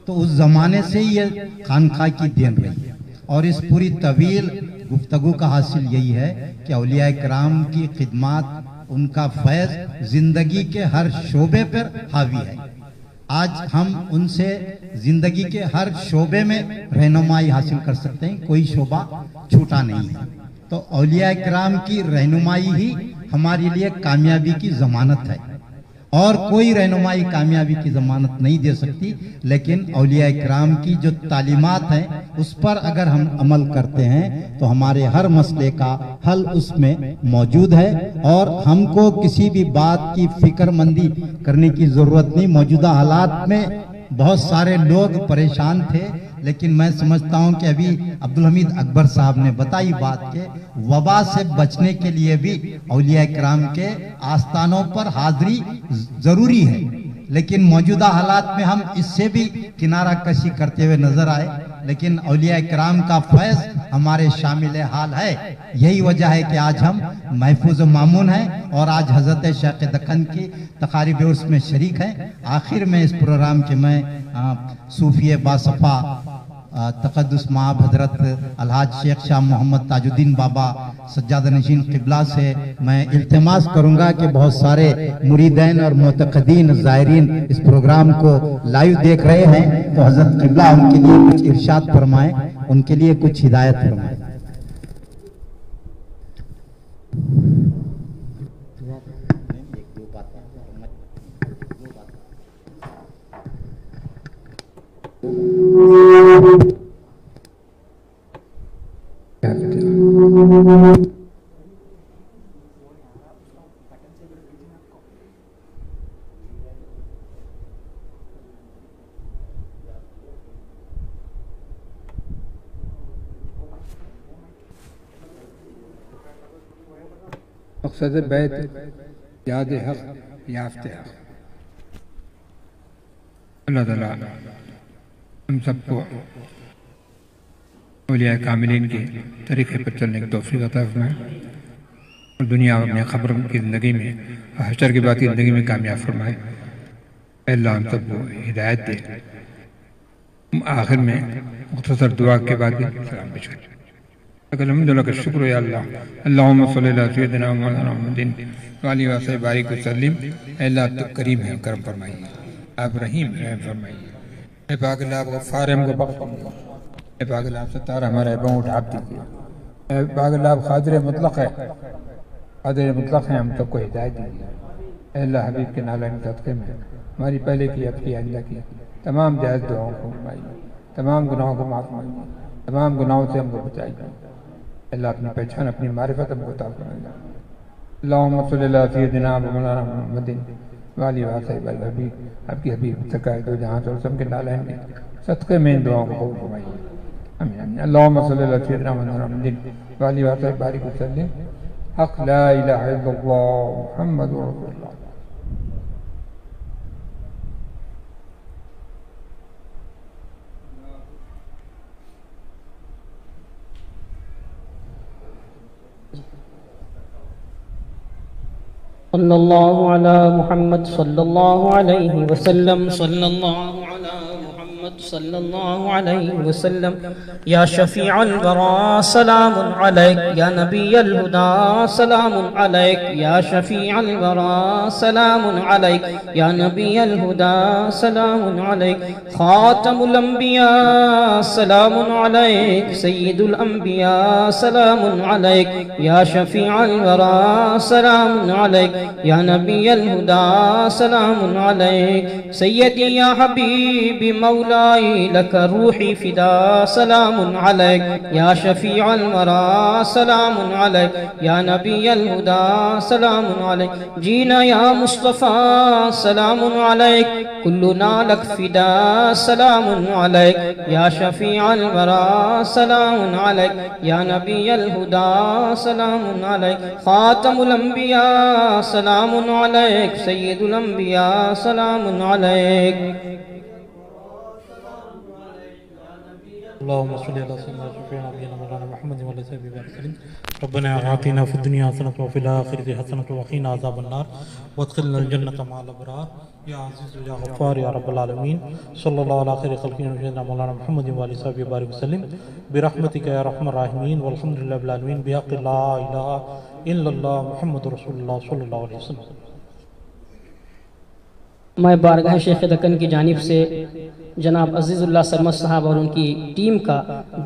تو اس زمانے سے یہ خانخواہ کی دین رہی ہے۔ اور اس پوری طویل گفتگو کا حاصل یہی ہے کہ اولیاء کرام کی خدمات، ان کا فیض زندگی کے ہر شعبے پر حاوی ہے۔ آج ہم ان سے زندگی کے ہر شعبے میں رہنمائی حاصل کر سکتے ہیں، کوئی شعبہ چھوٹا نہیں ہے۔ تو اولیاء کرام کی رہنمائی ہی ہمارے لیے کامیابی کی ضمانت ہے، اور کوئی رہنمائی کامیابی کی ضمانت نہیں دے سکتی، لیکن اولیاء کرام کی جو تعلیمات ہیں اس پر اگر ہم عمل کرتے ہیں تو ہمارے ہر مسئلے کا حل اس میں موجود ہے، اور ہم کو کسی بھی بات کی فکر مندی کرنے کی ضرورت نہیں۔ موجودہ حالات میں بہت سارے لوگ پریشان تھے، لیکن میں سمجھتا ہوں کہ ابھی عبدالحمید اکبر صاحب نے بتائی بات کہ وبا سے بچنے کے لیے بھی اولیاء کرام کے آستانوں پر حاضری ضروری ہے، لیکن موجودہ حالات میں ہم اس سے بھی کنارہ کشی کرتے ہوئے نظر آئے، لیکن اولیاء کرام کا فیض ہمارے شامل حال ہے۔ یہی وجہ ہے کہ آج ہم محفوظ و مامون ہیں، اور آج حضرت شیخ دکن کی تقاریب عرس میں شریک ہیں۔ آخر میں اس پروگرام کے میں صوفی باصفا تقدس مآب حضرت الحاج شیخ شاہ محمد تاج الدین بابا سجادہ نشین قبلہ سے میں التماس کروں گا کہ بہت سارے مریدین اور معتقدین زائرین اس پروگرام کو لائیو دیکھ رہے ہیں، تو حضرت قبلہ ان کے لیے کچھ ارشاد فرمائیں، ان کے لیے کچھ ہدایت فرمائیں۔ مقصد بیت یاد حق یافت حق۔ اللہ تعالیٰ ہم سب کو اولیاء کاملین کے طریقے پر چلنے کی توفیق عطا فرمائے، اور دنیا اور اپنے قبر کی زندگی میں، حشر کی باقی زندگی میں کامیاب فرمائے۔ اے اللہ ہم سب کو ہدایت دے۔ آخر میں مختصر دعا کے بعد سلام پیش کریں۔ الحمدللہ کا شکر یا اللہ، اللہم صلی اللہ علیہ سیدنا مولانا محمد وعلی وصحبہ بارک وسلم۔ اے اللہ تو کریم ہے، کرم فرمائیے، آپ رحیم رحم فرمائیے۔ اے پاک اللہ آپ غفار ہم کو بخش دیجیے، اے پاک اللہ آپ ستار ہمارے عیبوں کو ڈھانپ دیجیے، اے پاک اللہ آپ قادر مطلق ہے، قادر مطلق ہے، ہم سب کو ہدایت دیجیے۔ اے اللہ حبیب کے نالین صدقے میں ہماری پہلے کی اب کی آئندہ کی تمام جائز دعاؤں کو فرمائیے، تمام گناہوں کو معاف فرمائیے، تمام گناہوں سے ہم کو بچائیے۔ اللہ اپنی پہچان، اپنی معرفت ہم کو عطا فرمائے۔ اللہم صلی اللہ علیہ سیدنا مولانا محمد وعلی وصحبہ حبیب، آپ کی حبیب سرکار دو جہاں اور سب کے نالین میں صدقے میں ان دعاؤں کو قبول فرمائیے، آمین آمین۔ اللہم صلی اللہ علیہ سیدنا مولانا محمد وعلی وصحبہ بارک وسلم۔ حق لا الہ الا اللہ محمد رسول اللہ۔ صلی اللہ علی محمد صلی اللہ علیہ وسلم، صلی اللہ علی محمد صلی اللہ علیہ وسلم یا شفیع الورا سلام علیک یا نبی الہدا سلام علیک یا شفیع الورا سلام علیک یا نبی الہدا سلام علیک خاتم الانبیاء سلام علیک سید الانبیاء سلام علیک یا شفیع الورا سلام علیک یا نبی الہدا سلام علیک سیدی یا حبیبی مولائی لک روحی فدا سلام علیک یا شفیع الورا سلام علیک یا نبی الہدا سلام علیک جینا یا مصطفیٰ سلام علیک کلنا لک فدا سلام علیک یا شفیع الورا سلام علیک یا نبی الہدا سلام علیک خاتم الانبیاء سلام علیک سید الانبیاء سلام علیک اللهم صل على سيدنا شفيعنا نبينا مولانا محمد وعلى اله وصحبه وسلم ربنا آتنا في الدنيا حسنة وفي الآخرة حسنة وقنا عذاب النار وادخلنا الجنة مع الأبرار يا عزيز يا غفار يا رب العالمين صلى الله على خير خلقه سيدنا مولانا محمد وعلى اله وصحبه وسلم برحمتك يا ارحم الراحمين والحمد لله رب العالمين بحق لا اله الا الله محمد رسول الله صلی اللہ علیہ وسلم۔ میں بارگاہ شیخ دکن کی جانب سے جناب عزیز اللہ سرمد صاحب اور ان کی ٹیم کا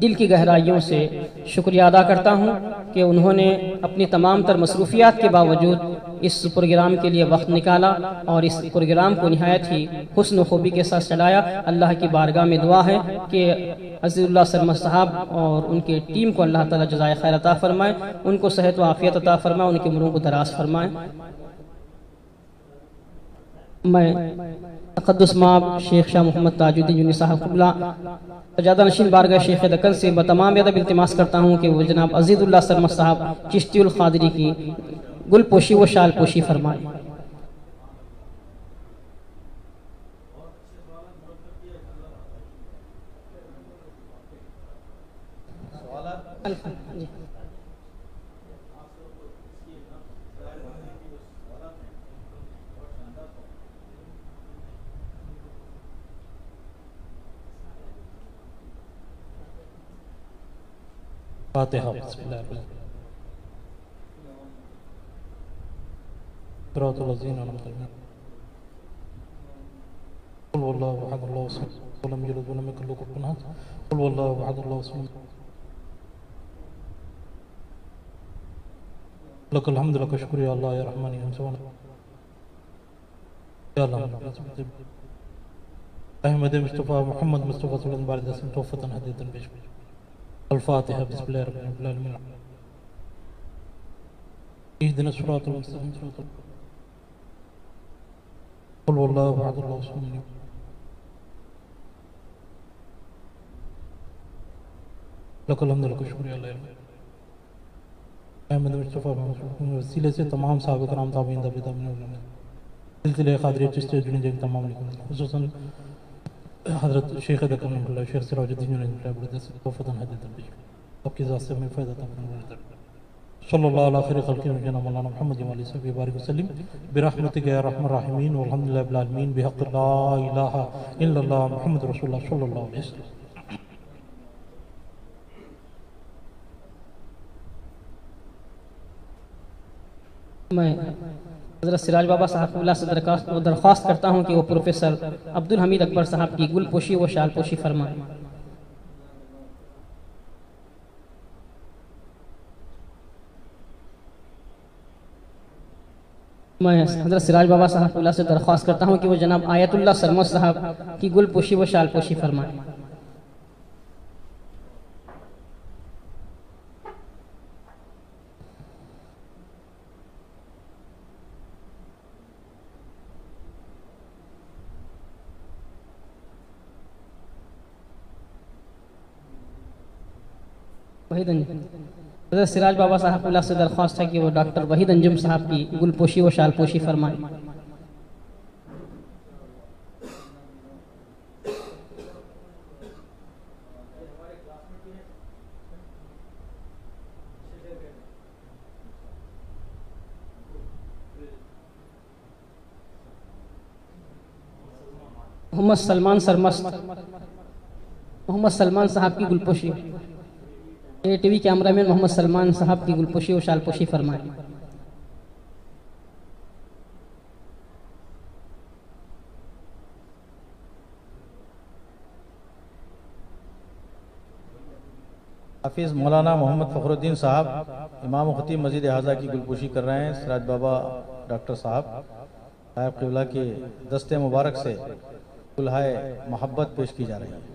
دل کی گہرائیوں سے شکریہ ادا کرتا ہوں کہ انہوں نے اپنی تمام تر مصروفیات کے باوجود اس پروگرام کے لیے وقت نکالا اور اس پروگرام کو نہایت ہی حسن و خوبی کے ساتھ چلایا۔ اللہ کی بارگاہ میں دعا ہے کہ عزیز اللہ سرمد صاحب اور ان کی ٹیم کو اللہ تعالیٰ جزائے خیر عطا فرمائے، ان کو صحت و عافیت عطا فرمائے، ان کی عمروں کو دراز فرمائے۔ میں تقدس مآب شیخ شاہ محمد تاج الدین یونی صاحب قبلہ سجادہ نشین بارگاہ شیخ دکن سے بتمام ادب التماس کرتا ہوں کہ وہ جناب عزیز اللہ سرمد صاحب چشتی القادری کی گل پوشی و شال پوشی فرمائے۔ فاتحہ بسم اللہ الرحمن الرحیم صراط الذین انعمت علیہم قل واللہ احد اللہ الصمد ولم یلد ولم یکن له کفوا احد قل واللہ احد اللہ الصمد لک الحمد لک شکر یا اللہ یا رحمان یا سبحان یا اللہ احمد مصطفیٰ محمد مصطفیٰ صلی اللہ علیہ وسلم توفتاً حدیداً پیش الفاتحة بسم الله الرحمن الرحيم اهدنا الصراط المستقيم صراط قل والله احد الله الصمد لك الحمد لك الشكر يا الله احمد مصطفیٰ وسیلے سے تمام صحابہ کرام تابعین تابعین سلسلہ قادریہ چشتیہ جڑیں جائیں تمام خصوصاً حضرت شیخ دکن رحمۃ اللہ شیخ سراج الدین رحمۃ اللہ توفتاً حدیداً پیش آپ کی ذات سے ہمیں فائدہ تھا صلی اللہ علیہ خیر خلقہ جناب مولانا محمد وعلى آلہ وصحبہ وبارک وسلم برحمتک یا ارحم الراحمین والحمد للہ رب العالمین بحق لا الہ الا اللہ محمد رسول اللہ صلی اللہ علیہ وسلم۔ میں حضرت سراج بابا صاحب اللہ سے درخواست کرتا ہوں کہ وہ پروفیسر عبدالحمید اکبر صاحب کی گل پوشی و شال پوشی فرمائیں۔ میں حضرت سراج بابا صاحب اللہ سے درخواست کرتا ہوں کہ وہ جناب آیت اللہ سرمد صاحب کی گل پوشی و شال پوشی فرمائیں۔ حضرت سراج بابا صاحب اللہ سے درخواست ہے کہ وہ ڈاکٹر وحید انجم صاحب کی گل پوشی و شال پوشی فرمائیں۔ محمد سلمان سرمست محمد سلمان صاحب کی گلپوشی، اے ٹی وی کیمرہ مین محمد سلمان صاحب کی گلپوشی و شالپوشی فرمائیں۔ حافظ مولانا محمد فخر الدین صاحب امام و خطیب مسجد اعظہ کی گلپوشی کر رہے ہیں۔ سراج بابا ڈاکٹر صاحب صاحب قبلہ کے دست مبارک سے کلہائے محبت پیش کی جا رہی ہے۔